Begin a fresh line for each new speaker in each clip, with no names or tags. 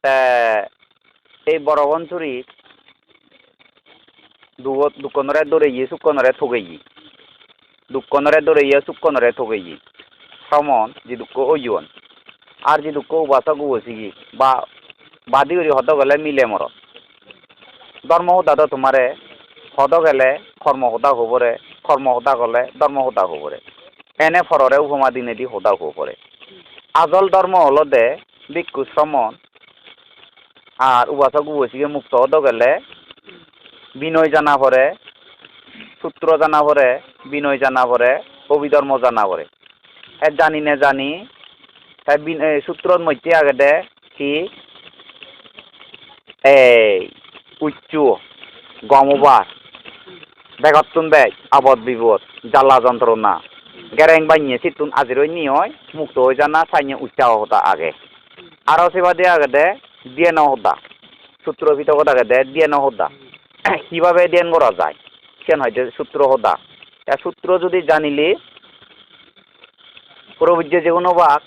এই বড় বঞ্চুরি দুকনরে দৌড়াইয়ে সুকনরে ঠগাইয়ে দুকনরে দৌড়াইয়ে সুকনরে ঠগাইয়ে সমন যে দুঃখ ওইয়ন আর যে দুঃখ উবাসা গুবসিগি বা বাদি করি হদ গেলে মিলে মর ধর্ম হোদা তো তোমারে হদ গেলে কর্ম হোদা হবরে কর্ম হোদা গলে ধর্ম হোদা হবরে এনে ফররে উপমা দিনে দি হোদা হবরে আজল ধর্ম হলো দে ভিক্ষু শ্রমণ আর উবাসা গুবসিগে মুক্ত হদ গেলে বিনয় জানা পরে সূত্র জানা পরে বিনয় জানা পরে অভিধর্ম জানা পরে জানি না জানি সূত্রর মধ্যে আগে দে কি এই উচ্চ গমবার বেগতুন বেগ আবদ বিপদ জ্বালা যন্ত্রণা গেরেং বানিয়ে সিতুন আজিরই নিয় মুক্ত হয়ে জানা সাইনে উচ্চাহ হতা আগে আরো সেবাদে আগে দে দিয়ে ন হতা সূত্র ভিতর আগে দে দিয়ে ন হতা কিভাবে ধ্যান করা যায় কেন হয় যে সূত্র হদা সূত্র যদি জানিলে প্রবীর্য যে কোনো বাক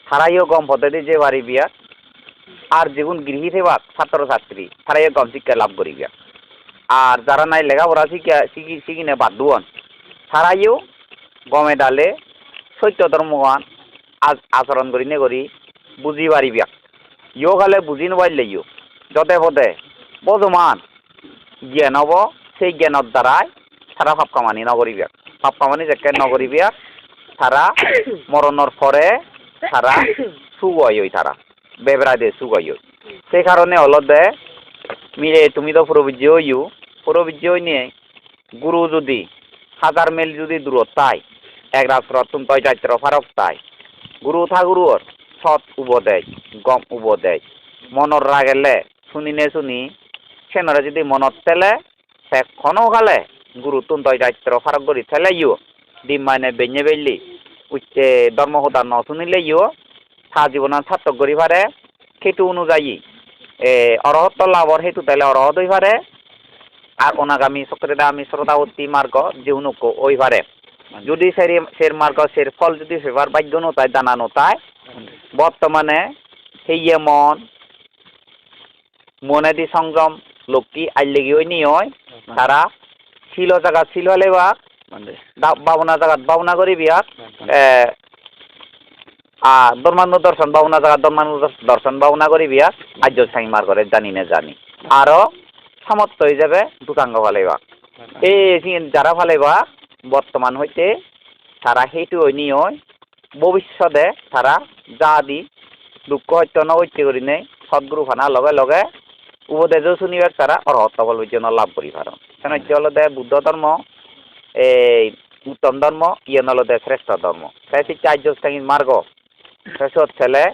সারাইও গম পদ্ধতি যে বাড়ি বিয়া আর যেগুন গৃহী থেবাক ছাত্র ছাত্রী সারাইও গম শিক্ষা লাভ করি বিয়া আর যারা নাই লেখাপড়া শিখিনে বাধ্যন সারাইও গমে ডালে সত্য ধর্মগান আচরণ করি নে করি বুঝি পারি বিয়া ইয় খালে বুঝি নবাইলে ইয় যতে পদে বজমান জ্ঞান হব সেই জ্ঞানের দ্বারাই তারা পাপ কামানি নকরিবে পাপ কামানি যেকে নকরিবে তারা মরণের পরে তারা সুগয় তারা বেবরা দে সুগয় সেই কারণে হলো দে মিলে তুমি তো প্রবীর্য নিয়ে গুরু যদি 1000 মাইল যদি দূরত তাই এক রাত্র তুমি তয় যাত্র ফারক তাই গুরু গুরুর সৎ উপদেয় গম উপদেয় মনের রাগেলে শুনি নে শুনি সেনরে যদি মনত তেলে সে খনো খালে গুরু তুন তয় যাত্র ফারক করি থেলে ইউ ডিম মানে বেঞ্জে বেললি উচ্চে ধর্মহতা ন শুনিলে ইউ সা জীবন সার্থক করি পারে সেইটো অনুযায়ী অরহত লাভর হেতু তাইলে অরহত হই পারে আর অনাগামী চক্রেদা আমি শ্রোতাবর্তী মার্গ যেউনুক ওই পারে যদি সের মার্গ সের ফল যদি সেবার বাধ্য নতায় জানা নতায় বর্তমানে সেই মনেদি সংযম লোকটি আইলেগি ওই নিয়ে তারা ছিল জায়গা ছিল হলে বা বাবনা জায়গা বাবনা করি বিয়াক ধর্মান্ধ দর্শন বাবনা জায়গা ধর্মান্ধ দর্শন বাবনা করি বিয়াক আর্য সাই মার করে জানি না জানি আরো সামর্থ্য হয়ে যাবে দুকাঙ্গ ফালাইবা এই যারা ফালাইবা বর্তমান হইতে তারা সেইটো নিয়ে ভবিষ্যতে তারা যা দি দুঃখ হত্য নৈত্য করি নেই সদ্গুরু ফানা লগে লগে উপদেশ শুনিবার তারা অরহত বল লাভ করি পার কেন হল দে বুদ্ধ ধর্ম এই উত্তম ধর্ম ইয়ে হল দে শ্রেষ্ঠ ধর্ম তাই আর্য সাংগীত মার্গ শেষত ছেলে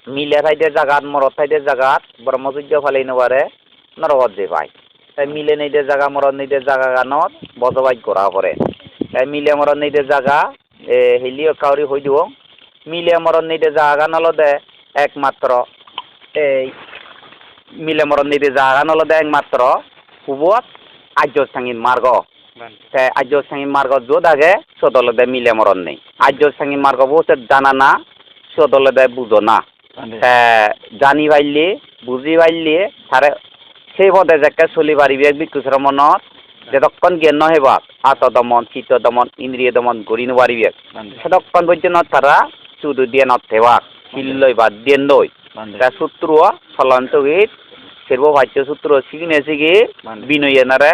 মিলে থাইতে জাগাত মরদ থাইতে জাগাত ব্রহ্মচর্য ফালাই নবারে নরকত যে পায় তাই মিলে নেইতে জাগা মরদ নেইতে জাগা গানত বজবাই করা পরে তাই মিলে মরদ নেইতে জাগা হেলিও কাউরি হই দিব মিলে মরদ নেইতে জাগা গান হল দে একমাত্র এই মিলে মরণ নিতে জাগান হলো একমাত্র হুবত আর্য সাংগীত মার্গ আর্য সাংগীত মার্গ যত আগে সদল দে মিলে মরণ নেই আর্য সাংগীত মার্গ বসে জানা না সদল দে বুঝো না জানি পাইলি বুঝি পাইলি তারে সেই পদে যাকে চলি পারিবে ভিক্ষু শ্রমণত যতক্ষণ জ্ঞান হেবাক আত দমন চিত্ত দমন ইন্দ্রিয় দমন করি নোৱাৰিবে সেতক্ষণ পর্যন্ত তারা শুধু দিয়ে নথেবাক শিললৈ বা দিয়ে লই সূত্র ফলন্তগীত সর্বভাষ্য সূত্র শিখিনে শিখি বিনয় এনারে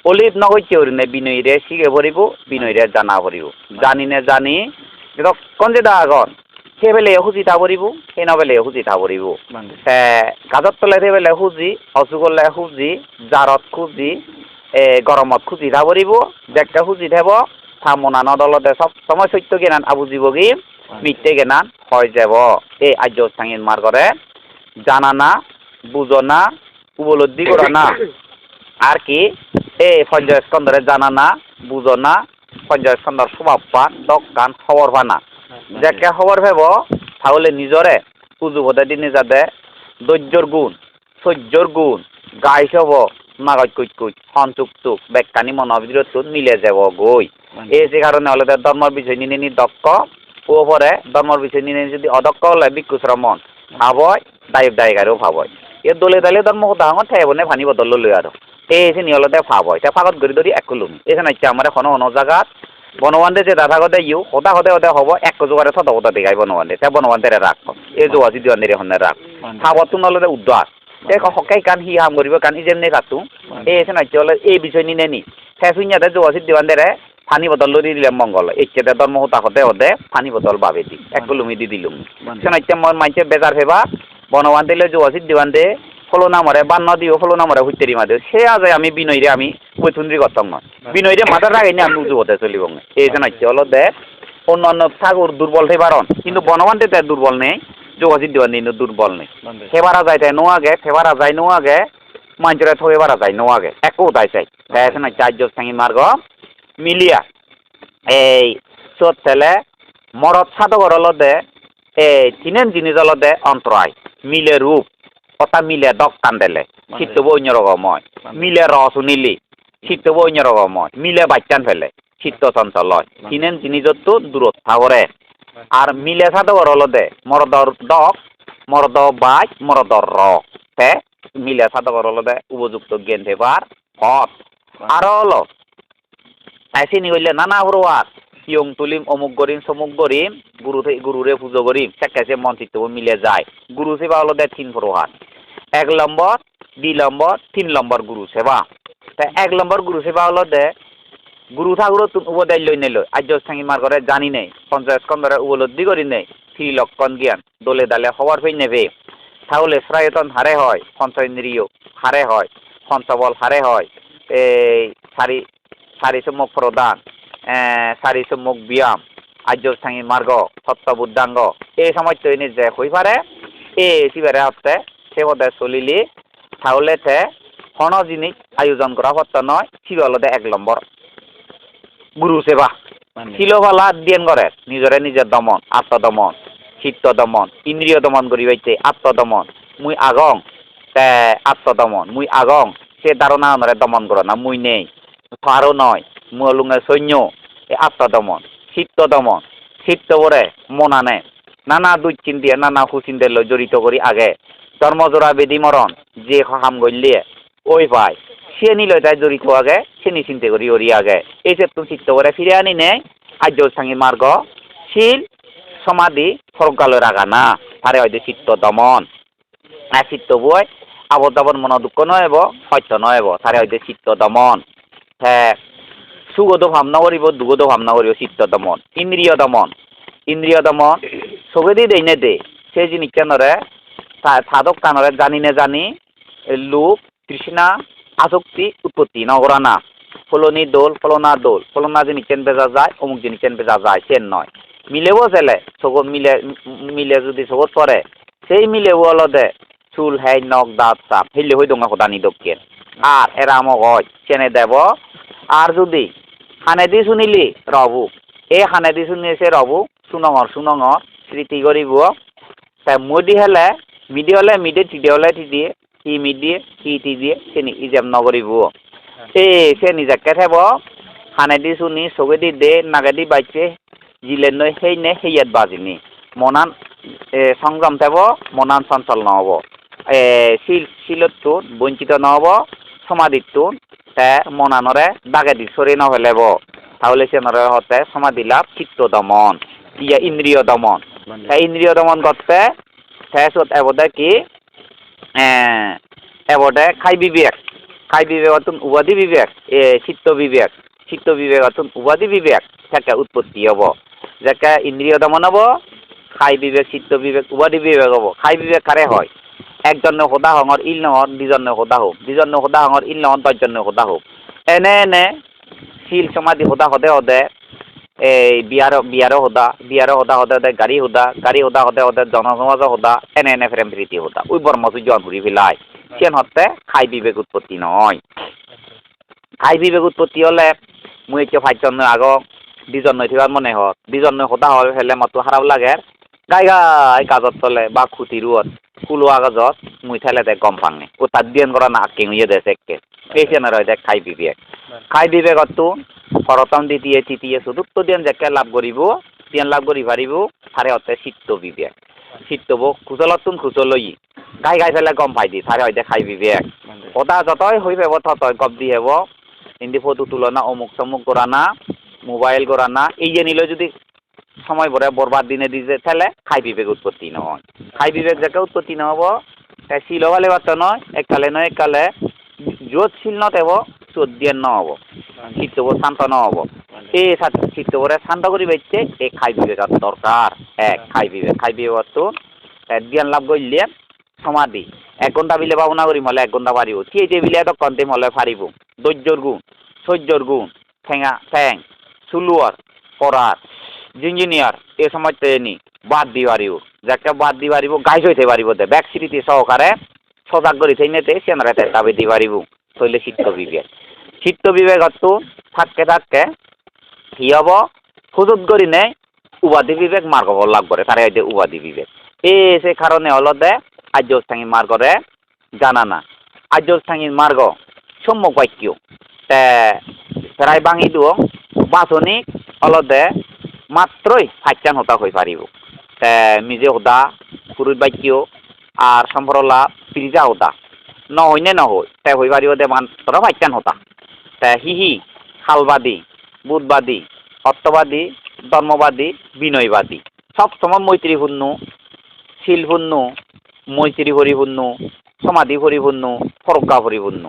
অলিপ নগৈছে ওরিনে বিনয়ীরে শিখে পড়িব বিনয়ীরে জানা পড়িব জানি নে জানি যতক্ষণ যেটা আগন সেই বেলে খুঁজি থা পড়িব সেই নবেলে খুঁজি থা পড়িব গাজত তলে সেই বেলে খুঁজি অচুকলে খুঁজি জাৰত খুঁজি গরমত খুঁজি থা পড়িব দেখতে খুঁজি থাব থা মনা নদলতে সব সময় সত্য জ্ঞান আবুজিব কি মিথ্যে জ্ঞান হয় যাব এই আর্য সাংগীত মার্গরে জানা না বুঝো না উপলব্ধি করা না আর কি এই পঞ্চয় স্কন্ধরে জানা না বুঝো না পঞ্চয় স্কন্ধর স্বভাব পান দকান খবর পানা যাকে খবর ভেব তাহলে নিজরে পুজুবদে দিনে যাতে ধৈর্যর গুণ সহ্যর গুণ গাই হব নাগজ কুচ কুচ সঞ্চুক টুক বেকানি মনোবিরত মিলে যাব গই এই যে কারণে হলে ধর্মের বিষয় নিনে দক্ষ ওপরে ধর্মের বিষয় নিনে যদি অদক্ষ হলে ভিক্ষু শ্রমণ আবয় দায়ক দায়িকারও ভাব হয় এ দলে দলে ধর্ম হতা হঙত ঠাইবনে পানি বদল লই আর এই এসে নিয়লতে ভাব হয় তা ফাগত গড়ি ধরি এক কুলুম এখানে ইচ্ছা আমার এখন অন্য জায়গাত বনবান্ধে যে দাদা গদে ইউ হতা হতে হতে হব এক জোগারে থত হতা দেখাই বনবান্ধে তা বনবান্ধে রাখ এই জোয়াজি দিওয়ান হনে রাখ ফাবতো নলতে উদ্ধার তে হকাই কান হি হাম করিব কান ইজেমনে কাটু এই এসে নাইতে হলে এই বিষয় নিনে নি ফেফিনিয়াতে জোয়াজি দিওয়ান দেরে পানি বদল লই দিলে মঙ্গল একেতে ধর্ম হতা হতে হতে পানি বদল বাবে দি এক কুলুমি দি দিলুম সেনাইতে মন মাইতে বেজার ফেবা বনবান্ধে লে জোয়াজি দিওয়ান দে ফলো নামরে বান্ন দিও ফলো নামরে হুইতেরি মাদে সে আজ আমি বিনয়রে আমি কৈথুন্দ্রি করতাম না বিনয়রে মাথার রাখাইনি আমি উজু হতে চলিব এই যে নাইতে হলো দে অন্যান্য ঠাকুর দুর্বল থেবারন কিন্তু বনবান্ধে তাই দুর্বল নেই যোগাযোগ দিওয়ান কিন্তু দুর্বল নেই ফেবারা যায় তাই নো আগে ফেবারা যায় নো আগে মাঞ্চরে থবেবারা যায় নো আগে একও তাই চাই তাই আছে না চার্য সাঙ্গি মার্গ মিলিয়া এই চোট তেলে মরদ সাধকর লদে এই তিনেন জিনিস লদে অন্তরায় মিলে রূপ কথা মিলে দক কান্দেলে শীতব অন্য রকময় মিলে রস নিলি শীতব অন্য রকময় মিলে বাচ্চান ফেলে শীত চঞ্চল হয় তিনেন জিনিসতো দূরত্বা করে আর মিলে সাধকর লদে মরদর দক মরদ বাই মরদর র তে মিলে সাধকর লদে উপযুক্ত জ্ঞান থেবার হত আর হলো তাইসিনি হইলে নানা হরোয়ার ইয়ং তুলিম অমুক গরিম সমুক গরিম গুরুরে পুজো করিম সেকাছে মন চিত্ত মিলে যায় গুরু সেবা হলো দে 3 প্রকার 1 নম্বর 2 নম্বর 3 নম্বর গুরু সেবা তা 1 নম্বর গুরু সেবা হলো দে গুরু ঠাকুর তুন উপদেশ লই নিল আজ সাঙ্গি মার করে জানি নেই পঞ্চায়েত কন্দরে উপলব্ধি করি নেই ত্রিলক্ষণ জ্ঞান দলে দালে হওয়ার ফেই নেবে তাহলে শ্রায়তন হারে হয় পঞ্চেন্দ্রিয় হারে হয় পঞ্চবল হারে হয় এই সারি সম্মুখ প্রদান সারি সম্মুখ ব্যায়াম আর্য সাঙ্গি মার্গ সত্য বুদ্ধাঙ্গ এই সময় তৈরি যে হই পারে এই সিবারে হচ্ছে সে মধ্যে চলিলি তাহলে সে হন জিনিস আয়োজন করা হতো নয় সিবালতে 1 নম্বর গুরু সেবা শিলভালা দিয়েন করে নিজরে নিজের দমন আত্মদমন চিত্ত দমন ইন্দ্রিয় দমন করি বাইতে আত্মদমন মুই আগং তে আত্মদমন মুই আগং সে ধারণা অনুরে দমন করো না মুই নেই আরও নয় মুলুঙে সৈন্য এই আত্মদমন চিত্ত দমন চিত্ত করে মনানে নানা দুশ্চিন দিয়ে নানা হুচিন্দের লৈ জড়িত করি আগে ধর্মজোড়া বেদি মরণ যে হাম গলিয়ে ওই পায় সে নিলয় তাই জড়িত আগে সে নিশ্চিন্তে করি ওরি আগে এই যে তুমি চিত্ত করে ফিরে আনি নেই আর্য সাঙ্গি মার্গ শিল সমাধি ফরকালো রাখা না তারে হয়তো চিত্ত দমন চিত্ত বই আবদাবন মন দুঃখ নহব সত্য নহব তারে হয়তো চিত্ত দমন হ্যাঁ সুগত ভাবনা করিব দুগত ভাবনা করিব চিত্ত দমন ইন্দ্রিয় দমন চবেদি দেই নে দে সেই জিনিস কেনরে সাধক কানরে জানি নে জানি লোভ তৃষ্ণা আসক্তি উৎপত্তি নগরা না ফলনি দোল ফলনা জিনিস চেন বেজা যায় অমুক জিনিস চেন বেজা যায় চেন নয় মিলেব চেলে চগত মিলে যদি চগত পরে সেই মিলেব অলদে চুল হেই নখ দাঁত চাপ হেলে হয়ে দঙা সদানি দক্ষিণ আর এরামক হয় চেনে দেব আর যদি হানেদি শুনিলি রবু এই হানেদি শুনিছে রবু সুনঙর স্মৃতি করিব তাই মুদি হলে মিডি হলে মিডি টিডি হলে টিডি হি মিডি হি টিডিয়ে সে ইজেম নকরিব এই সে নিজাকে থেব হানেদি শুনি চগেদি দে নাগেদি বাইছে জিলে নই সেই নে সেইয়াত বাজিনি মনান সংযম থেব মনান চঞ্চল নহব শিলতটো বঞ্চিত নহব সমাধিটো তে মনানরে দাগেদি সরে নহলেব তাহলে সে নরে হতে সমাধি লাভ চিত্ত দমন ইয়া ইন্দ্রিয় দমন ইন্দ্রিয় দমন করতে শেষত এবদে কি এবদে খাই বিবেক অতুন উপাধি বিবেক চিত্ত বিবেক অতুন উপাধি বিবেক থেকে উৎপত্তি হব যাকে ইন্দ্রিয় দমন হব খাই বিবেক চিত্ত বিবেক উপাধি বিবেক হব খাই বিবেক কারে হয় একজনে সদা হঙর ইল নহর দুজনে সদা হোক দুজনে সদা হঙর ইল নহর দশজনে সদা হোক এনে শিল সমাধি সদা সদে এই বিয়ারো সদা গাড়ী সদা জনসমাজ সদা এনে ফ্রেম প্রীতি সদা ওই বর্মসূর্য ঘুরি ফেলাই সেন হতে খাই বিবেক উৎপত্তি নয় খাই বিবেক উৎপত্তি হলে মুই এতিয়া 5 জন আগ 2 জন নথিবার মনে হত 2 জন সদা হলে ফেলে মতো খারাপ লাগে গাই কাজত চলে বা খুঁটি রুয়ত কুলোয়া কাজত মুই ঠেলে দে গম পাঙে ও তার দিন করা না আঁকি হইয়ে দেশে এই সেনার হয় খাই বিবেকতো প্রথম দ্বিতীয় তৃতীয় চতুর্থ দিন যাকে লাভ করিব তিন লাভ করি পারিব তারে হতে চিত্ত বিবেক শীতব খুচলতুন খুচলই গাই গাই ফেলে গম পাই দি সারে হয়তো খাই বিবেক ওটা যতই হই পাব ততই গপ দি হব ইন্দি ফটো তুলনা অমুক তমুক করা না মোবাইল করা না এই যে নিলে যদি সময় ভরে বরবাদ দিনে দিতে ফেলে খাই বিবেক উৎপত্তি নয় খাই বিবেক যাকে উৎপত্তি নহব শিল ভালে বার্তা নয় এককালে যত শিল নতেব চোদ্দ দিয়ে নহব শীতব শান্ত নহব এই শীতবরে শান্ত করি বেচছে এই খাই বিবেক দরকার এক খাই বিবেক তো জ্ঞান লাভ করলে সমাধি 1 ঘন্টা বিলে ভাবনা করি মলে 1 ঘন্টা পারিব থিয়ে বিলে তো কন্তে মলে পারিব ধৈর্যর গুণ সহ্যর গুণ ঠ্যাং সুলুয়ার পড়ার ইঞ্জিনিয়ার এ সময় ট্রেনি বাদ দি পারিব যাকে বাদ দি পারিব গাইজ হইতে পারিব দে ব্যাক স্মৃতি সহকারে সজাগ করি সেইনেতে সেনারেতে দাবি দি পারিব তৈলে চিত্ত বিবেকতো থাকতে কি হব সুযোগ করি নে উপাধি বিবেক মার্গ লাভ করে তারা এই উপাধি বিবেক সে কারণে হলো দে আর্যস্থাঙ্গী মার্গরে জানা না আর্যস্থাঙ্গী মার্গ সম্যক বাক্য প্রায় বাঙি দিও বাচনিক হলো দে মাত্রই ফাইচান হতা হয়ে পারিব মিজে হদা পুরুষ বাক্য আর সম্পরলা পিরিজা হতা নহইনে নহই হয়ে পারিব দে মাত্র ফাইচান হতা হিহি খালবাদী বুধবাদী অর্থবাদী ধর্মবাদী বিনয়বাদী সব সময় মৈত্রীপূর্ণ শিলপূর্ণ মৈত্রী পরিপূর্ণ সমাধি পরিপূর্ণ ফরজ্ঞা পরিপূর্ণ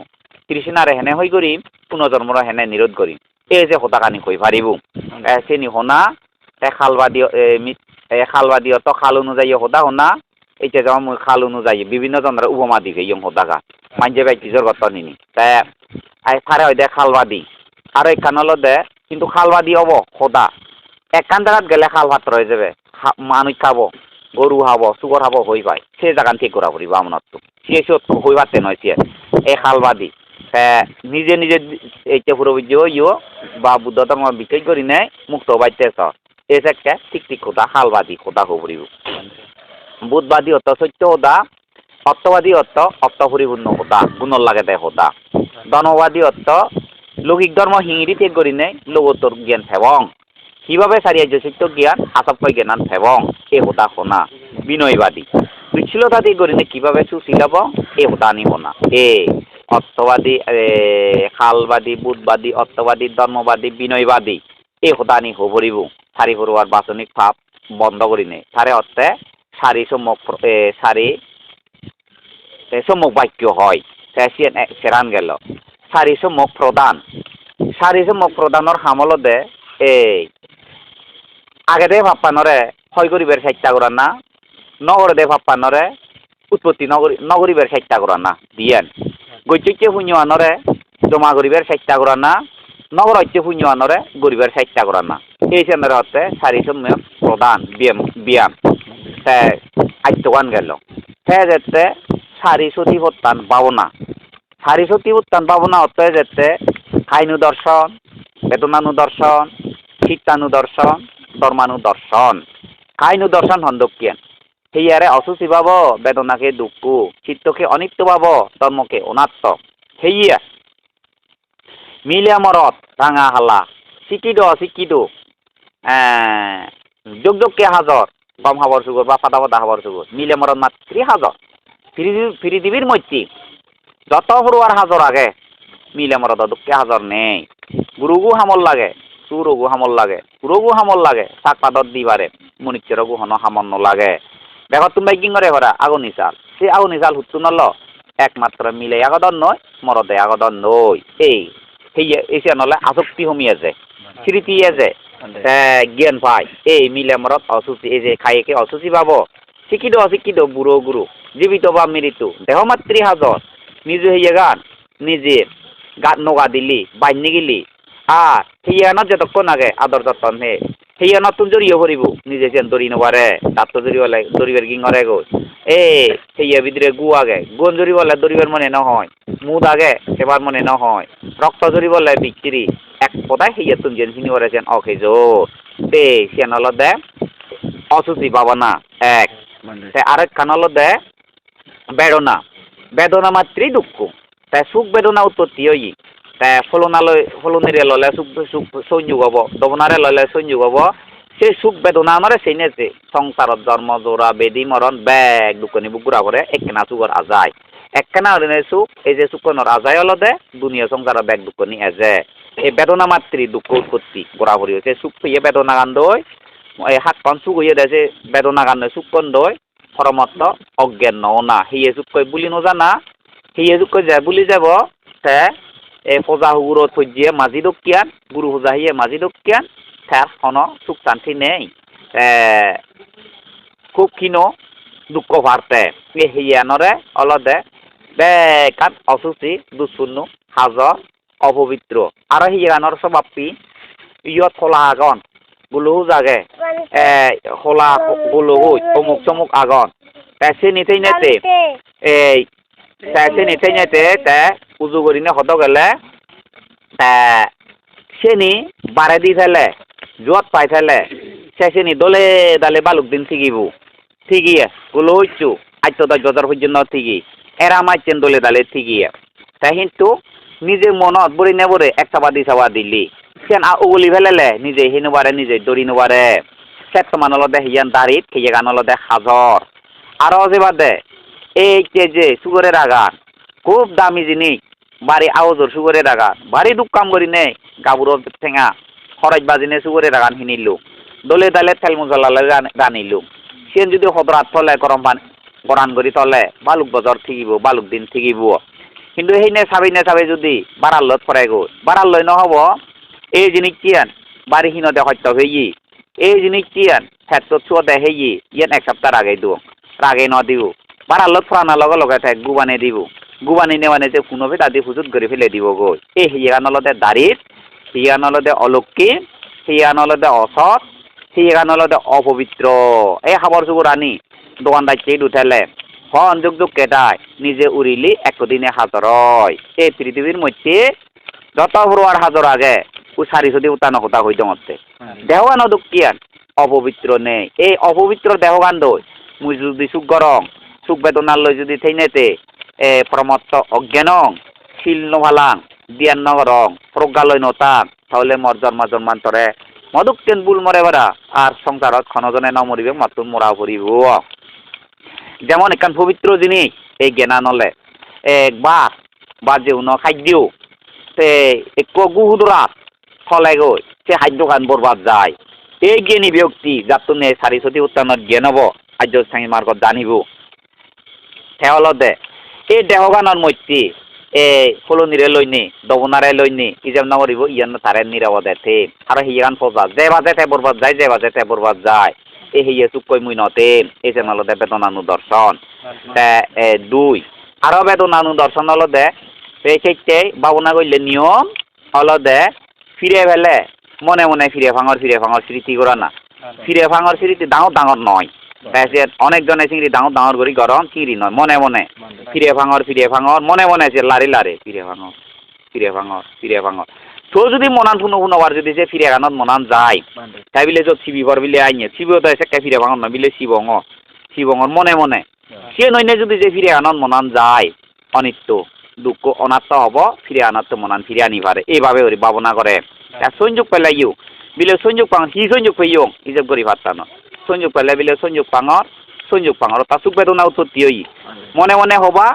কৃষ্ণারে হেনে হই করি পুনর্জন্মর হেনে নিরোধ করি এই যে হতাকানি কই পারিব চেনি হনা খালবাদী অত খাল অনুযায়ী হতা হনা এইটা যেমন মই খাল অনুযায়ী বিভিন্ন জনের উপমা দিকে ইয়ং হতাকা মানজে ব্যক্তি জগত নিনি ফারে হয় দে খালবাদী আর এখান হলো দে কিন্তু খালবাদী হব সদা একখান জায়গাত গেলে খাল ভাত রয়ে যাবে মানুষ খাব গরু খাব শুকর খাব হই পায় সে জায়গান ঠিক করা পড়িব আমনতো সে হই পারতে নয় সে এই খালবাদী নিজে এইটা পুরোবিজ্য ইও বা বুদ্ধ ধর্ম বিশেষ করি নেই মুক্ত বাইতেছ এই একটা ঠিক খোদা খালবাদী খোদা হব পড়িব বুধবাদী অর্থ সত্য হোদা অর্থবাদী অর্থ পরিপূর্ণ হোদা গুণর লাগে দেয় হোদা ধনবাদী অর্থ লৌকিক ধর্ম হিঙিরি ঠিক করি নেই লোকোত্তর জ্ঞান ফেবং কিভাবে সারিয়ার্য সত্য জ্ঞান আসাপ্য জ্ঞান ফেবং এ হোদা হোনা বিনয়বাদী বিচ্ছিলতা দিয়ে করি নেই কিভাবে সুশীলব এ হোদা নি হোনা অর্থবাদী খালবাদী বুধবাদী অর্থবাদী ধর্মবাদী বিনয়বাদী এই হোদানি হবরিব সারি পড়ুয়ার বাচনিক ভাব বন্ধ করি নে সারে অর্থে সারি সম্মুখ বাক্য হয় সেরান গেল সারি সম্মুখ প্রদানের হামল দে এই আগে দে ভাবপানরে হয় করিবের চেষ্টা করা না নগরে দে ভাবপানরে উৎপত্তি নগরীবের চেষ্টা করা না দিয়েন গৈচৈক্য শূন্যআনরে জমা করিবের চেষ্টা করা না নগরৈক্য শূন্যআনরে গরিবের চেষ্টা করা না এই চেনের হচ্ছে সারি সম্যক প্রদান ব্যায়াম আত্মগান গেল যেতে সারি সতী প্রত্যান ভাবনা সারি সতী প্রত্যান ভাবনা অর্থে যেতে খাইনু দর্শন বেদনানু দর্শন চিত্তানু দর্শন ধর্মানু দর্শন খাইনু দর্শন হন্দকিয়ান সেইয়ারে অসুচি ভাব বেদনাকে দুঃখ চিত্তকে অনিত্য ভাব ধর্মকে অনাত্ম সেইয়া মিলিয়া মরত রাঙা হালা শিক্ষিত যোগকে হাজর গম হাবর সুগর বা ফাটা ফাটা হাবর সুগর মিলিয়া মরত মাতৃ হাজর পৃথিবীর মধ্যে যত পড়ুয়ার হাজর আগে মিলিয়া মরত দুঃখে হাজর নেই গুরুগু হামল লাগে সুরগু হামল লাগে পুরগু হামল লাগে শাক পাদত দিবারে মনিচ্চরগু হন হামন লাগে দেখো তুমি বাইকিং করে করা আগুনি চাল সেই আগুনি চাল হুট্টু নল একমাত্র মিলে আগদন নয় মরদে আগদন নয় এই নলে আসক্তি হমিয়ে যায় স্মৃতি আছে জ্ঞান পায় এই মিলে মরত অসুচি এই যে খাইকে অসুচি পাব শিক্ষিত অশিক্ষিত বুড়ো গুরু জীবিত বা মৃত্যু দেহ মাতৃ হাজর নিজে হইয়া গান নিজে গান নগা দিলি বাইনি গিলি আর সেইয়ানত যতক্ষণ আগে আদর যতন হে সেইয়ানত তুমি জড়িয়ে পড়িব নিজে যেন দৌড়ি নবারে তার তো জড়িবলে দৌড়িবার গিঙরে গো সেইয়া ভিতরে গু আগে গুণ জড়িবলে দৌড়িবার মনে নহয় মুদ আগে সেবার মনে নহয় রক্ত জড়িবলে বিক্রি এক কথায় সেইয়া তুমি যেন চিনিবরে যেন অখেজ সেন হল দে অসুচি ভাবনা এক আরেক খান হল দে বেদনা মাত্রই দুঃখ তাই সুখ বেদনা উৎপত্তি হই ফলনিরে ললে সুখ সংযোগ হব দবনারে ললে সংযোগ হব সেই সুখ বেদনা নরে সেইনেছে সংসারত জন্ম জোড়া বেদি মরণ ব্যাগ দুকনি বুকুরা করে একখানা সুখর আজায় একখানা হরিণের সুখ এই যে সুখনর আজায় অলদে দুনিয়া সংসার ব্যাগ দুকনি এজে এই বেদনা মাতৃ দুঃখ উৎপত্তি বরাবরি হয়েছে সুখ হইয়ে বেদনা গান্ধই এই হাত পান সুখ হইয়ে দেছে বেদনা গান্ধই সুখ কন্দই পরমত্ত অজ্ঞান নওনা হিয়ে সুখ কই বুলি নজানা হিয়ে সুখ কই যায় বুলি যাব তে এই পূজা হুগুর থজ্জিয়ে মাঝি দক্ষিয়ান গুরু পূজা হিয়ে মাঝি দক্ষিয়ান তার কোনো সুখ শান্তি নেই খুব ক্ষীণ দুঃখ ভারতে এই হিয়ানরে অলদে বেকার অসুচি দুঃশূন্য হাজর অপবিত্র আর হিয়ানর স্বভাবটি ইয়ত খোলা আগন গুলো জাগে খোলা গুলো হই অমুক চমুক আগন সে নিতেই নেতে এই সে নিতেই নেতে তে উজু করিনে হত গেলে সেনি বারে দি ফেলে জোয়াত পাই ফেলে সেনি দলে দালে বালুক দিন ঠিকিয়ে গুলো হইছু আজ দর পর্যন্ত ঠিকই এরা মাইছেন দলে দালে ঠিকিয়ে তাই কিন্তু নিজে মনত বড়ি নেবরে একটা বাদি চাবা দিলি সেন উগলি ফেলেলে নিজে হিনুবারে নিজে দড়ি নুবারে সেট মানলদে হিয়ান দাঁড়িত খেয়ে গানলদে হাজর আরো যে বাদে এই যে সুগরের আগান খুব দামি জিনিস বাড়ি আওজর সুগরের আগান বাড়ি দুঃখ কাম করি নে গাবুর ঠেঙা খরচ বাজিনে সুগরের আগান হিনিলু দলে দালে তেল মশলা গানিলু সেন যদি হদরাত তলে গরম পান গরান করি তলে বালুক বজর ঠিকিব বালুক দিন ঠিকিব কিন্তু সেইনে চাবি যদি বাড়ার লত ফরাই গো বাড়ার লই নহব এই জিনিস কিয়ান বাড়ি হিনতে সত্য হইয়ি এই জিনিস কিয়ান ক্ষেত্ৰত চুয়াতে হেয়ি ইয়ান এক সপ্তাহ রাগে দিও রাগে ন দিব বাড়ার লত ফরানোর লগে লগে থাক গুবানে দিব গুবানি নেওয়ানে যে কোনোবে তাদি হুজুত করে ফেলে দিব গই এই হিয়ানলদে দাঁড়িত হিয়ানলদে অলক্ষী হিয়ানলদে অসৎ হিয়ানলদে অপবিত্র এই খাবার চুগুর আনি দোকান দায়িত্বে উঠালে হন যুগ যুগ কেটায় নিজে উড়িলি একদিনে হাজর হয় এই পৃথিবীর মধ্যে যত হরোয়ার হাজর আগে ও সারি সদি উতানো কথা হইতে মতে দেহগান দুঃখিয়ান অপবিত্র নেই এই অপবিত্র দেহগান দই মুই যদি সুখ গরম সুখ বেদনার লই যদি থেইনেতে প্রমত্ত অজ্ঞানং শিল নভালাং দিয়ান নগরং প্রজ্ঞালয় নতাং তাহলে মর জন্মান্তরে মদুক তেন বুল মরে বেড়া আর সংসারত ক্ষণজনে নমরিবে মাতুন মরা পড়িব যেমন এখান পবিত্র জিনিস এই জ্ঞানানলে একবার বা যেউন খাদ্য সে এক গুহুদরাত ফলে গই সে খাদ্য খান বরবাদ যায় এই জ্ঞানী ব্যক্তি যার তুমি সারি সতি উত্তানত জ্ঞান হব আর্য সাংী মার্গত জানিব সেহলদে এই দেহগানৰ মধ্যে ফলনিরে লইনি দবনারে লইনি ইজাম নমরিব ইয়ান তারে নিরাপদে থে আর হিয়ান ফজা যে বাজে তে বরবাদ যায় যে বাজে তে বরবাদ যায় এই হিয়ে চুপ কই মুই নতে এই যে নলদে বেদনানু দর্শন দুই আরো বেদনানু দর্শন অলদে এই সেইতে বাবনা কইলে নিয়ম অলদে ফিরে ফেলে মনে মনে ফিরে ভাঙর স্মৃতি করা না ফিরে ভাঙর স্মৃতি ডাঙর নয় অনেকজনে চিংড়ি ডাঙর করি গরম চিংড়ি নয় মনে মনে ফিরে ভাঙর মনে মনে যে লারে ফিরে ভাঙর তো যদি মনান শুনোবার যদি যে ফিরে গানত মনান যায় তাই বিলে যত শিবিবর বিলে আইনে শিবিও তো এসে ফিরে ভাঙর নয় বিলে শিবঙর মনে মনে সে নইনে যদি যে ফিরে আনত মনান যায় অনিত্য দুঃখ অনাত্ম হব ফিরে আনাত্ম মনান ফিরে আনি পারে এইভাবে ওরি ভাবনা করে সংযোগ পেলাইও বিলে সংযোগ পাঙর কি সংযোগ পেয়েও ইজব করি ভাবতানো সংযোগ পেলে বিলে সংযোগ পাঙর তা সুখ বেদনা উৎপত্তি হই মনে মনে হবা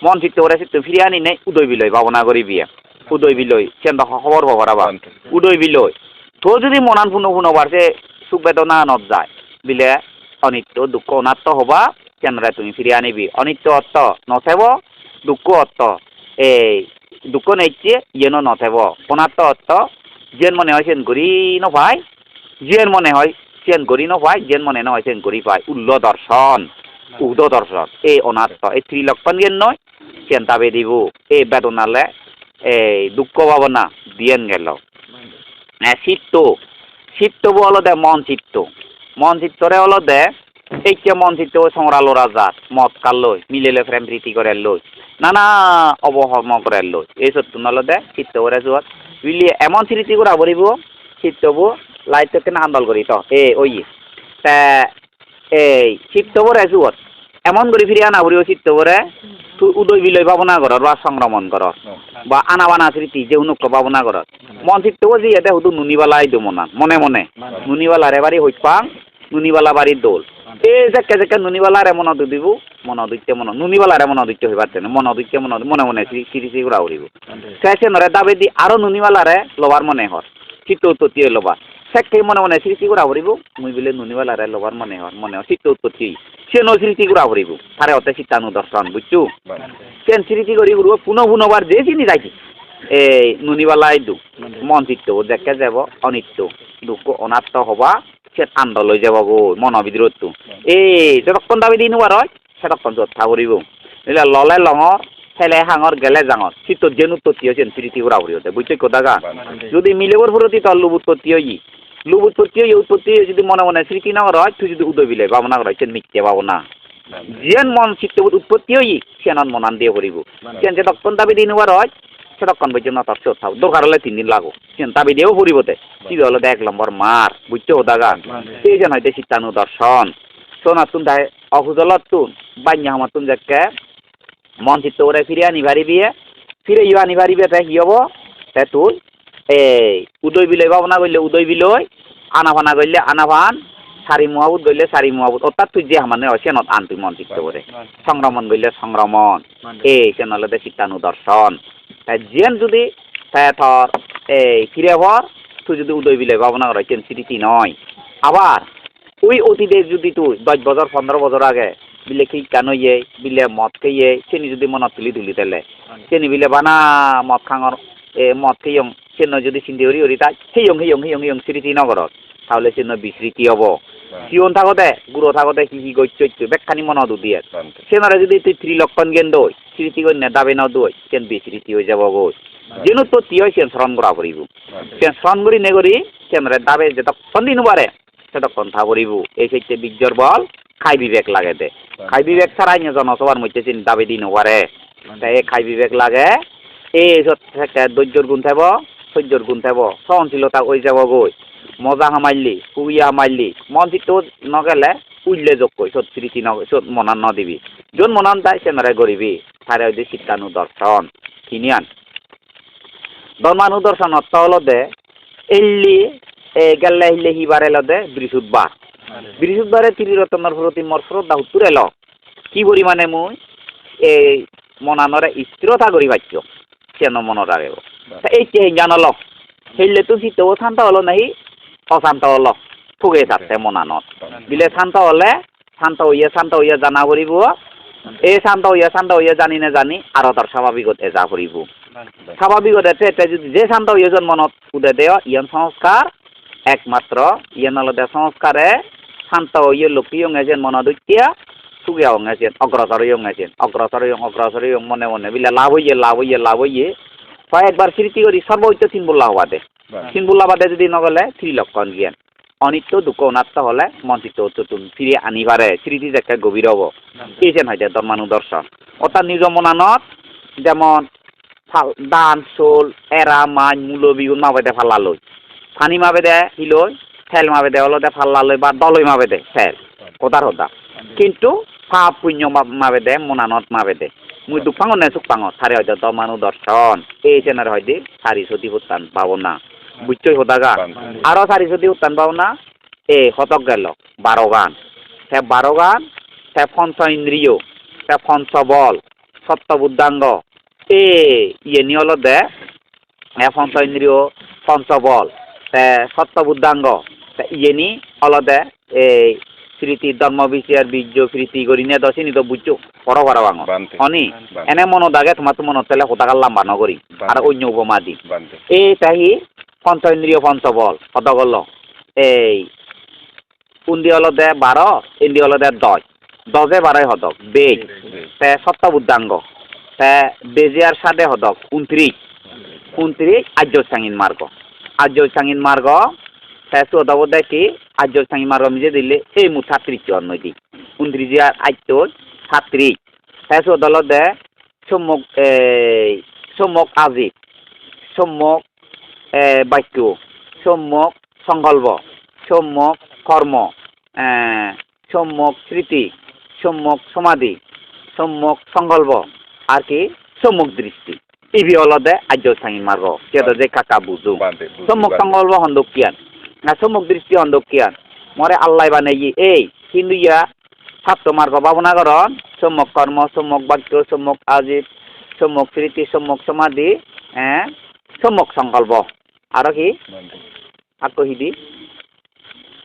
মন চিত্ত করে চিত্ত ফিরে আনি নেই উদয় বিলয় ভাবনা করি বিয়ে উদয় বিলয় সেন খবর পাবা উদয় বিলয় তো যদি মনান শুনোবার যে সুখ বেদনা নত যায় বিলে অনিত্য দুঃখ অনাত্ম হবা কেনরে তুমি ফিরে আনিবি অনিত্য অর্থ নথেব দুঃখ অর্থ এই দুঃখ নেইছে ইয়েন নথেব অনাত্ম অর্থ যেন মনে হয় সেন করি নপাই যেন মনে হয় সেন করি নপাই যেন মনে নয় সেন করি পায় উল্ল দর্শন উদ দর্শন এই অনাত্ম এই ত্রিলক্ষণ জ্ঞান নয় সেন তাবে দিব এই বেদনালে এই দুঃখ ভাবনা দিয়েন গেল চিত্তবো অলদে মন চিত্তরে অলদে এই মন চিত্ত সংরা লড়া যাত মদ কাল লই মিলেলে প্রেম প্রীতি করে লই নানা অবহর্ম করে লই এই সত্য নলদে চিত্ত করে যোৱাত বিলি এমন স্মৃতি করা বলিব চিত্তবো লাইটকে না আন্দোল করি তো ওই এই চিত্তবরে যোৱাত এমন করে ফিরে আনা ঘুরিও চিত্ত করে তুই উদয় বিলয় ভাবনা কর বা সংক্রমণ কর বা আনা বানা স্মৃতি যে উনুক্য ভাবনা কর মন চিত্তও যে এতে হুদু নুনিবালা আইদো মনে মনে নুনিবালার এবারই হইত পাং নুনিবালা বাড়ির দোল এই যে নুনিবালারে মন দিব মন দিচ্ছে মন নুনিবালারে মন দিচ্ছে হইবার তেন মন দিচ্ছে মনে মনে সিরিসি ঘুরা উড়িব সে নরে দাবে দি আরো নুনিবালারে লবার মনে হর চিত্ত উৎপত্তি হইল বা সেকে মনে মনে সিরিসি ঘুরা উড়িব মুই বিলে নুনিবালারে লবার মনে হর চিত্ত উৎপত্তি সে ন স্মৃতি ঘুরা উড়িব তারে অতে চিত্তানু দর্শন বুঝছু সেন স্মৃতি করি ঘুরব পুনঃবার যে চিনি যাইছি এই নুনিবালাই দু মন চিত্ত দেখে যাব অনিত্য দুঃখ অনাত্ম হবা সে আন্দ লই যাব গো মন বিদ্রোহটো এই যতক্ষণ দাবি দিন হয় সেতক্ষণ যথা করিব এলা ললে লঙর হেলে হাঙর গেলে জাঙর চিত্ত যেন উৎপত্তি হয়েছে স্মৃতি ঘুরা উড়ি হতে বুঝছো কথা গা যদি মিলেবর ফুরতি তোর লুব উৎপত্তি হই লুব উৎপত্তি যদি মনে মনে স্মৃতি না হয় তুই যদি উদয় বিলে ভাবনা করা মিথ্যে ভাবনা যেন মন চিত্ত উৎপত্তি হই সেন মনান দিয়ে করিব সেন যতক্ষণ দাবি দিন হয় সেতক্ষণ পর্যন্ত তোর চোখ থাক দরকার হলে 3 দিন লাগো সেন দাবি দিয়েও ফুরিবতে কি হলো 1 নম্বর মার বুঝছো কথা গা সেই যেন হইতে চিত্তানু দর্শন সোনা তুন দায় অহুজলত তুন বান্যা আমার তুন যাকে মন চিত্ত করে ফিরে আনি ফিরে ইউ আনি ভারিবে তাই কি হব তাই তুই এই উদয় বিলয় ভাবনা করলে উদয় বিলয় আনাভানা করলে আনাভান সারি মুহাবুত করলে সারি মুহাবুত অর্থাৎ তুই যে মানে সেনত আন তুই মন চিত্ত করে সংক্রমণ করলে সংক্রমণ এই সেনলে চিত্তানু দর্শন তাই যেন যদি তাই থর এই ফিরে ভর তুই যদি উদয় বিলয় ভাবনা করা সেন স্মৃতি নয় আবার ওই অতীতের যদি তুই 10 বছর 15 বছর আগে বিলে কি কেন ইয়ে বিলে মদ খেয়ে চেনি যদি মনত তুলি তেলে চেনি বিলে বানা মদ খাঙর মদ খেয়ে চেন যদি চিন্তি হরি তাই হেয়ং স্মৃতি নগরত তাহলে চেন বিস্মৃতি হব সিয়ন থাকতে গুড়ো থাকতে কি গৈচ্য বেখানি মনত দিয়ে সেনারে যদি তুই 3 লক্ষণ জ্ঞান দই স্মৃতি করে নেদাবে ন দই চেন বিস্মৃতি হয়ে যাব গো যেন উৎপত্তি হয় সেন স্মরণ করা করিব সেন স্মরণ করি নেগরি সেনরে দাবে যে তখন দিন পারে সেতক্ষণ থা করিব এই ক্ষেত্রে বীর্যর বল খাই বিবেক লাগে দে খাই বিবেক ছাড়াই জনসভার মধ্যে চিন্তা দাবি দিন পারে তাই খাই বিবেক লাগে এই ধৈর্যর গুণ থাকব সহ্যর গুণ থাকব সহনশীলতা ওই যাব গই মজা হামাইলি কুইয়া হামাইলি মন চিত্ত নগেলে উইলে যোগ কই সত স্মৃতি সত মনান নদিবি যোন মনান তাই সেনারে গরিবি তারে হইতে চিত্তানু দর্শন কিনিয়ান ধর্মানু দর্শন অর্থ হলো দে এল্লি গেলে হিলে হিবারে লদে বৃহস্পতিবারে ত্রিরত্নের প্রতি মোর শ্রদ্ধা উত্তর এল কি পরিমাণে মুই এই মনানরে স্থিরতা করি পাচ্ছ কেন মনত আগে এইটা জানল সেইলে তো চিত্তও শান্ত হলো নাহি অশান্ত হলো ফুগে থাকতে মনানত বিলে শান্ত হইয়া জানা করিব এই শান্ত হইয়া জানি না জানি আৰু তার স্বাভাবিকতে যা করিব স্বাভাবিকতে যদি যে শান্ত হইয়া মনত উদে দেয় ইয়ান সংস্কার একমাত্র ইয়ানলদে সংস্কারে শান্ত হইয়া লক্ষ্মী হঙেছেন মনোদৈত্যা সুগিয়া হঙেছেন অগ্রসর হইং মনে মনে বিলে লাভ হইয়ে একবার স্মৃতি করি সর্বোচ্চ 3 বল্লা হওয়া দে 3 বল্লা বাদে যদি নগলে 3 লক্ষণ জ্ঞান অনিত্য দুঃখ অনাত্ম হলে মঞ্চিত উত্তর ফিরে আনিবারে স্মৃতি দেখে গভীর হব এই যেন হইতে ধর্মানু দর্শন অর্থাৎ নিজ মনানত যেমন দান শোল এরা মাছ মূল বিগুন মাবেদে ফাল্লা লই পানি মাবে দে হিলই ফেল মাবে দে অলদে ফাল্লা লই বা দলই মাবে দে ফেল কথার হতা কিন্তু পাপ পুণ্য মাবে দে মনানত মাবে দে মুই দুঃখাঙ নে সুখাঙ সারে হয়তো ধর্মানু দর্শন এই চেনার হয়তো সারি সতী উত্থান ভাবনা বুঝছই হতাগা আরো সারি সতী উত্থান ভাবনা এ হতক গেল 12 গান সে 12 গান সে পঞ্চ ইন্দ্রিয় সে পঞ্চ বল সপ্ত বুদ্ধাঙ্গ এ ইয়ে নিয়ল দে পঞ্চ ইন্দ্রিয় পঞ্চ বল সে সপ্ত বুদ্ধাঙ্গ ইয়ে নি অলদে এই স্মৃতি ধর্ম বিষয়ের বীর্য স্মৃতি করি নে দশিনি তো বুঝছো পড়ো বাঙ অনি এনে মনত আগে তোমার তো মনত পেলে হতাকার লাম্বা নগরী আর অন্য উপমা দি এই তাই পঞ্চ ইন্দ্রিয় পঞ্চ বল হত গল এই উন্দি হলদে 12 ইন্দি হলদে 10 10 12 হদক বেজ তে সপ্ত বুদ্ধাঙ্গ তে বেজিয়ার সাদে হদক 29 আর্য সাঙ্গিন মার্গ তে চৌদব দেখি আর্য সাঙ্গিন মার্গ মিজে দিলে এই মু 36 অন্যদি 29 আর 36 তে চৌদল দে সম্মুখ আজি সম্মুখ বাক্য সম্মুখ সংকল্প সম্মুখ কর্ম সম্মুখ স্মৃতি সম্যক সমাধি সম্যক সংকল্প আর কি সম্যক দৃষ্টি ইবি হলদে আর্য সাইন মার্গ যেটা যে কাকা বুঝু সম্যক সংকল্প হন্দকিয়ান না সম্যক দৃষ্টি হন্দকিয়ান মরে আল্লাহ বানাই এই কিন্তু ইয়া ছাত্র মার্গ ভাবনা করন সম্যক কর্ম সম্যক বাক্য সম্যক আজিব সম্যক স্মৃতি সম্যক সমাধি সম্যক সংকল্প আর কি আকহিদি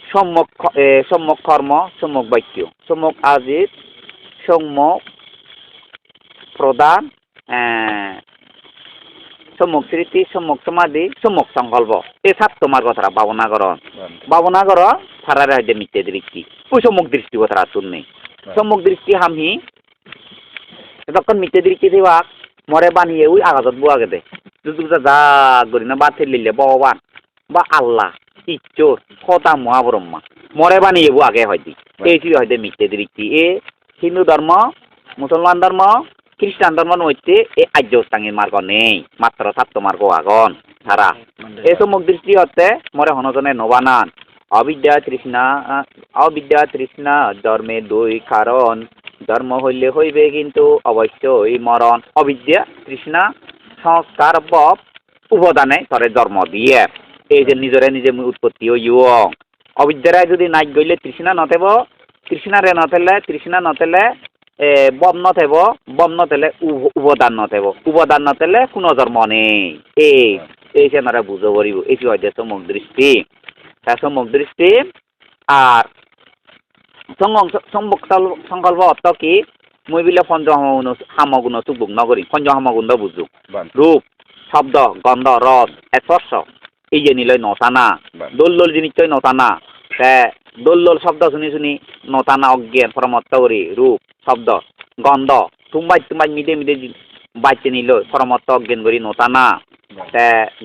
সম্যক কর্ম সম্যক বাক্য সম্যক আজিব সম্যক প্রদান সম্যক স্মৃতি সম্যক সমাধি সম্যক সংকল্প এই সাতটো মার্গ তারা ভাবনা কর তারারে হয়তো মিথ্যে দৃষ্টি ওই সম্যক দৃষ্টি তারা শুননি সম্যক দৃষ্টি হামহি তখন মিথ্যে দৃষ্টি দেওয়া মরে বানিয়ে ওই আঘাতত বুয়া গেদে যুদ্ধ যা করি না বাতিল লিলে ভগবান বা আল্লাহ ঈশ্বর সতা মহাব্রহ্মা মরে বানিয়ে আগে হয়তো এইটি হয়তো মিথ্যে দৃষ্টি এ হিন্দু ধর্ম মুসলমান ধর্ম খ্রিস্টান ধর্ম নইতে এই আর্য অষ্টাঙ্গির মার্গ নেই মাত্র সাতটো মার্গ আগন তারা এই সম্যক দৃষ্টি হতে মরে হনজনে নবানান অবিদ্যা তৃষ্ণা ধর্মে দুই কারণ ধর্ম হইলে হইবে কিন্তু অবশ্যই মরণ অবিদ্যা তৃষ্ণা সংস্কার উপাদানে তরে জন্ম দিয়ে এই যে নিজে উৎপত্তি হইয়ং অবিদ্যারে যদি নাই গইলে তৃষ্ণা নথেব তৃষ্ণা নথেলে বম নথেলে উপাদান নথেলে কোনো জন্ম নেই এই যে আমরা বুঝো পারিব এইটি হয়তো সম্যক দৃষ্টি সম্যক দৃষ্টি আর সম্যক সংকল্প অর্থ কি মই বিলে পঞ্চ সামগুণ চুকবুক নগরী পঞ্চ সামগুণ বুঝুক রূপ শব্দ গন্ধ রস স্পর্শ এই যে নিলয় নটানা দোল জিনিসটাই নটানা দোল শব্দ শুনি নটানা অজ্ঞান পরমত্ত করি রূপ শব্দ গন্ধ তুমবাই মিদে বাইতে নিল পরমত্ত অজ্ঞান করি নটানা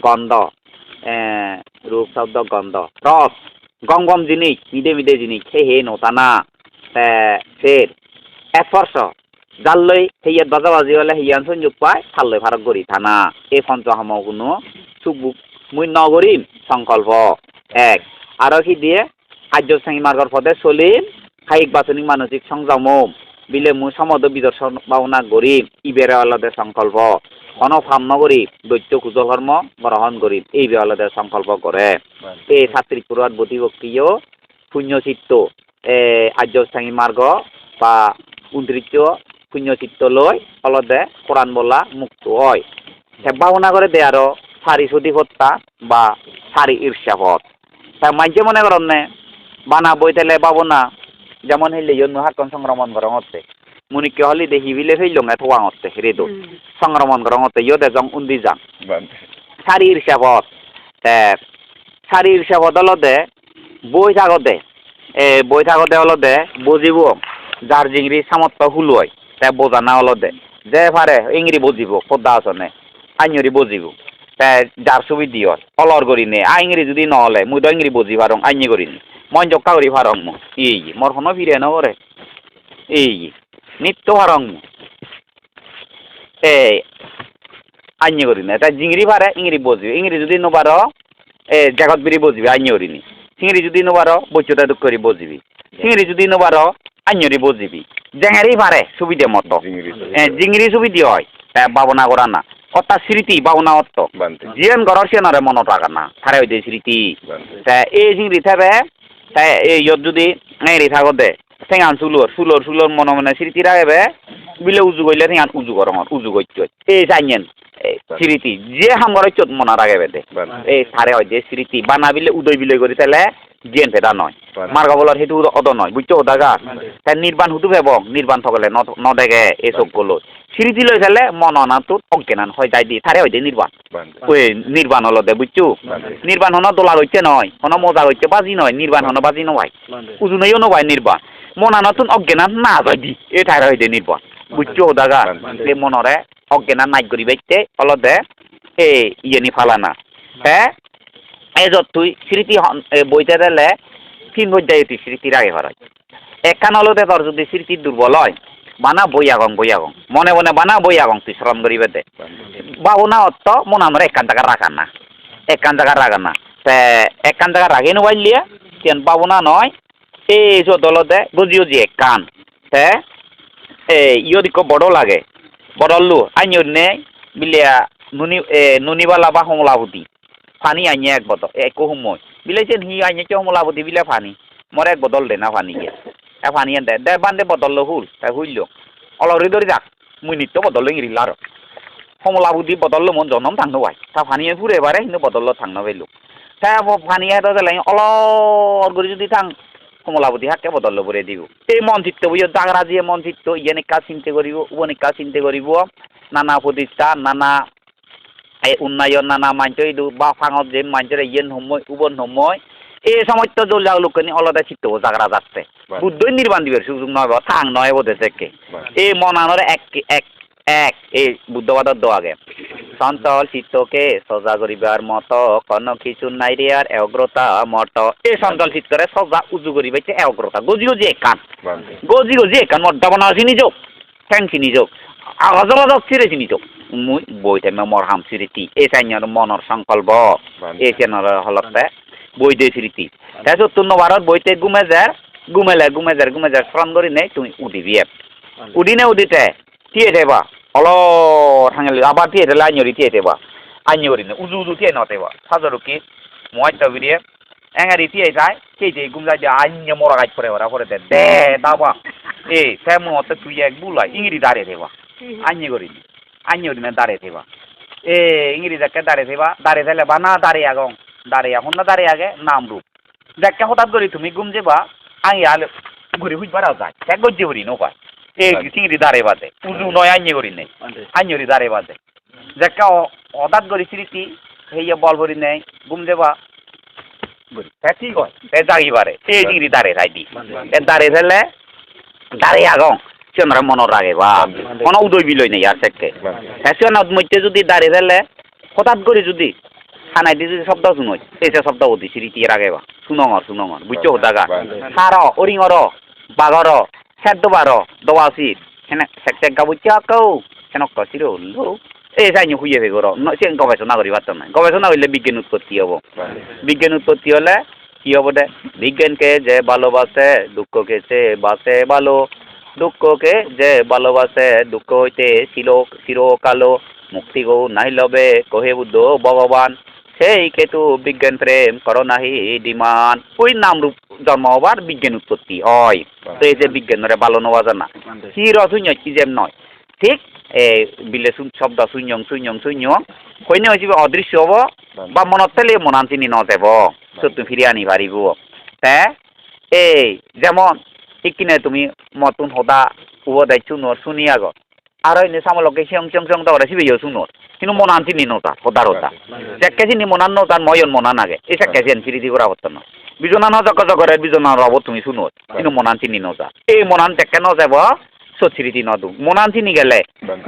গন্ধ রূপ শব্দ গন্ধ রস গম জিনিস মিদে জিনিস হে নটানা ফের স্পর্শ জাল্লৈ হেয়াত বাজাবাজি হলে হিয়ান সংযোগ পায় থাল্লৈ ফারক করি থানা এই পঞ্চ সামগুণ চুকবুক মুই নগরীম সংকল্প এক আর কি দিয়ে আর্য শ্রেণী মার্গর পথে চলিম কায়িক বাচনিক মানসিক সংযম বিলে মুই সমদ বিদর্শন ভাবনা গরিম ইবেরে আলাদা সংকল্প অনফাম নগরী দৈত্য কুজকর্ম গ্রহণ করিম এই আলাদা সংকল্প করে এই ছাত্রী পুরাত বুদ্ধিভক্তিও পুণ্যচিত্ত আর্য শ্রেণী মার্গ বা 29 পুণ্যচিত্ত লই অলদে কোরআন বলা মুক্ত হয় ভাবনা করে দে আরো সারি সতী হত্যা বা সারি ঈর্ষাপথ মাঝে মনে করেন নে বানা বই তেলে পাবো না যেমন হইলে হাকন সংক্রমণ করা হচ্ছে মুনিকে হলি দেখি বিলে হইল না থোয়া হচ্ছে রেদো সংক্রমণ করা হচ্ছে ইয়দে জং উন্দি যাং সারি ঈর্ষাপথ অলদে বই থাকতে অলদে বুঝিব যার জিংরি সামর্থ্য হুলুয় তা বোঝা না অলদে যে পারে ইংরি বুঝিব পদ্মা আসনে আইনরি বুঝিব যার সুবিধি হয় অলর করি নে আইংরি যদি নহলে মুই তো ইংরি বুঝি পারং আইনি করি নি মন জক্কা করি পারং মু এই মোর কোনো ফিরে নরে এই নিত্য পারং মু আইনি করি নে তাই জিংরি পারে ইংরি বুঝিব ইংরি যদি নপার জগৎ বিড়ি বুঝবি আইনি করি নি চিংড়ি যদি নপার বৈচ্যতা দুঃখ করি বুঝবি চিংড়ি যদি নপার আইনি বুঝিবি জেঙেরি পারে সুবিধে মতো জিংরি সুবিধি হয় ভাবনা করা না অর্থাৎ স্মৃতি ভাবনা অর্থ জিয়ান ঘর সিয়ানরে মনত রাখা না তারে হইতে স্মৃতি এই জিংরি থাকবে এই যদি এরি থাকতে ঠেঙান চুলোর মনে স্মৃতি রাখবে বিলে উজু করলে ঠেঙান উজু করং উজু করতে এই জানিয়েন স্মৃতি যে হাম ঘর চোট মনে রাখবে দে এই তারে হয় যে স্মৃতি বানা বিলে উদয় বিলয় করি তাহলে জিয়ান ফেদা নয় মার্গ বলার সেইটো অদ নয় বুঝছো ওদাগা তাই নির্বাণ হুতু ভেবং নির্বাণ থাকলে নদেগে এই সবগুলো স্মৃতি লই ফেলে মন অনাতো অজ্ঞান হয় যাই দি তারে হইতে নির্বাণ ওই নির্বাণ হলো দে বুঝছো নির্বাণ হন দোলা হইতে নয় হন মজা হইতে বাজি নয় নির্বাণ হন বাজি নয় উজুনেও নয় নির্বাণ মনা নতুন অজ্ঞান না যাই দি এই তারে হইতে নির্বাণ বুঝছো ওদাগা এই মনরে অজ্ঞান নাই করি বাইতে হলো দে এই ইয়েনি ফালানা এই যত তুই স্মৃতি বইতে দিলে তিন পর্যায়ে তুই স্মৃতি রাগে হয় একখান হলতে তোর যদি স্মৃতি দুর্বল হয় বানা বই আগং মনে বানা বই আগং তুই স্মরণ করিবে দে ভাবনা অর্থ মনে আমরা একখান টাকা রাখান না একখান টাকা রাখে নোবাইলিয়া তেন ভাবনা নয় এই যত হলতে বুঝিও যে একখান তে ইয়ো দিকো বড় লাগে বড়ল্লু আইন নে বিলিয়া নুনিবালা বা হমলাবতী পানি আইনে এক বদল এক সময় বিলাইছেন হি আইনে কে হমলাবতী বিলে পানি মরে এক বদল দে না পানি গে এ পানি দে দে বান্ধে বদল হুল তাই হুইল অলরি ধরে যাক মুই নিত্য বদল ইরিল আর হমলাবতী বদল মন জনম থাকনো ভাই তা পানি ফুরে এবারে কিন্তু বদল থাকনো পাইলো তা পানি এটা দিলে অলর করে যদি থাং কমলাবতী হাকে বদল করে দিব এই মঞ্চিত্র বই দাগরা দিয়ে মঞ্চিত্র ইয়েনিকা চিন্তা করিব উবনিকা চিন্তা করিব নানা প্রতিষ্ঠান নানা উন্নয়ন নানা মাঞ্চ বা ফাঙত যে মাঞ্চের ইয়েন সময় উবন সময় এই সময় তো জল যাও লোকনি অলদা চিত্ত জাগরা যাচ্ছে বুদ্ধই নির্বাণ দিবের সুযোগ নয় বা থাং নয় বোধে থেকে এই মনানোর এক এক এক এই বুদ্ধবাদর দোয়াগে চঞ্চল চিত্তকে সজা করিবার মতো কোনো কিছু নাই রে আর এগ্রতা মত এই চঞ্চল চিত্তরে সজা উজু করিবাইছে এগ্রতা গজি গজি একান মদ্দা বনা চিনি যোগ ঠেং চিনি যোগ আগজলক চিরে চিনি যোগ মুই বই থামে মরহাম স্মৃতি এই চাইনার মনৰ সংকল্প এই চেনৰ হলতে বই দে স্মৃতি তাৰপিছত তোৰ ভাৰত বইতে গুমেজাৰ স্মৰণ কৰি নেই তুমি উঠিবি উদিনে উদিতে টিয়ে দেবা অল থাঙেলি আবার টিয়ে দিলে আইনরি টিয়ে দেবা আইনরি উজু টিয়ে নতেবা সাজরুকি মহাইতা বিরিয়ে এঙারি টিয়ে যায় কে গুমজাই দিয়ে আইনে মরা গাছ পরে দে দাবা এ সেমতে তুই এক বুলাই ইংরি দাঁড়িয়ে দেবা আইনরি দাঁড়িয়ে দেবা এ ইংরি যাকে দাঁড়িয়ে দিলে বা না দাঁড়িয়ে আগং দাঁড়িয়ে এখন না দাঁড়িয়ে আগে নাম রূপ যাকে হঠাৎ করি তুমি গুম যাবা আই আলে ঘুরি হুইবারাও যায় এক গজ্জি হরি নৌকা এই চিংড়ি দাঁড়ে বাজে উজু নয় আইনে করি নেই আইনরি দাঁড়ে বাজে যাকে হঠাৎ করি স্মৃতি হেয়ে বল ভরি নেই গুম দেবা ঠিক হয় জাগি পারে এই চিংড়ি দাঁড়ে খাই দি দাঁড়ে ফেললে দাঁড়িয়ে আগং সেনারা মনের রাগে বা কোনো উদয় বিলয় নেই আর সেকে সেনার মধ্যে যদি দাঁড়িয়ে ফেললে হঠাৎ করে যদি খানাই দিয়ে যদি শব্দ শুনোই এই শব্দ অতি স্মৃতি রাগে বা শুনঙর বুঝছো দাগা সার অরিঙর বাঘর সেদ্দ বারো দোয়াশি সেনে সেক গাবুচ্চা কৌ সেনক কছিল এই যাইনি হুইয়ে ভেগর সে গবেষণা করি পারতাম না গবেষণা হইলে বিজ্ঞান উৎপত্তি হবো বিজ্ঞান উৎপত্তি হলে কি হবো দে বিজ্ঞানকে যে ভালোবাসে দুঃখকে সে বাসে ভালো দুঃখকে যে ভালোবাসে দুঃখ হইতে চিরকালো মুক্তি গো নাই লবে কহে বুদ্ধ ভগবান সেই কেতু বিজ্ঞান প্রেম করো নাহি ডিমান ওই নাম রূপ জন্ম হবার বিজ্ঞান উৎপত্তি হয় তো এই যে বিজ্ঞানরে ভালো নেওয়া জানা চির শূন্য কি যেম নয় ঠিক এই বিলে শব্দ শূন্য কইনে হয়েছে অদৃশ্য হব বা মনত পেলে মনান চিনি ন যাব সত্যি ফিরে আনি পারিব হ্যাঁ এই যেমন ইকিনে তুমি মতন সদা উব দায়িত্ব শুনি আগত আর এনে সামলকে সিং দরে সিবিও শুনোর কিন্তু মনান চিনি নতা সদা চেকে চিনি মনান ন তার ময়ন মনান আগে এই চেকে চিন ফিরিতি করা হতো না বিজনা ন জগরে বিজনা রব তুমি শুনোর কিন্তু মনান চিনি নতা এই মনান চেকে ন যাব সচ্ছিরিতি নদু মনান চিনি গেলে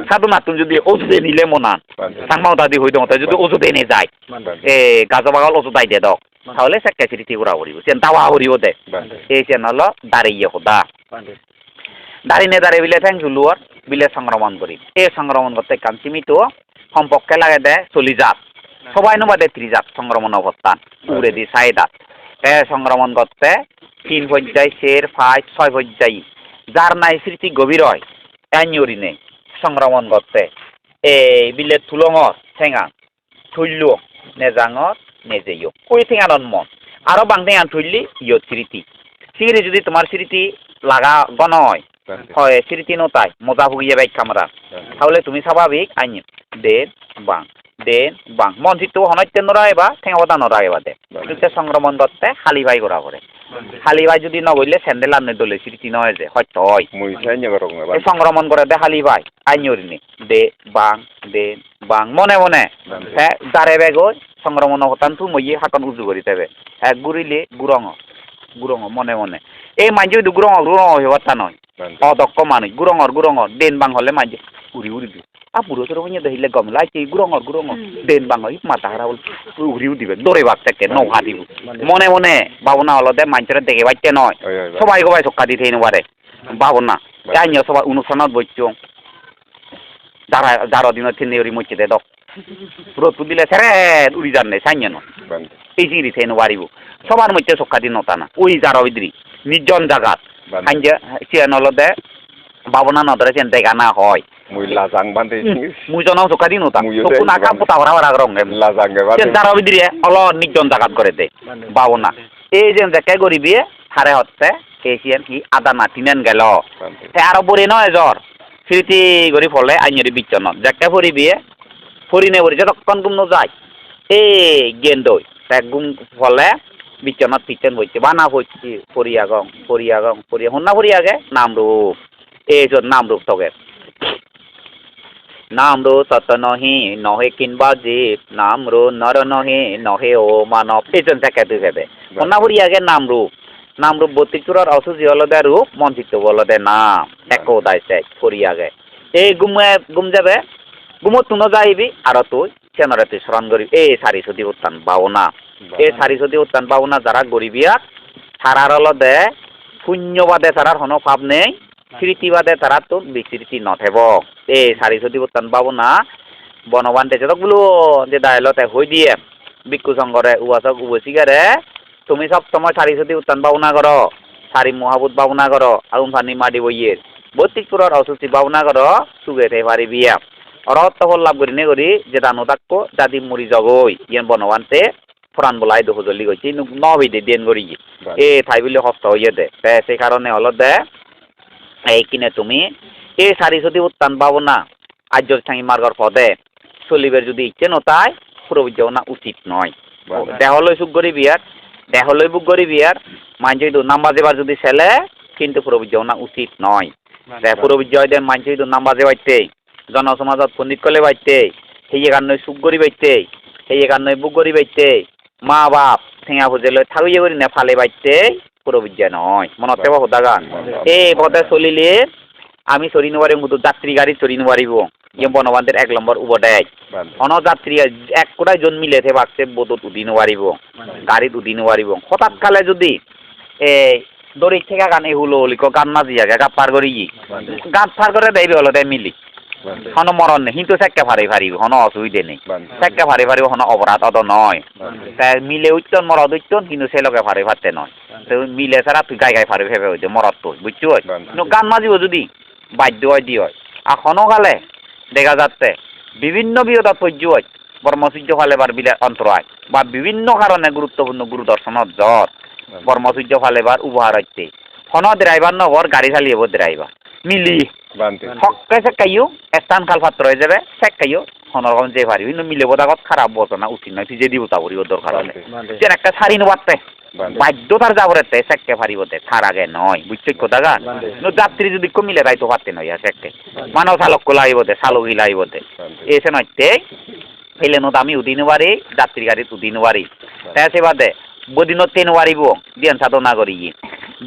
সাধু নাতুন যদি ওষুধে নিলে মনান সাংমাও দাদি হইতে মতো যদি ওষুধে নে যায় এ গাছ বাগাল ওষুধ আই দে দক তাহলে চেকে চিরিতি করা করিব চেন তাওয়া করিব দে এই চেন হলো দাঁড়িয়ে সদা দাঁড়িয়ে বিলে ঠেং ঝুলুয়ার বিলে সংক্রমণ করি এই সংক্রমণ করতে কান সীমিত সম্পর্কে লাগে দে 40 জাত সবাই নবাদে 30 জাত সংক্রমণ অবস্থান উড়ে দি সাইদাত এ সংক্রমণ করতে 3 পর্যায় 4 5 6 পর্যায় যার নাই স্মৃতি গভীর হয় আইনরি নেই সংক্রমণ করতে এই বিলে থুলঙর ঠেঙা থুইল নেজাঙর নেজেইও ওই ঠেঙানন মন আরো বাংটেঙান থুইলি ইয় স্মৃতি সিঁড়ি যদি তোমার স্মৃতি লাগা গণয় হয় স্মৃতি নতাই মজা ভুগিয়ে বাইক কামরা তাহলে তুমি স্বাভাবিক আইন দেন বাং মন চিত্ত হনত্যেন নরায় বা ঠেঙা নরায় বাদে সংক্রমণ করতে খালি ভাই করা করে খালি ভাই যদি নগরলে স্যান্ডেল আনে দলে স্মৃতি নয় যে হয়তো হয় সংক্রমণ করে দে খালি ভাই আইনরি দে বাং মনে হ্যাঁ দাঁড়ে বেগ সংক্রমণ হতান তু মই হাতন উজু করি দেবে হ্যাঁ গুড়িলে গুরঙ মনে এই মাঝে যদি গুরঙ হওয়ার নয় অদক্ষ মানুষ গুরঙর দেন বাং হলে মাঝে উড়ি দিবে আর বুড়ো চোর হইয়া দেখিলে গমলা গুরঙর দেন বাং মাথা হারা উড়িও দিবে দৌড়ে বাগ থেকে নৌহা দিব মনে ভাবনা হলো দে মানুষের দেখে পাইতে নয় সবাই গবাই চক্কা দিতে নবারে ভাবনা আইন সবাই অনুষ্ঠানত বইছ যারা দিনের তিন উড়ি মরছে দে দক রোদ দিলে সেরে উড়ি যান নেই সাইন এই চিংড়ি থেকে নবারিব সবার মধ্যে চক্কা দিন নতা না ওই যারা ওইদ্রি নির্জন জাগাত হাইজে সিয়ান হলদে বাবনা নদরে চেন দেখা না হয়
মুই লাজাং বান্ধে
মুই জনও চকা দিন ওটা চকু না কাম পোতা ভরা ভরা রং
লাজাং
চেন যারা বিদিরে অল নির্জন জাগাত করে দে বাবনা এই যে দেখে গরিবি হারে হচ্ছে কেসিয়ান কি আদা নাতিনেন গেল তে আরো বরে নয় জ্বর স্মৃতি গরি ফলে আইনরি বিচ্ছন্ন দেখে ফরিবি ফরিনে বরি যতক্ষণ গুম যায় এই গেন্দই তে গুম ফলে বিচ্ছন্ন পিছন বইছে বানা হচ্ছে ফরিয়াগং ফরিয়া হন্না ফরিয়াগে নামরূপ এই যে নামরূপ তোকে নামরূপ সত নহি নহে কিনবা জীব নামরূপ নর নহে নহে ও মানব এই যে দেখে তুই ভেবে হন্না ফরিয়াগে নামরূপ নামরূপ বত্রিচুরার অসুজি হলদে রূপ মঞ্চিত বলদে নাম একো দাইছে ফরিয়াগে এই গুম যাবে গুমত তুনো যাইবি আর তুই চেনরে তুই স্মরণ করি এই সারি সদি উত্থান বাবনা এই সারি সদি উত্থান বাবনা যারা গরিবিয়া তারার হলদে শূন্যবাদে তারার হন ভাব নেই স্মৃতিবাদে তারা তো বিস্মৃতি নথেব এই সারি সদি উত্থান বাবনা বনবান্তে যতগুলো যে দায়লতে হই দিয়ে ভিক্ষু সংঘরে উয়াচক উবসিগারে তুমি সব সময় সারি সদি উত্থান বাবনা করো সারি মহাবুত বাবনা করো আগুন ফানি মাটি বইয়ের বত্রিশপুরের অসুস্থি বাবনা করো সুগেতে পারি বিয়া অরহত্য ফল লাভ করি নে করি যে দানো তাক্য জাতি মুড়ি জগই ইয়ান বনবান্তে ফরান বলাই দোহ জল্লি গেছি নবিদে দেন করি এ ঠাই বলে হস্ত হইয়ে দে সেই কারণে হলো দে এই কিনে তুমি এই সারি সদি উত্থান বাবনা আর্য সাংই মার্গর পদে চলিবের যদি ইচ্ছে নতায় প্রবিজ্ঞ না উচিত নয় দেহলই সুখ করি বিয়ার দেহলই বুক করি বিয়ার মানছি নাম্বার দেবার যদি ছেলে কিন্তু প্রবিজ্ঞ না উচিত নয় প্রবিজ্ঞ দেন মানছি নাম্বার দেবাইতে জনসমাজত পণ্ডিত কলে বাইতে সেই একান্নই সুখ করি বাইতে সেই একান্নই বুক করি বাইতে মা বাপ ঠেঙা খুঁজে লই থাকুয়ে করি না ফালে বাইতে প্রবিজ্ঞ নয় মনত থাকব সদাগান এই পথে চলিলে আমি চলি নোৱাৰিম শুধু যাত্রী গাড়ি চলি নোৱাৰিব ইয়ে বনবান্তের 1 নম্বর উবদায় অনযাত্রী এক কোটাই জন মিলে থাকছে বোধত উদি নোৱাৰিব গাড়িত উদি নোৱাৰিব হঠাৎ কালে যদি দড়ি থেকে গান এহুলো লিখ গান না জিয়াগে গাপ পার করি গান পার করে দেবে হলো তাই মিলি হন মরণ নেই কিন্তু চেক্কা ফারি ফারিব হন অসুবিধে নেই চেক্কা ফারি ফারিব হন অপরাধ অত নয় তাই মিলে উচ্চন মরদ উচ্চন কিন্তু সে লোকে ফারি ফারতে নয় মিলে ছাড়া তুই গাই গাই ফারি ভেবে হইতে মরদ তুই বুঝছো কিন্তু গান মাজিব যদি বাধ্য হয় দি হয় আর ক্ষণকালে দেখা যাচ্ছে বিভিন্ন বিরোধ সহ্য হয় বর্মসূর্য ফালে বার বিলে অন্তরায় বা বিভিন্ন কারণে গুরুত্বপূর্ণ গুরু দর্শনত জ্বর বর্মসূর্য ফালে বার উপহার হচ্ছে হন ড্রাইভার নগর গাড়ি চালিয়ে ড্রাইভার মিলি হকে চেকাইও স্থান কাল পাত্র হয়ে যাবে চেকাইও হনরকম যে পারি কিন্তু মিলে বোধাগত খারাপ বচনা উচিত নয় তুই যে দিব তা করিব দরকার হলে যেন একটা ছাড়ি নোবাতে বাধ্যতার যাবরেতে চেককে পারিবতে তার আগে নয় বুঝছো কথা গান যাত্রী যদি কমিলে তাই তো পারতে নয় চেককে মানব চালক লাইবতে চালক লাইবতে এসে নয়তে এলে নত আমি উদিন পারি যাত্রী গাড়িত উদিন পারি তাই সে বাদে বদিনত তেন পারিব দিয়ান সাধনা করি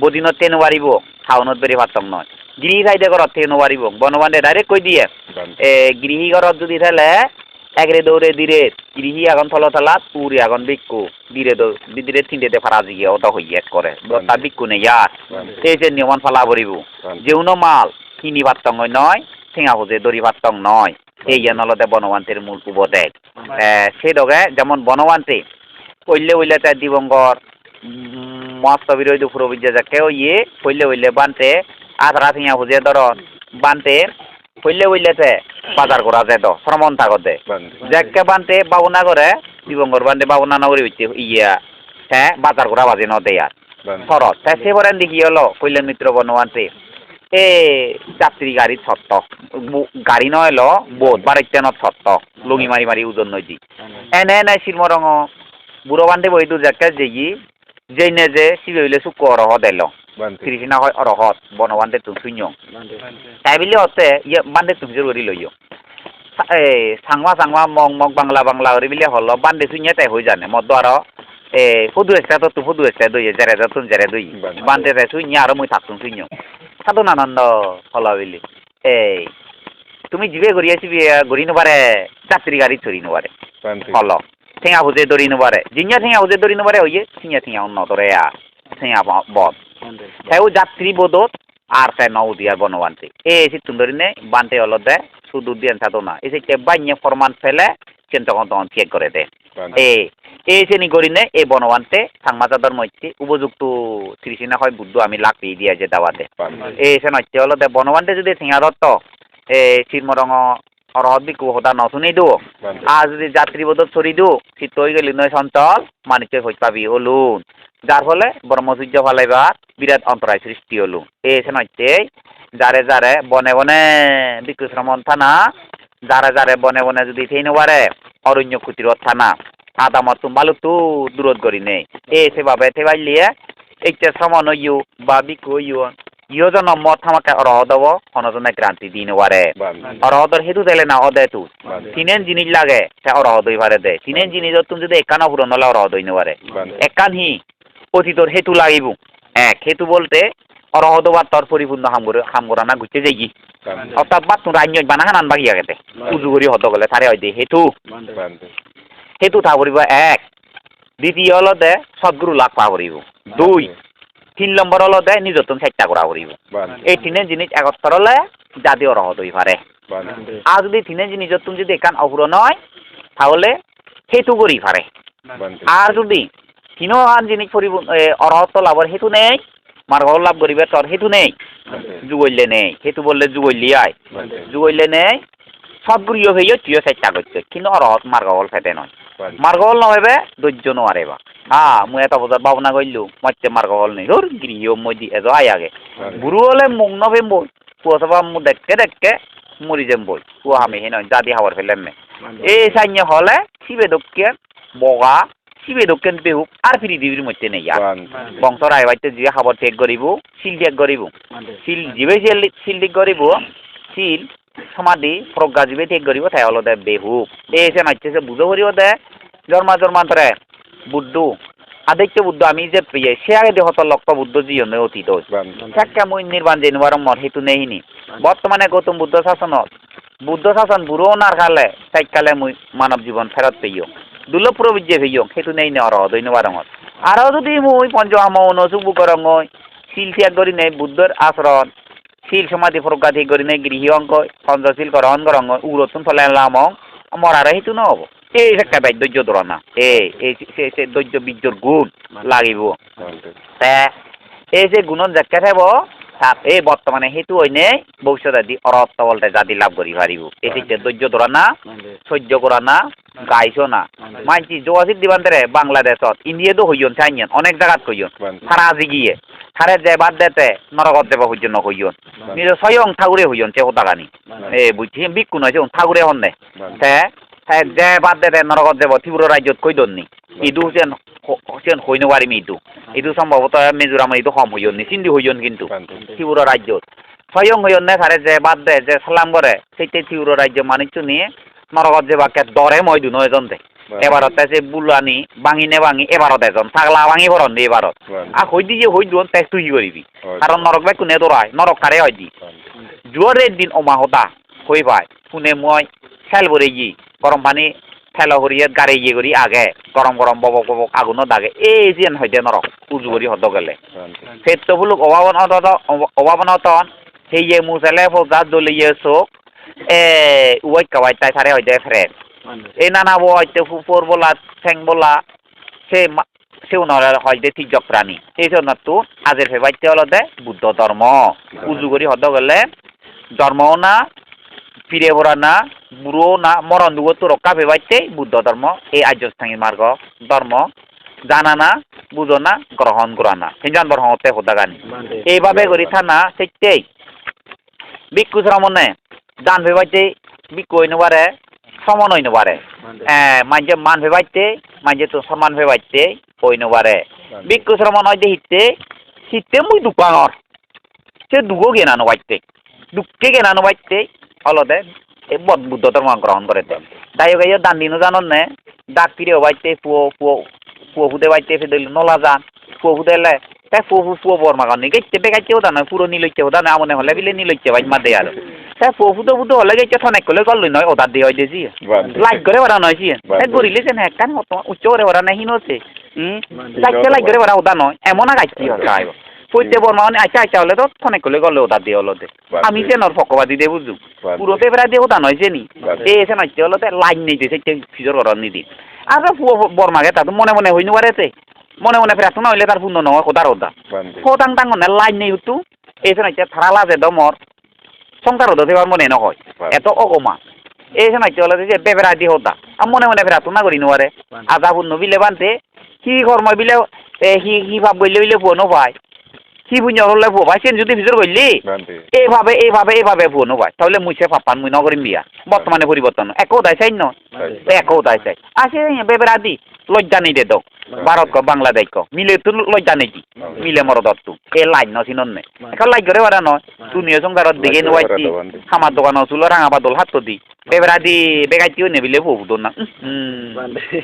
বদিনত তেন পারিব টাউনত বেরি পারতাম নয় গৃহী সাইডে ঘরত থেকে নোৱাৰিব বনবান্ধে ডাইরেক্ট কৈ দিয়ে গৃহী ঘরত যদি থালে একরে দৌড়ে দিরে গৃহী এখন থল থালা তুরি এখন বিক্ষু দিরে দিরে তিনটে ফারা জিগে ওটা হইয়ে করে তার বিক্ষু নেই ইয়ার সেই যে নিয়মন ফালা ভরিব যেউনো মাল কিনি পারতং নয় ঠেঙা খুঁজে দড়ি পারতং নয় এই নলতে বনবান্তের মূল উপদেশ সেই দগে যেমন বনবান্তে ওইলে তাই দিবঙ্গর মস্ত বিরোধী ফুরবিদ্যা যাকে ইয়ে হইলে বানতে আধরা ঠেঙা খুঁজে ধর বানতে হইলেছে বাজার করা যায় তো শ্রমণ থাকতে যাকে বানতে বাবনা করে দিবঙ্গর বানতে বাবনা নগরী হচ্ছে ইয়া হ্যাঁ বাজার করা বাজে ন দেয়ার শরৎ তাই সেবারেন দেখি হলো কল্যাণ মিত্র বনবান্তে এ যাত্রী গাড়ি ছত্ত গাড়ি নয় লো বোধ বাড়িতেনত ছত্ত লুঙি মারি মারি ওজন নয় দি এনে শিরমরঙ বুড়ো বান্ধে বইতো যাকে যেই নে যে সিবে হইলে চুক অরহ দেল কৃষ্ণা হয় অরহত বনবান্ধে তুমি শূন্য তাই বলে হচ্ছে ইয়ে বান্ধে তুমি জোর করি লইও সাংমা মগ বাংলা ওরি বিলে হল বান্ধে শূন্য তাই হয়ে জানে মদ আরো ফুদু এসে তো ফুদু এসে দই জেরে যতন জেরে দই বান্ধে তাই শূন্য আর মই থাকতুম শূন্য সাধন আনন্দ হল বিলি তুমি যিবে ঘুরি আসবি ঘুরি নবারে যাত্রী গাড়ি চড়ি নবারে হল ঠেঙা খুঁজে দৌড়ি নবারে জিনিয়া ঠেঙা খুঁজে দৌড়ি নবারে হইয়ে সিঙা ঠেঙা নদরে ঠেঙা বদ সেও যাত্রী বোধত আর সে নদিয়ার বনবান্তে এসে তুন্দরি নে বান্তে হল দে শুধু দিয়ে সাধো না এসে বান্যে ফরমান ফেলে চেন তখন চেক করে দে এই শ্রেণী করিনে এই বনবান্তে সাংমাজাদর মধ্যে উপযুক্ত তৃষ্ণা হয় বুদ্ধ আমি লাভ পেয়ে দিয়ে যে দাওয়াতে এই সে নচ্ছে হলো বনবান্তে যদি সিংহা দত্ত এই চিরমরঙ অরহত বিকু হতা নশুনি দু আর যদি যাত্রীবোধক ছড়ি দু শীত হয়ে গেলি নয় সঞ্চল মানিক হইতে পাবি হলুন যার ফলে ব্রহ্মসূর্য ফালাইবার বিরাট অন্তরায় সৃষ্টি হলু এই সে নচ্ছে যারে যারে বনে বনে বিকুশ্রমণ থানা যারে যারে বনে বনে যদি সেই নবারে অরণ্য ক্ষতিরোধ থানা আদামত তুম্বালুকটু দূরত করি নেই এই সেভাবে সেবাইলিয়ে এইটা সমান ইউ বা বিকু ইউ ইয় জন মত থামাকে অরহদব হনজনে ক্রান্তি দিন ওয়ারে অরহদর হেতু দেলে না অদে তু তিনেন জিনিস লাগে সে অরহদই পারে দে তিনেন জিনিস তুমি যদি একানো পুরন হলে অরহদই নেওয়ারে একান হি অতীতর হেতু লাগিব এক হেতু বলতে অরহদবার তর পরিপূর্ণ হামগরা না ঘুরতে যাই অর্থাৎ বাত রাজ্য বানা হানান বাগিয়া গেতে উজু করি হত গলে তারে হয় দে হেতু হেতু থা করিব এক দ্বিতীয় হলতে সদ্গুরু লাভ পা করিব দুই 3 নম্বর হলতে নিজতন চেষ্টা করা করিব এই তিনের জিনিস একত্র হলে জাতীয় অরহত হই পারে আর যদি তিনের জিনিস তুমি যদি একান অপূরণ হয় তাহলে হেতু করি পারে আর যদি তিনহান জিনিস অরহত লাভের হেতু নেই মার্গ লাভ করিবে তোর হেতু নেই যুগইলে নেই হেতু বললে যুগইলি আয় যুগইলে নেই সদ্গুরু হইও তুইও চেষ্টা করছে কিন্তু অরহত মার্গল ফেটে নয় মার্গল নহবে ধৈর্য নোয়ারে বা মুই এটা বজার ভাবনা করলু মধ্যে মার্গল নেই ধর গৃহ মই দি এজ আই আগে বুড়ো হলে মুখ নভেম বই পুয়া মু দেখকে দেখকে মরি যেম বই পুয়া আমি হে নয় জাদি হাওয়ার ফেলেন নে এই সাইন্য হলে শিবে দক্ষিণ বগা শিবে দক্ষিণ বেহুক আর পৃথিবীর মধ্যে নেই আর বংশ রায় বাইতে যে খাবার ত্যাগ করিব শিল ত্যাগ করিব শিল যিবে শিল ত্যাগ করিব শিল সমাধি প্রজ্ঞা যিবে ত্যাগ করিব তাই হলো দে বেহুক এই সে মাইছে বুঝো করিব দে জন্মান্তরে বুদ্ধ আদিত্য বুদ্ধ আমি যে প্রিয় সে আগে দেহত লক্ষ বুদ্ধ জীবনে অতীত সাক্ষা মই নির্বাণ যে নিবারম্বর হেতু নেইনি বর্তমানে গৌতম বুদ্ধ শাসন বুড়ো নার খালে সাইকালে মই মানব জীবন ফেরত পেইও দুর্লভ প্রবিজ্ঞে পেইও হেতু নেই নে অরহ দৈন্য বারঙত আরও যদি মই পঞ্চম নসুবু করঙ শিল ত্যাগ করি নেই বুদ্ধর আচরণ শিল সমাধি প্রজ্ঞা ত্যাগ করি নেই গৃহী অঙ্ক পঞ্চশীল করণ করঙ উরতুন ফলে লামং মরারে হেতু নহব এই একটা ভাই ধৈর্য ধরা না এই ধৈর্য বীর্যর গুণ লাগিব এই যে গুণন যাকে থাকব এই বর্তমানে হেতু হইনে ভবিষ্যৎ আদি অরহত বলতে জাতি লাভ করি পারিব এই যে ধৈর্য ধরা না সহ্য করা না গাইছো না মানছি যোগাযোগ দিবান্তরে বাংলাদেশত ইন্ডিয়াতো হইয়ন চাইন অনেক জায়গাত হইয়ন সারা আজি গিয়ে সারে যে বাদ দেতে নরকত দেব হইয়ন হইয়ন নিজ স্বয়ং ঠাকুরে হইয়ন চে হতাগানি বুঝছি বিক্ষু নয় ঠাকুরে হন যে বাদ দেতে নরকত দেব ত্রিপুরা রাজ্যত কই দননি ইদু যেন হইনো পারিম ইদু সম্ভবত মিজোরাম ইদু কম হইয়ন নি সিন্ধি হইয়ন কিন্তু ত্রিপুরা রাজ্যত স্বয়ং হইয়ন নে সারে যে বাদ দে যে সালাম করে সেইতে ত্রিপুরা রাজ্য মানিচ্ছু নিয়ে নরকত যে বাকে দরে মই দু নয় জন দে এবারতে যে বুলানি ভাঙি নে ভাঙি এবারত এজন থাকলা ভাঙি ভরন দি এবারত আর হই দি যে হই দুন তেজ তুই করিবি কারণ নরক বাই কোনে দরায় নরক কারে হয় দি জুয়ারের দিন অমাহতা হই ভাই কোনে মই খেল ভরে ই গরম পানি ঠেলা হরিয়ে গাড়ি ইয়ে করি আগে গরম গরম ববক ববক আগুনত দাগে এই যেন হইতে নরক উজু করি হত গেলে ফেরত বুলুক অভাবনতন সেই মুসেলে ফোকাত দলিয়ে চোখ উয়াই কাবাই তাই সারে হইতে ফ্রেড এই নানা বইতে ফুপুর বলা ঠেং বলা সে উনার হইতে ঠিক প্রাণী এই জন্যতো আজের ফেবাইতে হলো দে বুদ্ধ ধর্ম উজু করি হত গেলে ধর্মও না ফিরে ভরা না বুড়ো না মরণ দুগত রক্ষা ফেবাইতে বুদ্ধ ধর্ম এই আর্যস্থানী মার্গ ধর্ম জানা না বুঝো না গ্রহণ করা না হিজান বরহতে হতাগানি এইভাবে করি থানা সেটাই বিক্ষু শ্রমণে জান ফেবাইতে বিক্ষু হইনো পারে সমন হইনো পারে মাঝে মান ফেবাইতে মাঝে তো সমান ফেবাইতে হইনো পারে বিক্ষু শ্রমণ হইতে হিতে মুই দুপাঙর সে দুগো গেনানো বাইতে দুঃখে গেনানো বাইতে অলদে এই বুদ্ধ ধর্ম গ্রহণ করে দেন তাই গাইয়া দান দিনও জানন নে ডাক ফিরে বাইতে পুয়ো ফুদে বাইতে ফেদিল নলা যান পুয়ো ফুদেলে তাই পুয়ো বর্মা গান গেছে বেগাইতেও দানা পুরো নিলইতেও দানা আমনে হলে বিলে নিলইতে বাইক মা দেয় আর তাই পুয়ো ফুদে হলে গেছে থনেক করলে গল্লই নয় ওদার দিয়ে হয় দিয়েছি লাইক করে ওরা নয় সি তাই গরিলে যেন একখান উচ্চ করে ওরা নাই হিনছে লাইক করে ওরা ওদা নয় এমন গাইছি হতাইব পইতে বর্মা আচ্ছা আচ্ছা হলে তো ফোনে করলে গলে ওটা দিয়ে হলো আমি যে নর ফকবাদি দিয়ে বুঝু পুরোতে বেড়া দিয়ে ওটা নয় চেনি এই এসে নয় হলো লাইন নেই দিয়েছে ফিজর করার নিদি আর বর্মাকে তা তো মনে মনে হইনি পারেছে মনে মনে ফেরাস না হইলে তার পূর্ণ নয় কোদার ওদা কোদাং টাং লাইন নেই হতো এসে নয় থারা লাজে দমর সংসার হতো সেবার মনে নহয় এত অগমা এই সময় হলো যে বেবেরা দিয়ে হতা আর মনে মনে ফেরাস না করি নোয়ারে আধা পূর্ণ বিলে বানতে কি কর্ম বিলে হি ভাব গইলে বিলে পুয়নো পায় কি বুঝা হলে ভাই সেন যদি ভিতর করলি এইভাবে ভুয়নো ভাই তাহলে মুছে পাপান মুই নগরিম বিয়া বর্তমানে পরিবর্তন একও দায় চাই ন একও দায় চাই আসে বেবেরা দি লজ্জা নেই দে দক ভারত ক বাংলাদেশ ক মিলে তো লজ্জা নেই মিলে মরদত তু এ লাইন ন সিনন নে এখন লাইক করে বারা নয় দুনিয়া সংসারত দিকে নোয়াইছি খামার দোকান ছিল রাঙা বাদল হাত দি বেবেরা দি বেগাইতিও নেবিলে বহুদন না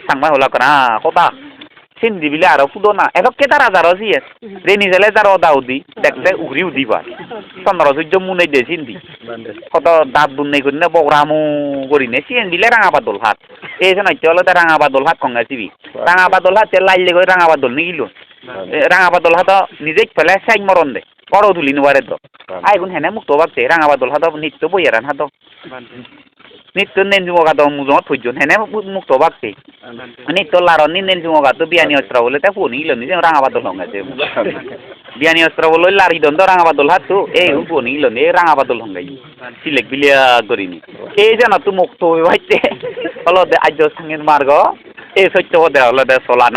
সাংমা হলা করা কথা সিন্ধি বিলে আরো ফুদো না এসব কেতার হাজার আছে রেনি জেলে যার দাউদি দেখতে উগরি উদি পায় চন্দ্র সূর্য মুনে দে সিন্ধি কত দাঁত দুন্নাই করি না বগরামু করি নে সিএন দিলে রাঙা বাদল হাত এই যে নয় হলো রাঙা বাদল হাত খঙ্গা চিবি রাঙা বাদল হাত লাইলে করে রাঙা বাদল নিগিল রাঙা বাদল হাত নিজে ফেলে সাইড মরণ দে করো তুলি নোয়ারে তো আইগুন হেনে মুক্ত বাগছে রাঙা বাদল হাত নিত্য বইয়ারান হাত নিত্য নেন জুমগাত মুজত থইজন হেনে মুক্ত বাগছে নিত্য লারনি নেন জুমগাত বিয়ানি অস্ত্র বলে তা ফোন ইল নিজে রাঙা বাদল হঙ্গাছে বিয়ানি অস্ত্র বলে লারি দন্দ রাঙা বাদল হাত তো এই ফোন ইল নে রাঙা বাদল হঙ্গাই সিলেক বিলিয়া করিনি এই জানা তো মুক্ত হয়ে ভাইছে হলো দে আজ সঙ্গের মার্গ এই সত্য হতে হলো দে চলা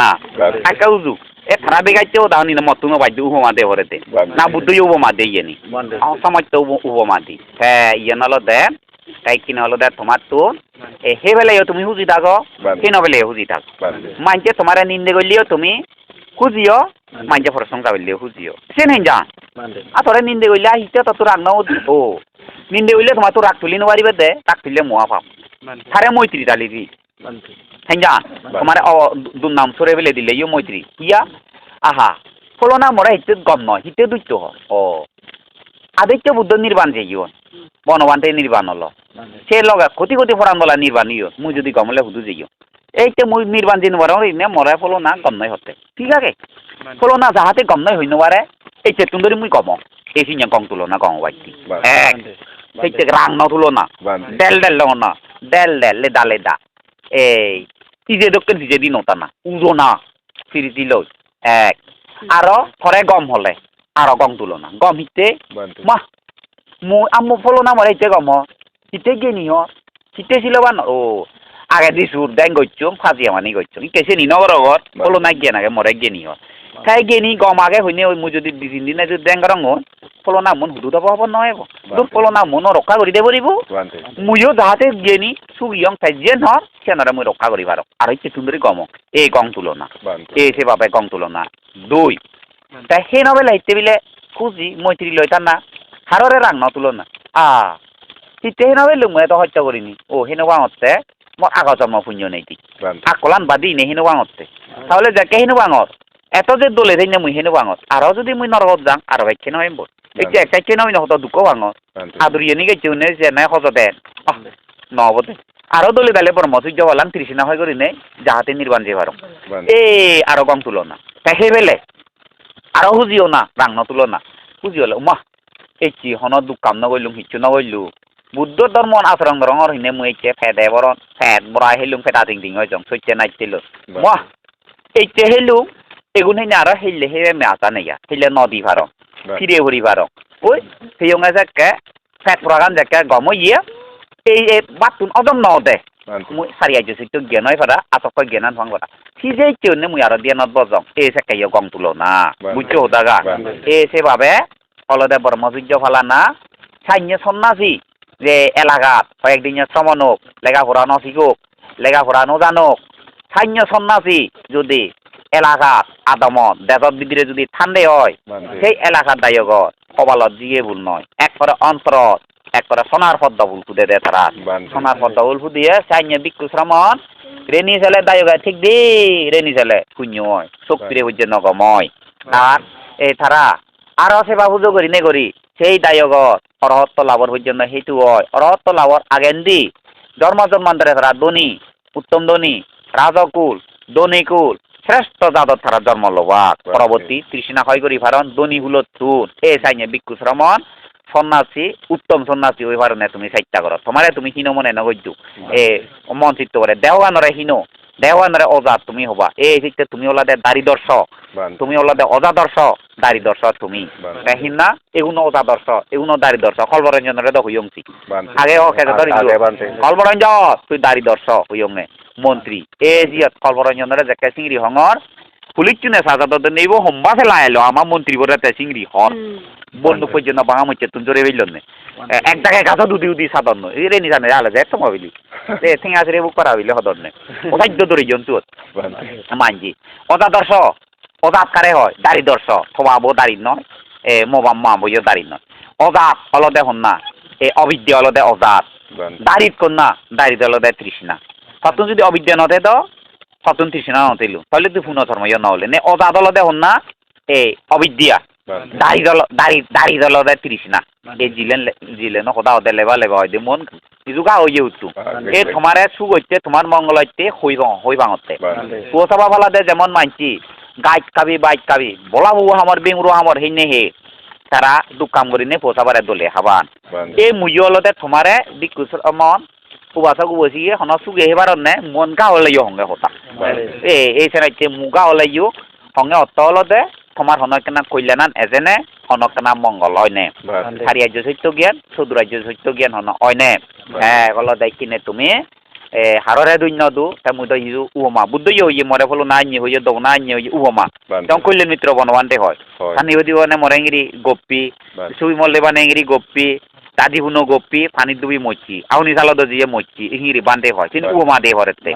একা উজু এ থানা বেগাইতে ও দাওনি না মতুনো বাইদু উপমা দে হরেতে না বুদ্ধি উপমা দে ইয়েনি সমাজ তো উপমা দি হ্যাঁ ইয়ে নলো দে তাই কিনা হলো দে তোমার তো সেই বেলায় তুমি হুজি থাকো সেই নবেলায় হুজি থাক মানছে তোমার নিন্দে করলিও তুমি খুঁজিও মানছে প্রশংসা করলিও খুঁজিও সে নেই যা আর তোরা নিন্দে করলে আহিতে তো তোর রাগ নাও ও নিন্দে করলে তোমার তো রাগ তুলি নোয়ারিবে দে রাগ তুললে মোয়া পাম থারে মৈত্রী তালি দি হ্যাঁ যা তোমার দুর্নাম সরে বেলে দিলে ইয়ে মৈত্রী ইয়া আহা হলো না মরা হিতে গম নয় হিতে দুইত ও আদিত্য বুদ্ধ নির্বাণ যে ইয় বনবান্তে নির্বাণ হলো সে লগা ক্ষতি ক্ষতি ফরান বলা নির্বাণ ইয় মুই যদি গমলে হুদু যেও এইতে মুই নির্বাণ যে নবার নে মরাই ফলো না গম নয় হতে ঠিক আছে ফলো না যাহাতে গম নয় হই নবারে এই চেতুন ধরে মুই গম এই সিনিয়া গম তুলো না গম বাইতি এক সেইতে রাং ন তুলো না ডেল ডেল না ডেল ডেল লেদা লেদা এই সিজে দক্ষিণ সিজে দি নতা না উজো না সিরি দিল এক আরো থরে গম হলে আরো গম তুলো না গম হিতে মা মুই আমু ফলো না মরে হিতে গম হিতে গেনি হ হিতে ছিল বা ও আগে দি সুর দেন গইছুম ফাজিয়া মানি গইছুম কেসে নি নগর ঘর ফলো না গিয়ে নাগে মরে গেনি হ তাই গেনি গম আগে হইনে ওই মুই যদি দুই তিন দিনে যদি দেন গরং ফলো না মন হুদু দব হব নয় তোর ফলো না মন রক্ষা করি দেব দিব মুইও যাহাতে গেনি সুগিয়ং সাইজেন হর সেনারে মুই রক্ষা করি পারো আর হচ্ছে সুন্দরী গম এই গং তুলো না এই সে বাপে গং তুলো না দুই তাই সেই নবেলা হিতে বিলে খুঁজি মৈত্রী লইতার না হাররে রাং ন তুলো না হিতে সেই নবে লুমু এত হত্যা করিনি ও হেন বাঙতে মোর আগত জন্ম পুণ্য নেই আকলান বাদি নে হেন বাঙতে তাহলে যাকে হেন বাঙত এত যে দলে থাই না মুই হেন বাঙত আরো যদি মুই নরকত যাং আরো একখে নয় বল এই একাইকে নয় নহত দুঃখ বাঙত আদরিয়ে গেছে যে নাই সজ দেন নহবতে আরো দলে দালে ব্রহ্মচর্য বলাং তৃষ্ণা হয় করি নেই যাহাতে নির্বাণ যে পারো এই আরো গম তুলো না তাই সেই বেলে আরো হুজিও না রাং ন তুলো না হুজিও মা এই কি হন দুঃখ কাম নগরলুম হিচ্ছু নগরলু বুদ্ধ ধর্ম আচরণ রঙর হিনে মুই একে ফেদে বরণ ফেদ বড়াই হেলুম ফেটা টিং টিং হয়ে যাম সত্যি নাইছিল মা এইতে হেলুম এগুন হেনে আরো হেললে হে মেয়াতা নেইয়া হেলে নদী ভারং ফিরে হরি ভারং ওই সেইয়ঙে যাকে ফেট পরাগান যাকে গম ইয়ে এই বাতুন অদম ন দে মুই সারি আইছো সিটো জ্ঞান হয় ফারা আতক জ্ঞান ভাং ফারা সিজে কিউনে মুই আরো দিয়ানত বজং এই সাকাইয় গম তুলো না বুঝছো দাগা এই সে ভাবে অলদে ব্রহ্মচর্য ফালা না সাইন্য সন্ন্যাসী যে এলাকাত কয়েকদিনের শ্রমণক লেখাপড়া নশিকুক লেখাপড়া নজানুক সাইন্য সন্ন্যাসী যদি এলাকাত আদমত দেশত বিদিরে যদি ঠান্ডে হয় সেই এলাকার দায়গত কপালত জিয়ে ভুল নয় এক করে অন্তরত এক করে সোনার পদ্ম ফুল ফুটে দেয় তারা সোনার পদ্ম ফুল ফুটিয়ে সাইন্য বিক্ষু শ্রমণ রেনি ছেলে দায়গায় ঠিক দি রেনি ছেলে শূন্য হয় শক্তিরে বুঝে নগময় আর এই তারা আরো সেবা পুজো করি নে করি সেই দায়গত অরহত্ব লাভর পর্যন্ত হেতু হয় অরহত্ব লাভর আগেন দি জন্মান্তরে তারা ধনী উত্তম ধনী রাজকুল ধনীকুল শ্রেষ্ঠ জাতত তারা জন্ম লবা পরবর্তী তৃষ্ণা ক্ষয় করি ভারণ দনি হুলত তুন এ চাইনে ভিক্ষু শ্রমণ সন্ন্যাসী উত্তম সন্ন্যাসী ওই ভারণে তুমি চেষ্টা করো তোমারে তুমি হীন মনে নগদ্য এ মন চিত্ত করে দেওয়ানরে হীন দেওয়ানরে অজাত তুমি হবা এই চিত্তে তুমি ওলাদে দারিদর্শ তুমি ওলাদে অজাদর্শ দারিদর্শ তুমি দেখিন না এগুলো অজাদর্শ এগুলো দারিদর্শ কলবরঞ্জনরে তো হইয়ংছি আগে ও খেতে কলবরঞ্জন তুই দারিদর্শ হইয়ংনে মন্ত্রী এ জিয়ত কলবরঞ্জনরে যে চিংড়ি হঙর পুলিশ চুনে সাজাদ নেব হোমবা ফেলাইলো আমার মন্ত্রী বলে চিংড়ি হর বন্ধু পর্যন্ত বাঙা মধ্যে তুমি জোরে বললেন না এক জায়গায় গাছ দুদি উদি সাদন এরে নি জানে আলাদা একদম হবিলি এ ঠিক আছে রে বুক করা হইলে হদন নে অসাধ্য ধরে জন্তু মানজি অজাদর্শ অজাত কারে হয় দারিদর্শ থবাবো দাঁড়ি নয় এ মোবাম মা বইও দাঁড়ি নয় অজাত অলদে হন্না এ অবিদ্যা অলদে অজাত দাঁড়িত কন্যা দাঁড়িত অলদে তৃষ্ণা সতুন যদি অবিদ্যা নদে দ সতুন তৃষ্ণা নতিলু তাহলে তুই পুনঃ ধর্ম ইয়ে নহলে নে অজাত অলদে হন্না এ অবিদ্যা দাড়ি দলদে তৃষ্ণা এই জিলেন সদা সদে লেবা লেবা হয় মন ইজুকা হয়ে উঠতো এ তোমারে সুখ হইতে তোমার মঙ্গল হইতে হই ভাঙতে কুয়াশাবা ফালাদে যেমন মানছি গাইড কাবি বাইক কাবি বলা বউ আমার বেংরু আমার হেনে হে তারা দু কাম করি নে পোষাবারে দলে হাবান এই মুইলতে তোমারে বিকুস মন কুবাসা কুবসি হন সুগে হেবার নে মন গা হলাইও হঙ্গে হতা এই সেনাইতে মুগা হলাইও হঙ্গে অতলতে তোমার হনকেনা কল্যাণান এজেনে হনকেনা মঙ্গল হয়নে হারিয়াজ্য সত্য জ্ঞান সদুরাজ্য সত্য জ্ঞান হন হয়নে হ্যাঁ কল দেখিনে তুমি হাররে দৈন্য দু মুদ ইউ উহমা বুদ্ধ ইয়ে মরে ফলো না ইয়ে হইয়ে দৌ না ইয়ে হইয়ে উহমা তখন কল্যাণ মিত্র বনবান্তে হয় সানি হদি মানে মরেঙ্গিরি গোপ্পি সুই মল্লে বানেঙ্গিরি গোপ্পি দাদি হুনো গোপ্পি পানি ডুবি মরছি আউনি সালো দিয়ে মরছি ইংরি বান্ধে হয় কিন্তু উহমা দে হরেতে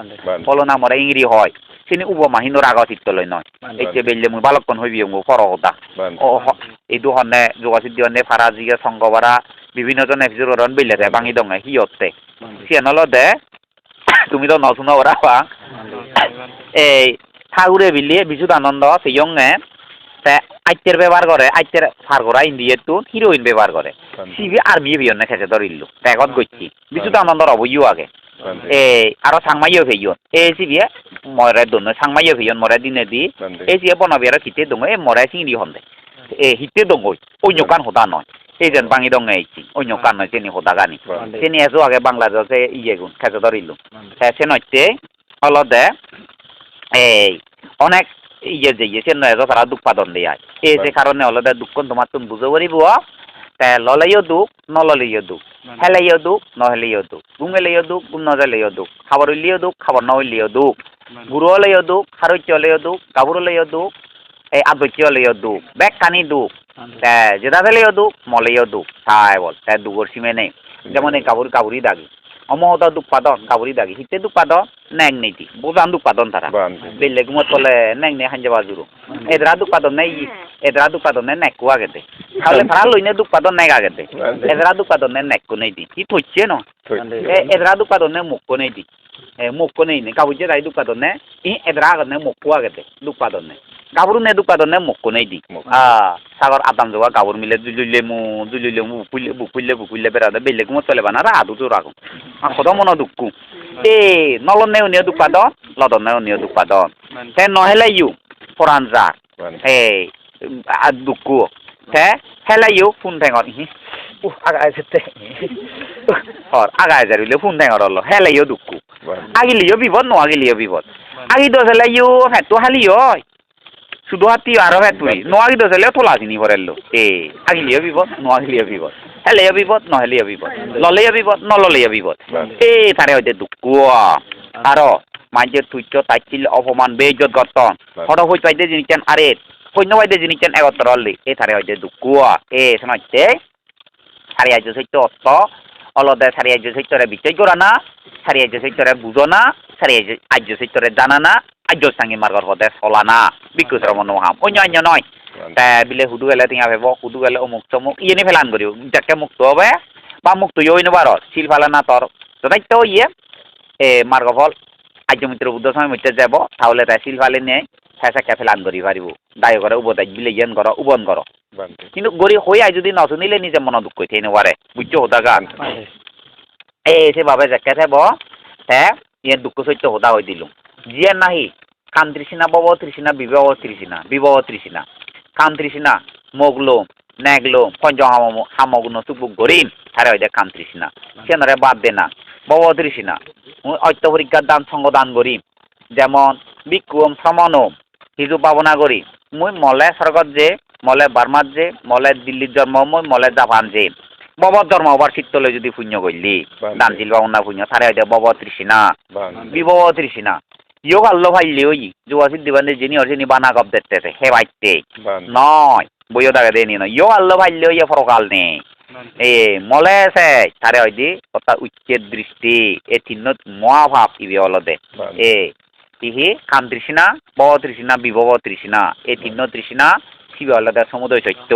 ফলো না মরে ইংরি হয় তিনি উপমা হিন্দুর আগা চিত্তলৈ নয় এই যে বেললে মুই বালকন হইবি মু ফরহতা ও এই দুহনে যোগাসিদ্ধি হনে ফারাজিয়া সংগবারা বিভিন্ন জন এফজুরন বেললে বাঙি দং হিয়তে সিয়ানল দে তুমি তো নশুনো ওরা এই ঠাকুরে বিলিয়ে বিশুদ্ধ আনন্দ সিয়ংয়ে তে আইতের ব্যবহার করে আইতের ফার করা ইন্ডিয়ার তো হিরোইন ব্যবহার করে সিবি আর্মি বিয়নে খেতে ধরিল ত্যাগত গইছি বিশুদ্ধ আনন্দর অবইও আগে আরো সাংমাইও ভেইয়ন সিবিয়ে মরে দোনো সাংমাইও ভেইয়ন মরে দিনে দি সিয়ে বনাবি আরো হিতে দङ মরে চিংড়ি হন্দে হিতে দङ অন্য কান হতা নয় এই যেন বাঙি দङ এইছি অন্য কান নয় চেনি হতা গানি চেনি এসো আগে বাংলাদেশে ইয়ে গুণ খেতে ধরিল সে নইতে অলদে এই অনেক ইয়ে যে সে নয় তারা দুঃপাদন দিয়ে এই যে কারণে অলদে দুঃখ তোমার তুমি বুঝে পারিব ললাইও দুঃখ নললেও দুঃখ হেলাইও দুঃখ নহলেও দুঃখ গুঙেলেও দুঃখ গুণ নজলেও দুঃখ খাবার হইলেও দুঃখ খাবার নহলেও দুঃখ বুড়ো হলেও দুঃখ খারচ্য হলেও দুঃখ গাভরু হলেও দুঃখ এই আদচ্য হলেও দুঃখ ব্যাগ কানি দুঃখ যেটা ফেলেও দুঃখ মলেও দুঃখ তাই বল তাই দুগর সীমে নেই যেমন এই কাবুরি দাগি অমহতা দুঃপাদন কাবুরি দাগি হিতে দুঃপাদন ন্যাং নেই বোঝান দুঃপাদন তারা বেলে গুমত বলে ন্যাং নে হাঞ্জা বাজুরো এদরা দুঃপাদন নেই এদরা দুঃপাদন নে নেকু আগেতে তাহলে ভাড়া লইনে দুঃপাদন নেই আগেতে এদরা দুঃপাদন নে নেকু নেই দি কি থইছে ন এদরা দুঃপাদন নে মুক্কো নেই দি মুক্কো নেই নে কাবুজে রাই দুঃপাদন নে ই এদরা আগত নে মুক্কো আগেতে দুঃপাদন নে গাবরু নে দুঃপাদন নে মুক্কো নেই দি সাগর আদাম জোয়া গাবর মিলে দুলিলে মু বুকুইলে বেড়াতে বেলে গুমত চলে বানা রা আদু তো রাখো সদ মন দুঃখু নলন নে উনিও দুঃপাদন লদন নে উনিও দুঃপাদন নহলেও ফরান যা দুঃখু হেলাইও ফোন ঠেঙর আগাই যেতে আগাই যারিলে ফোন ঠেঙর হলো হেলাইও দুঃখু আগিলিও বিপদ নগিলিও বিপদ আগি দশ হেলাইও হেঁটো হালি হয় শুধু হাতি আরো হেঁটুই নোয়াগি দশ হেলেও তোলা চিনি ভরেলো আগিলিও বিপদ নগিলিও বিপদ হেলেও বিপদ নহলেও বিপদ ললেও বিপদ নললেও বিপদ তারে হইতে দুঃখু আরো মানুষের তুচ্ছ তাচ্ছিল অপমান বেইজ্জত গর্তন হঠাৎ হইতে পাইতে জিনিসেন আরে সৈন্য বাইতে জিনিসেন একত্র হলি তারে হইতে দুঃখু শোনাচ্ছে সারি আর্য সত্য অর্থ অলদে সারি আর্য সত্যরে বিচয় করা না সারি আর্য সত্যরে বুঝো না সারি আর্য সত্যরে জানা না আর্য সাঙ্গী মার্গর পথে চলা না বিকুশ রমন হাম অন্য নয় বিলে হুদু গেলে টিঙা ভেব হুদু গেলে অমুক তমুক ইয়ে ফেলান করিও যাকে মুক্ত হবে বা মুক্ত ইয়ে নবার শিল ফেলা না তোর দায়িত্ব ইয়ে মার্গ ফল আর্য মিত্র বুদ্ধ সময় মিত্র যাব তাহলে তাই শিল ফালে নিয়ে হেসা কে ফেলান করি পারিব দায় করে উবদায় বিলে ইয়েন করো উবন করো কিন্তু গরি হই আই যদি নশুনিলে নিজে মন দুঃখ থে নবারে বুঝছো হোদা গান সে ভাবে যাকে থাকব ইয়ে দুঃখ সত্য হোদা হয়ে দিল জিয়ে নাহি কাম তৃষ্ণা বব তৃষ্ণা বিবাহ তৃষ্ণা বিবাহ তৃষ্ণা কাম তৃষ্ণা মগলো নেগলো পঞ্চ হামগ্ন সুপুক গরিম তারে হইতে কাম তৃষ্ণা সেনরে বাদ দে না বব তৃষ্ণা অত্য পরীক্ষার দান সঙ্গ দান করিম যেমন বিক্ষুম শ্রমণম হিজু পাবনা করি মুই মলে স্বর্গত যে মলে বার্মাত যে মলে দিল্লির জন্ম মই মলে জাপান যে ববর ধর্ম আবার চিত্তলে যদি পুণ্য করলি দানশীল বাবনা পুণ্য তারে হইতে বব তৃষ্ণা বিবাহ তৃষ্ণা ইয়োগ আল্লো ভাইলি ওই যুবাসির দিবানে যিনি অর্জিনি বানা গপ দেখতে হে বাইতে নয় বইও দাগে দেনি নয় ইয়োগ আল্লো ভাইলি ওই ফরকাল নেই এ মলে আছে তারে হইদি অর্থাৎ উচ্চের দৃষ্টি এ তিন্ন মহাভাব ইবি অলদে এ ইহি কাম তৃষ্ণা বব তৃষ্ণা বিভব তৃষ্ণা এই তিন্ন তৃষ্ণা শিবে অলদে সমুদয় সত্য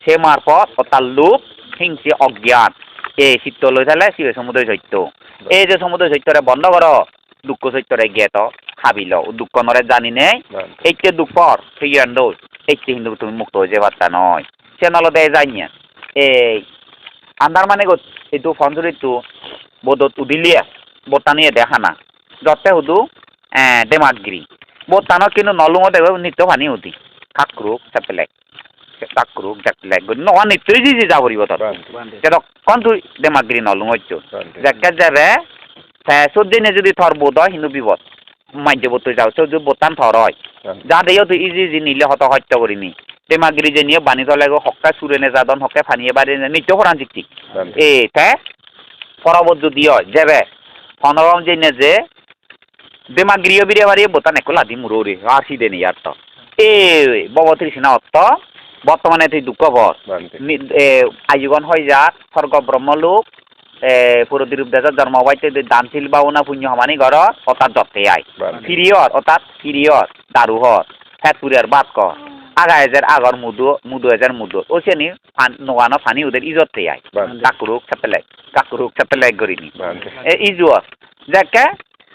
সে মারফত অর্থাৎ লোভ হিংসে অজ্ঞান এই চিত্ত লৈ থালে শিবে সমুদয় সত্য এই যে সমুদয় সত্যরে বন্ধ কর দুঃখ সত্যরে জ্ঞাত খাবিল দুঃখ নরে জানি নেই এইকে দুঃখর সেই দোষ এইকে কিন্তু তুমি মুক্ত হয়ে যে বার্তা নয় সে নলদে জানিয়ে এই আন্ধার মানে এইটো ফঞ্জুরিটো বোধত উদিলিয়ে বোটানিয়ে দেখা না যতে হুদু দেমাগিরি বোটানো কিন্তু নলুঙো দেব নিত্য পানি উদি কাকরুক চেপেলেক কাকরুক চেপেলেক নয়া নিত্যই যি যা করিব তত কিন্তু কন তুই দেমাগিরি নলুঙ হইছো যাকে যাবে চোদ্দিনে যদি থর বোধ হয় হিন্দু বিপদ মাঝে বোধ যাও চোদ্দ বোতান থর হয় যা দেও তুই ইজি নিলে হত হত্যা করিনি দেমাগিরি যে নিয়ে বানি তলে হকা সুরেনে যাদন হকে ফানিয়ে বাড়ি নিত্য ফরান চিঠি এ তে পরবত যদি হয় যাবে ফনরম যে নে যে দেমাগিরিও বিরে বাড়ি বোতান একো লাদি মুরোরে আসি দেনি আর তো এ ববত্রী সিনা অর্থ বর্তমানে তুই দুঃখ ভর আজীবন হয়ে যাক স্বর্গ ব্রহ্মলোক পুরোদিরূপ দেশত জন্ম পাইতে দানশীল বাউনা পুণ্য সমানি ঘর অর্থাৎ যতে আয় ফিরিয়র অর্থাৎ ফিরিয়র দারুহর ফেটপুরিয়ার বাদ কর আগা এজের আগর মুদু এজের মুদু ও শ্রেণী নোয়ানো ফানি ওদের ইজতে আয় কাকুরুক চেপেলেক গরিনি ইজুয়ার যাকে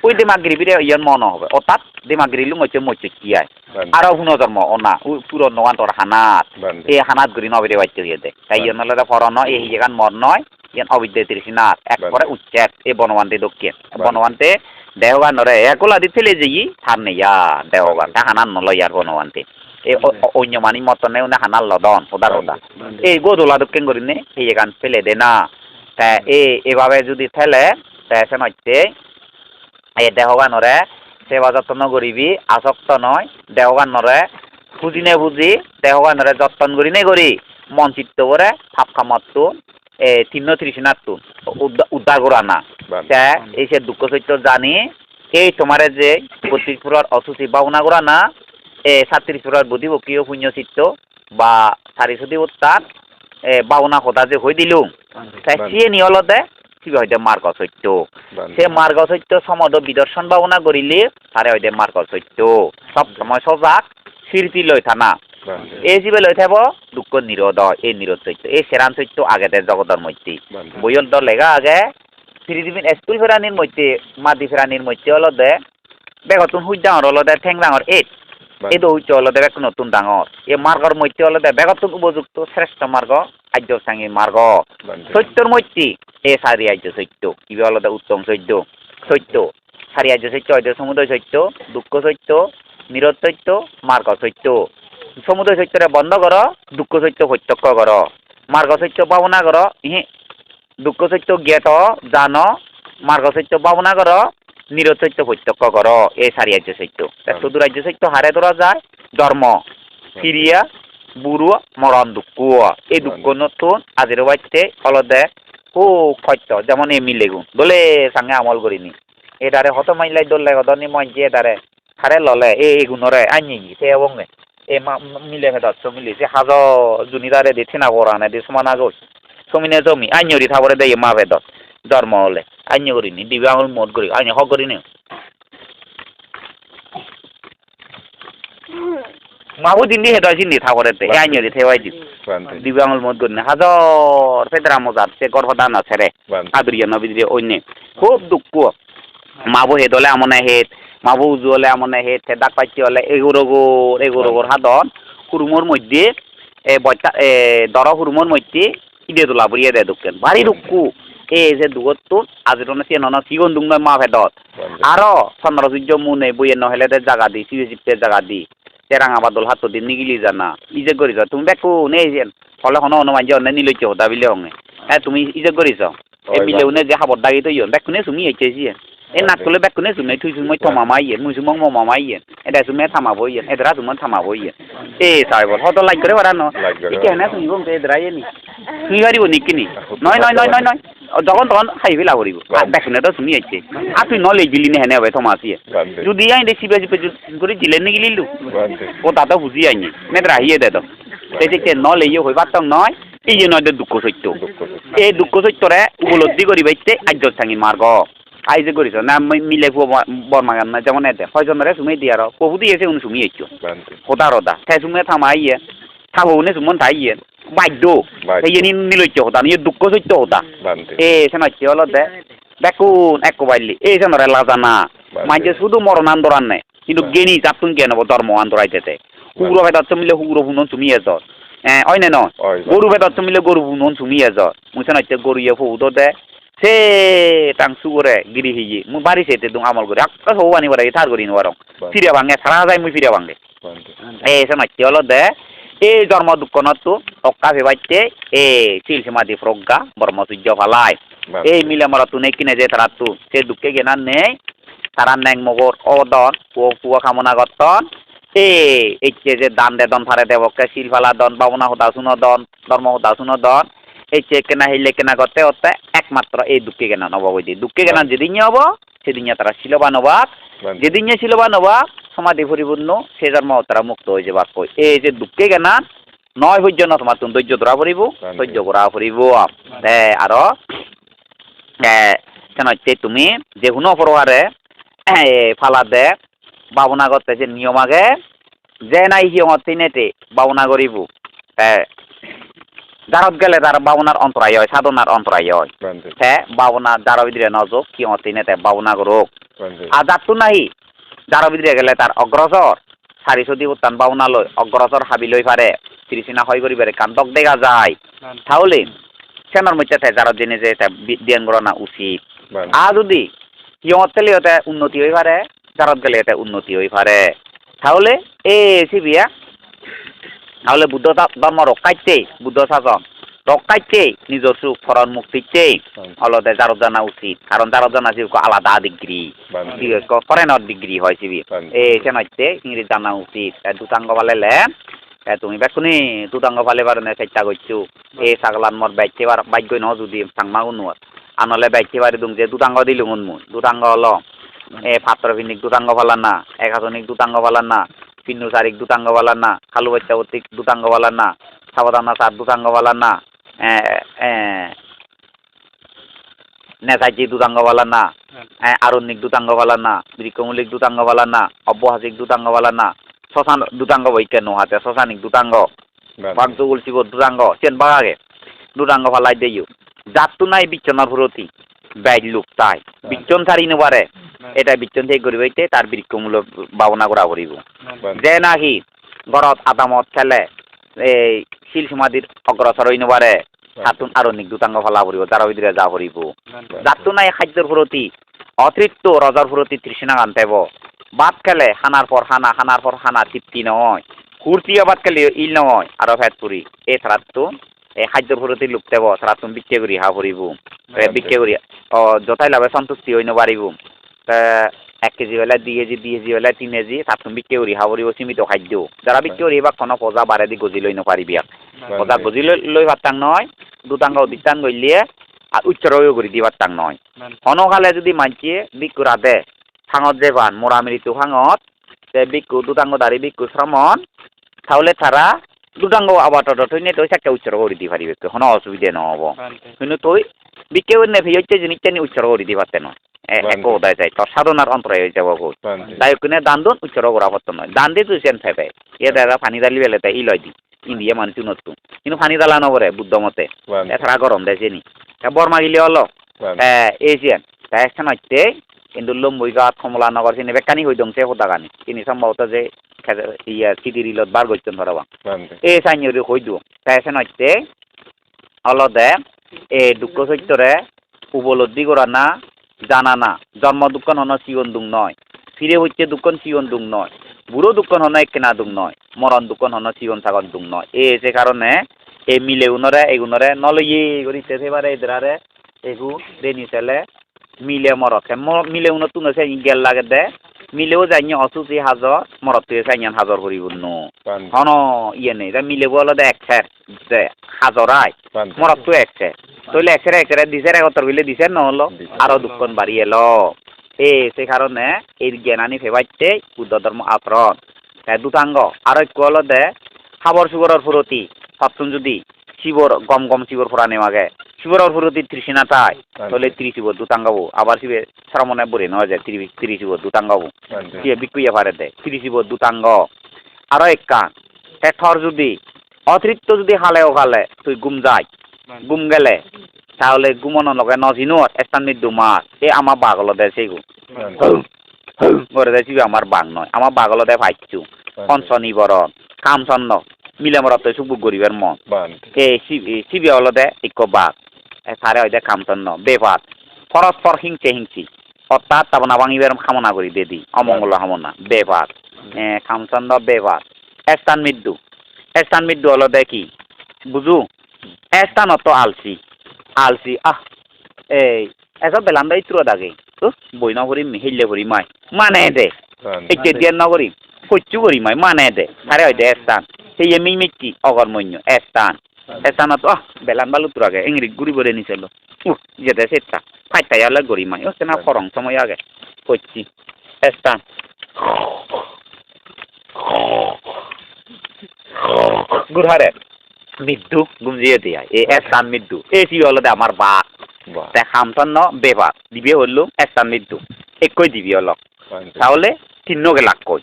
ওই দেমাগিরি বিরে ইয়ান মন হবে অর্থাৎ দেমাগিরি লুং হচ্ছে মচ্ছে কি আয় আরো হুনো জন্ম অনা পুরো নোয়ান তোর হানাত এই হানাত গরি নবেরে বাইতে হয়ে দে তাই ইয়ান নলে ফরন এই জায়গান মর নয় ইয়ান অবিদ্যা তৃষ্ণাত একবারে উচ্চেক এই বনবান্তে দক্ষিণ বনবান্তে দেহগান নরে একলা দি ফেলে যাই থার নেইয়া দেহগান হানান নলয় আর বনবান্তে এই অন্য মানি মতনে উনি হানাল লদন ওদা ওদা এই গোদোলা দক্ষিণ করিনে এই জায়গান ফেলে দে না তা এইভাবে যদি ফেলে তা সে নইতে এই দেহগানরে সেবা যত্ন করিবি আসক্ত নয় দেহগানরে বুঝিনে বুঝি দেহগানরে যত্ন করিনে করি মন চিত্ত করে ভাব খামতো তিন্ন তৃষ্ণাত্তু উদ্ধার করা না এই সে দুঃখ সত্য জানি এই তোমারে যে 32 অসুচি ভাবনা করা না 37 বুদ্ধি বকীয় পুণ্য চিত্ত বা সারিসতি উত্তান ভাবনা কথা যে হয়ে দিলুম তাই সিয়ে নিয়লতে কিবা হইতে মার্গ সত্য সে মার্গ সত্য সমদ বিদর্শন ভাবনা করিলে তারে হইতে মার্গ সত্য সব সময় সজাগ স্মৃতি লৈ থানা এই জীবে লৈ থাকব দুঃখ নিরোধ এই নিরোধ সত্য এই সেরান সত্য আগেতে জগতের মধ্যে বইয়ের দল লেগা আগে পৃথিবীর স্কুল ফেরানির মধ্যে মাদি ফেরানির মধ্যে অলদে বেগতুন হুই ডাঙর অলদে ঠেং ডাঙর এই হচ্ছে অলদে বেগ নতুন ডাঙর এই মার্গর মধ্যে অলদে বেগতুন উপযুক্ত শ্রেষ্ঠ মার্গ আর্য সাঙ্গী মার্গ সত্যর মধ্যে এই সারি আর্য সত্য কিবা অলদে উত্তম সত্য সারি আর্য সত্য অর্য সমুদয় সত্য দুঃখ সত্য নিরোধ সত্য মার্গ সত্য সমুদয় সত্যরে বন্ধ কর দুঃখ সত্য প্রত্যক্ষ কর মার্গ সত্য ভাবনা কর দুঃখ সত্য জ্ঞাত জান মার্গ সত্য ভাবনা কর নিরোধ সত্য প্রত্যক্ষ কর এই সারি রাজ্য সত্য শুধু রাজ্য সত্য হারে ধরা যায় ধর্ম ফিরিয়া বুড়ো মরণ দুঃখ এই দুঃখ নতুন আজির বাড়িতে অলদে খুব সত্য যেমন এমি লেগুন দলে সাঙ্গে আমল করিনি এটারে হত মাইলাই দল লেগনি মঞ্চে এটারে হারে ললে এই গুণরে আনি সে এবং এই মিলে ভেদত মিলিছে হাজার জুনিদারে দি থিনা পড়ানে দি সমানা গো সমিনে জমি আইনরি থাবরে দেয় মা ভেদত ধর্ম হলে আইন করিনি দিবে আঙুল মত করি আইন হক করিনি মাহু দিন হেদ সিন্ধি থাবরে আইনরি থেওয়াই দিবে আঙুল মত করিনি হাজার ফেদরা মজার সে গর্ভদান আছে রে আদরিয়া নবীদের অন্য খুব দুঃখ মাহু হেদলে আমনে হেদ মাহু উজু হলে আমনে হেদ ডাক পাইছি হলে এগুরোগর হাদন হুরুমোর মধ্যে দর হুরুমোর মধ্যে ইদে তোলা বলিয়ে দে দুঃখেন ভারী দুঃখ এই যে দুগতো আজিরনে চেনন সিগন দুং নয় মা ভেদত আরো চন্দ্রসূর্য মুনে বইয়ে নহলে জায়গা দি সিজিপ্তে জায়গা দি তেরাং আবাদল হাত দিন নিগিলি জানা ইজে করিছ তুমি দেখো নেই যেন ফলে হন অনুমান যে অন্য নিলইছ হতা বিলে হঙে তুমি ইজে করিছ এই বিলে উনে যে হাবর দাগি তৈন বেকুনে তুমি এইছে এই নাটকলে বেকুনে তুমি থুই সুমই থমামা ইয়েন মুই সুমং মমামা ইয়েন এটা সুমে থামাবো ইয়েন এদরা সুমন থামাবো ইয়েন এই সাইবল হত লাইক করে বারানো ইকেনে তুমি বং এদরা ইয়েনি তুমি পারিব নিকিনি নয় নয় নয় নয় নয় যখন তখন খাইবে লাগরিব বেকুনে তো তুমি এইছে আর তুই নলে গিলি নে হেনে হবে থমাসিয়ে যদি আই দে সিবে সিবে করে দিলে নি গিলিলু ও তাতো বুঝি আইনি নেদরা হিয়ে দে তো এই যে নলে ইয়ে হইবার তো নয় এই যে নয় দুঃখ সত্য এই দুঃখ সত্যরে উপলব্ধি করি বাইতে আজ্য থাকি মার্গ আইজে করিস না মিলে বর্মাগান না যেমন এতে হয়জনরে সুমি দিয়ে আর কবু দিয়েছে উনি সুমি এইছো হতা রদা তাই সুমি থামাইয়ে থাবনে সুমন থাইয়ে বাধ্য এই নিলইছ হতা নিয়ে দুঃখ সত্য হতা এ সেনাচ্ছি হলো দে দেখুন এক বাইলি এই সেনরে লাজানা মাঝে শুধু মরণ আন্দোলন নেই কিন্তু জ্ঞানী চাতুন জ্ঞান হবো ধর্ম আন্দোলাইতে হুগ্র ভেদাচ্ছ মিলে হুগ্র ভুনন তুমি এজ অন্য নয় গরু ভেদাচ্ছ মিলে গরু ভুনন তুমি এজ মুই সেনাচ্ছি গরু ইয়ে ফৌদ দে se tang sugore giri hiji mu bari sete dung amal gore akka so wani wara itar gori no warong firia bange sara jai mu firia bange sama tiolo de e jormo dukkonatu okka fe batte e sil samadi frogga bormo sujjo falai e mile maratu nekine je taratu se dukke genan ne taran neng mogor odon puwa kamona gotton e je dan de don phare debokke sil fala don babona hoda suno don dormo hoda suno don এই চেকেনা হিলে কেনা করতে হতে একমাত্র এই দুঃখে কেনা নববৈদি দুঃখে কেনা যেদিন হব সেদিন তারা শিলবান হবাক যেদিন শিলবান হবাক সমাধি পরিপূর্ণ সে জন্ম তারা মুক্ত হয়ে যাবাক কই এই যে দুঃখে কেনা নয় পর্যন্ত তোমার তুমি ধৈর্য ধরা পড়িব সহ্য করা পড়িব আরো কেন তুমি যে কোনো পরহারে ফালা দে বাবনা করতে যে নিয়ম আগে যে নাই সিহঁত তিনেতে বাবনা করিব জারত গেলে তার বাবনার অন্তরায় হয় সাধনার অন্তরায় হয় হ্যাঁ বাবনা যারা বিদ্রে নজক কি অতিনেতে বাবনা করুক আর যাতু নাই যারা বিদ্রে গেলে তার অগ্রসর সারি সদি উত্তান বাবনা লই অগ্রসর হাবি লই পারে তিরিশিনা হয় করি পারে কান্তক দেখা যায় তাহলে সেনার মধ্যে যারা জেনে যে ধ্যান করা উচিত আর যদি ইয়তে লিওতে উন্নতি হই পারে জারত গেলে এতে উন্নতি হই পারে তাহলে সিবিয়া তাহলে বুদ্ধ ধর্ম রক্ষাইতে বুদ্ধ শাসন রক্ষাইতে নিজের সুখ ফরণ মুক্তিতে অলদে জারত জানা উচিত কারণ জারত জানা সিবি আলাদা ডিগ্রি ফরেনার ডিগ্রি হয় সিবি এই সেনাইতে ইংরেজি জানা উচিত দুটাঙ্গ পালেলে তুমি বেকুনি দুটাঙ্গ পালে পারে চেষ্টা করছো এই ছাগলান মর বাইতে বাইক ন যদি সাংমা উন্নত আনলে বাইতে পারি দুম যে দুটাঙ্গ দিলুম উন্মুন দুটাঙ্গ হলো পাত্র ভিনিক দুটাঙ্গ পালান না একাশনিক দুটাঙ্গ পালান না পিন্নু সারিক দুটাঙ্গ বালান না খালু বাচ্চা অতিক দুটাঙ্গ বালান না সাবধানা সার দুটাঙ্গ বালান না নেতাজি দুটাঙ্গ বালান না আরণ্যিক দুটাঙ্গ বালান না বৃক্ষমূলিক দুটাঙ্গ বালান না অব্যহাসিক দুটাঙ্গ বালান না শ্মশান দুটাঙ্গ বৈকে নোহাতে শ্মশানিক দুটাঙ্গ বাগজগুল শিব দুটাঙ্গ চেন বাগাগে দুটাঙ্গ ফালাই দেইও জাতু নাই বিচ্ছনার ফুরতি বাইর লোক তাই বিচ্ছন ছাড়ি নেবারে এটা বিচ্ছন থেকে করি হইতে তার বৃক্ষমূলক ভাবনা করা করিব যে নাকি ঘরত আদামত খেলে এই শিল সমাধির অগ্রসর হই নেবারে হাতুন আরণ্যিক দুটাঙ্গ ফলা পড়িব যারা ভিতরে যা পড়িব জাতু নাই খাদ্যর ফুরতি অতৃপ্ত রজার ফুরতি তৃষ্ণা আনতেব ভাত খেলে হানার পর হানা হানার পর হানা তৃপ্তি নয় কুর্তি ভাত খেলে ইল নয় আরো ফেট পুরি এ ছাড়াতো এই খাদ্যর ফুরতি লুপ্তেব ছাড়া তুমি বিক্রি করি হা পড়িব বিক্রি করি যথাই লাভে সন্তুষ্টি হই নবারিব 1 কেজি হলে 2 কেজি 2 কেজি হলে 3 কেজি তাত তুমি বিক্রি করি হা পড়িব সীমিত খাদ্য যারা বিক্রি করি বা কোনো পজা বারে দি গজি লই নপারিবি পজা গজি লই পারতাং নয় দুটাঙ্গ দিতাং গইলিয়ে আর উচ্চরও করে দিবার তাং নয় হনকালে যদি মানছিয়ে বিক্কুরা দে থাঙত যে বান মোরামিরিতু ভাঙত যে বিক্কু দুটাঙ্গ দাঁড়ি বিক্কু শ্রমণ তাহলে তারা দুটাঙ্গ আবার তৈনে তুই একটা উচ্চর করে দিতে পারিবে কোনো অসুবিধা নহব কিন্তু তুই বিক্রি করে নেই হচ্ছে জিনিসটা উচ্চর করে দিতে পারতে নয় এক ওদায় যায় তোর সাধনার অন্তরায় হয়ে যাব তাই ওখানে দান দন উচ্চর করা পারতো নয় দান দিয়ে তুই সেন ফেবে এ দাদা পানি দালি বেলে তাই ইলয় দি ইন্ডিয়া মানুষ নতুন কিন্তু পানি দালা নবরে বুদ্ধ মতে এছাড়া গরম দেয় নি বর্মা গিলে হলো এশিয়ান তাই একটা নয়তে কিন্তু লম্বই গাছ কমলানগর চিনি বেকানি হয়ে দংছে হোদাগানি তিনি সম্ভবত যে ইয়া সিডির ইলত বার করছেন ধরবা এই সাইনি হয়ে দিও তাই একটা নয়তে হলো দে এই দুঃখ চৈত্যরে উপলব্ধি করা না জানা না জন্ম দুঃখন হন জীবন দুঃখ নয় ফিরে হচ্ছে দুঃখন জীবন দুঃখ নয় বুড়ো দুঃখন হন একনা দুঃখ নয় মরণ দুঃখন হন জীবন থাকন দুঃখ নয় সে কারণে এই মিলে এগুনরে নলইয়ে করিতে সেবারে এদারে এগু রেনি ছেলে মিলে মরকে মিলে উনো তুনো সে গেল লাগে দে মিলেও যাই অসুচি হাজর মরত তুই সাইয়ান হাজর করিব নো হন ইয়ে নেই মিলেব হলে একসে হাজরাই মরত তো একসে তইলে একসে দিছে একতর হইলে দিছে নহলো আরো দুঃখন বাড়ি এলো সে কারণে এই জ্ঞানানি ফেবাইতে বুদ্ধ ধর্ম আচরণ দুটাঙ্গ আর একটু হলো দে খাবার সুগরের ফুরতি সপ্তম যদি শিবর গম গম শিবর ফোরা নেওয়াগে শিবরের ফুরতি তৃষ্ণা তাই তাহলে 30 শিবর দুটাঙ্গাবো আবার শিবে শ্রমণে বলে নেওয়া যায় 30 শিবর দুটাঙ্গাবো শিবে বিকুইয়া পারে দেয় 30 শিবর দুটাঙ্গ আরো এক কান ঠর যদি অতিরিক্ত যদি হালেও খালে তুই গুম যাই গুম গেলে তাহলে গুমনের লগে নজিনোর স্থান দুমার আমার বাগল দেয় সেইগু করে দেয় শিবে আমার বাঘ নয় আমার বাগল দেয় ভাইচু পঞ্চনিবরণ কামচন্ন মিলে মরতে সুবুক গরিবের মন শিবে হলো দে এক বাঘ সারে হয় দে কামচন্ন বেপাত পরস্পর হিংসি অর্থাৎ তাবনা ভাঙিবের কামনা করি দেদি অমঙ্গল কামনা বেপাত কামচন্দ বেপাত স্থান মৃত্যু হলো দে কি বুঝু স্থানত আলসি এসব বেলান্দা ইত্র দাগে বই নকরিম হিলে করি মাই মানে দে একে দিয়ে নকরিম কচ্ছু করি মাই মানে দে সারে হয় দে স্থান সেই মিমিকি অগরমন্য স্থানত বেলান বালু তুরাগে ইংরেজ গুড়ি বলে নিছিল যেতে সেটা ফাইটাই আলে গড়ি মাই না খরং সময় আগে কচ্ছি স্থান গুড়হারে মৃত্যু গুমজিয়ে দিয়া স্থান মৃত্যু সি হলো দে আমার বাঘ খামচন্ন বেপার দিবে হলো স্থান মৃত্যু একই দিবি হলো তাহলে তিন্নকে লাগ কই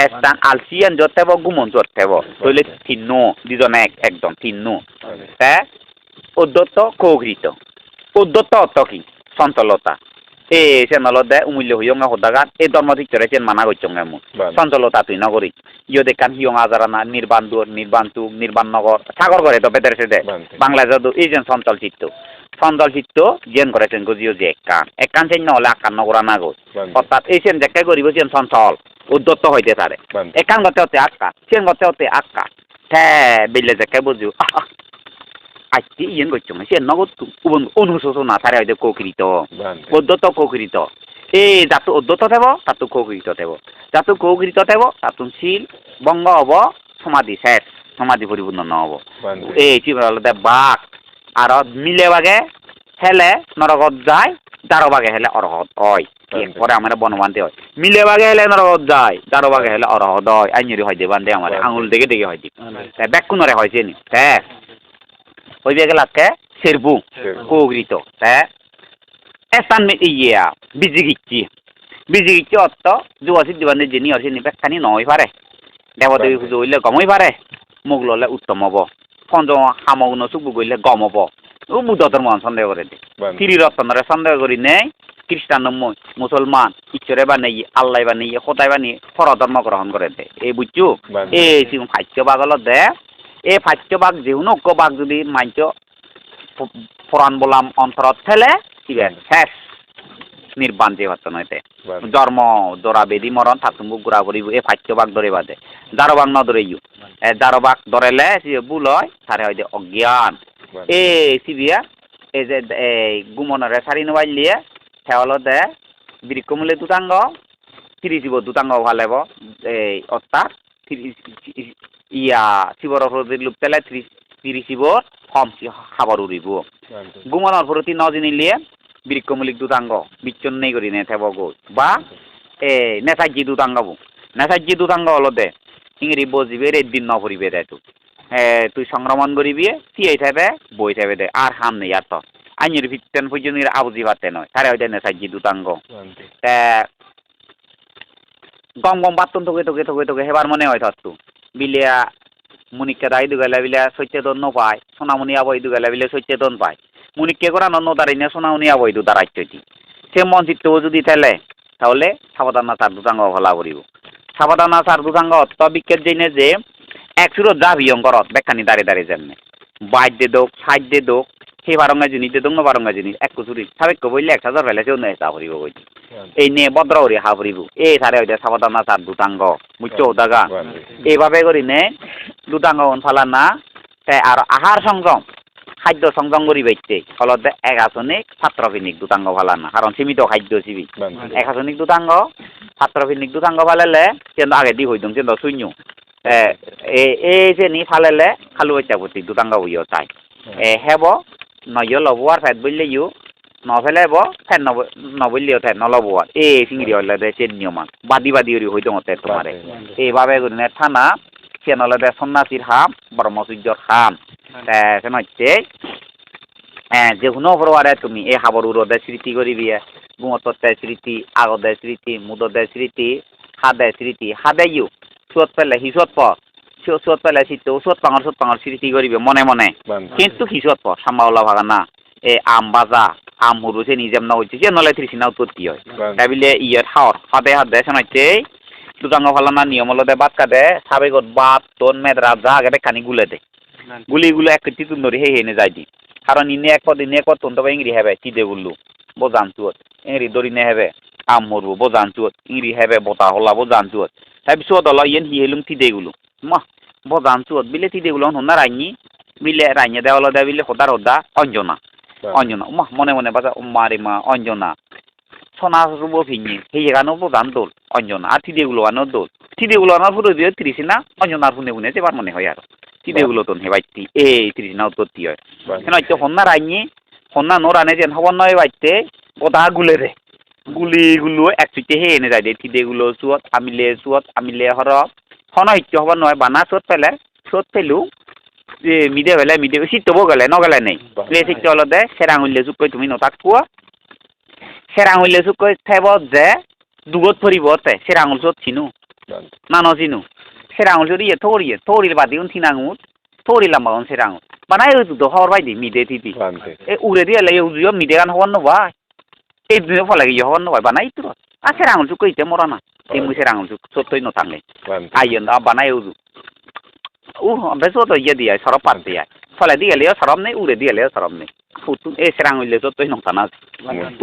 স্থান আলসিয়ান যত থেব গুমন যত থেব তাহলে তিন্ন দুজনে একদম তিন্ন উদ্যত কৌঘৃত উদ্যত অর্থ কি চঞ্চলতা সে নলদে উমূল্য হইয়ঙ্গা হদাগান এই ধর্ম ভিতরে চেন মানা গচ্ছঙ্গে মু চঞ্চলতা তুই নগরী ইয় দেখান হিয়ং আজারানা নির্বাণ দুয়ার নির্বাণ চুক নির্বাণ নগর সাগর করে তো বেদের সে দে বাংলাদেশ এই যে চঞ্চল চিত্ত জেন করেছেন গজিও যে একান চেন নহলে আকান নগরা না গো অর্থাৎ এই চেন দেখে করিব চেন চঞ্চল উদ্যত হইতে তারে একান গতে হতে আক্কা চেন গতে হতে আক্কা বেলে দেখে বুঝিও আজকে ইয়েন করছো সে নগদ অনুশোচনা তারে হয়তো কৌকৃত উদ্যত কৌকৃত যাতো উদ্যত থেব তাতো কৌকৃত থেব যাতো কৌকৃত থেব তাতো শিল বঙ্গ হব সমাধি শেষ সমাধি পরিপূর্ণ নহব কি বলতে বাঘ আর মিলে বাগে হেলে নরকত যায় দারো বাগে হেলে অরহত হয় পরে আমার বনবান্তে হয় মিলে বাগে হেলে নরকত যায় দারো বাগে হেলে অরহত হয় আইনরি হয় দে বান্ধে আমার আঙুল দেখে হয় দি ব্যাকুনরে হয়েছে নি হ্যাঁ ওই বেগেলাকে সেরবু কৌগৃত স্থান ইয়া বিজিগিচ্ছি অর্থ যুবশী দিবান্ধে যিনি অর্থে নিবেখানি নয় পারে দেবদেবী পুজো হইলে গমই পারে মুখ ললে উত্তম হব পঞ্চ সামগ্ন চুকবু গইলে গম হব বুদ্ধ ধর্ম সন্দেহ করে দে তিরি রতনরে সন্দেহ করি নেই খ্রিস্টান মুসলমান ঈশ্বরে বানিয়ে আল্লাহ বানিয়ে সদায় বানিয়ে ফর ধর্ম গ্রহণ করে দে এই বুঝছো এই ভাষ্য বাগল দে এই ভাষ্যবাগ যেহুনো বাঘ যদি মাঞ্চ পুরাণ বলাম অন্তরত ঠেলে কিবে শেষ নির্বাণ যে হতো নইতে জন্ম দরা বেদি মরণ থাকুক গুড়া করিব এই ভাষ্যবাগ ধরে বাদে দারোবাগ ন ধরেইও দারোবাগ ধরেলে ভুল হয় তারে হয় যে অজ্ঞান সিবিয়া এই যে এই গুমনরে সারি নোবাইল দিয়ে সেওয়াল দে বৃক্ষমূলে দুটাঙ্গ 30 শিব দুটাঙ্গ ভালেব এই অর্থাৎ ইয়া শিবর লোক তেলে 30 শিবর কম খাবার উড়িব গুমনের প্রতি নজনিলে বৃক্ষমূলিক দুটাঙ্গ বিচ্ছন্ন করি নে থেব গো বা নেশাজি দুটাঙ্গ হলো দে ইংরি বজিবে একদিন ন ফুরিবে দে তুই সংক্রমণ করিবি তিয়াই থাকবে বই থাকবে দে আর হাম নেই আর তো আইনের ভিত্তেন পর্যন্ত আবুজি পাতে নয় তারে হয়তো নেশাজি দুটাঙ্গ গম বাতন তোকে হেবার মনে হয় থাকতো বিলিয়া মুনিককে দাই দুগেলা বিলিয়া সচেতন পায় সোনামণি আবই দুগেলা বিলিয়া সচেতন পায় মুনিককে করা নন্ন দাঁড়িয়ে সোনামণি আবই দু দাঁড়াইছি সে মন চিত্তও যদি ঠেলে তাহলে সাবধান তার দুটাঙ্গ ভলা করিব সাবধান তার দুটাঙ্গ অর্থ বিক্ষেপ জেনে যে একসুরত যা ভিয়ঙ্করত বেখানি দাঁড়িয়ে যেমনে বাইর দে দোক সাইড দে দোক সেই বারঙ্গা জিনিস দে দঙ্গ বারঙ্গা জিনিস এক কুচুরি সাবেক বললে 1000 ফেলেছে অন্য এটা হরিব কইছি এই নিয়ে ভদ্র হরি হাবরিব এই সারে হইতে সাবধান সার দুটাঙ্গ মুচ্চ দাগা এইভাবে করি নে দুটাঙ্গ ফালানা আর আহার সংযম খাদ্য সংযম করি বাইতে ফলতে একাশনিক ছাত্রভিনিক দুটাঙ্গ ফালানা কারণ সীমিত খাদ্য চিবি একাশনিক দুটাঙ্গ ছাত্রভিনিক দুটাঙ্গ ফালেলে কিন্তু আগে দি হইতুম কিন্তু শূন্য এই যে নি ফালেলে খালু বাচ্চা প্রতি দুটাঙ্গ হইও চাই হেব নয় লব আর ফেট বললে ইউ নভেলেব ফেট নবললেও ফেট নলব আর এই চিংড়ি হলে দে চেন নিয়মান বাদি বাদি ওরি হইতো মতে তোমারে এইভাবে করে থানা সে নলে দে সন্ন্যাসীর হাম ব্রহ্মচর্যর হাম সে হচ্ছে যে কোনো ফরওয়ারে তুমি এই হাবর উরদে স্মৃতি করবি গুমততে স্মৃতি আগদে স্মৃতি মুদদে স্মৃতি হাদে ইউ সুত পেলে হিসত প সুত পেলে শীত সুত পাঙর স্মৃতি করবি মনে মনে কিন্তু হিসত প সাম্বাওলা ভাগানা এই আম বাজা আম হুরু সে নিজেম না হচ্ছে যে নলে ত্রিসিনা উৎপত্তি হয় তাই বলে ইয়ে হাওর হাদে শোনাচ্ছে দুটাঙ্গ ফালানা নিয়ম হলো দে বাদ কাটে সাবেগত বাত তোন মেদরা যা আগে কানি গুলে দে গুলিগুলো এক কেজি তুন ধরে হেনে যাই দি কারণ ইনে এক পদ তন্ত ইংরি হেবে চিদে গুল্লু বোজান চুত ইংরি দরিনে হেবে আম হরবো বোজান চুত ইংরি হেবে বতা হলা বোজান চুত তাই পিছত হলো ইয়েন হি হেলুম তিদে গুলো মা বোজান চুত বিলে তিদে গুলো হন্না রাইনি বিলে রাইনে দেওয়া হলো বিলে হদা অঞ্জনা মা মনে মনে বাজা মারে মা অঞ্জনা সোনা রুবো ভিঙি সেই গানো বোজান দোল অঞ্জনা আর তিদে গুলো আনো দোল তিদে গুলো আনার ফুটো দিয়ে 30 না অঞ্জনার ফুনে যেবার মনে হয় আর তিদেগুলো তো হেবাইতি এই 30 না উৎপত্তি হয় কেন হচ্ছে হন্না রাইনি হন্না নো রানে যেন হবন নয় বাইতে ওটা গুলে রে গুলিগুলো এক চুইতে হে এনে যায় দে তিদেগুলো চুয়ত আমিলে হর হন হইতে হবন নয় বানা চুত পেলে চুত পেলু মিদে শীতবো গেলে নগেলে নেই শীত হলো দে সেরাং হইলে চুপ কই তুমি নতাক কুয়া সেরাং হইলে চুপ কই থেব যে দুগত ফরিব তে সেরাঙুল চুত চিনু নানো চিনু সেরাঙুল চুত ইয়ে থরির বাদি উন থিনাঙুত থরি লাম্বাউন সেরাঙুল বানাই তো হওয়ার বাইদি মিদে থিতি এ উড়ে দিয়ে লাগে উজুয় মিদে গান হওয়ার নবাই এই দুয়ে ফলাগে ইয়ে হওয়ার নবাই বানাই তো আর সেরাঙুল চুক কইতে মরানা এই মুই সেরাঙুল চুক চতই নথাঙে আইয়েন দা বানাই উজু ओमफ्राय जत' इयो दिया सरब पार दिया फलाय दियालेयो सरब नै उरे दियालेयो सरब नै फुटु ए सेरांगुले जत'य नंथाना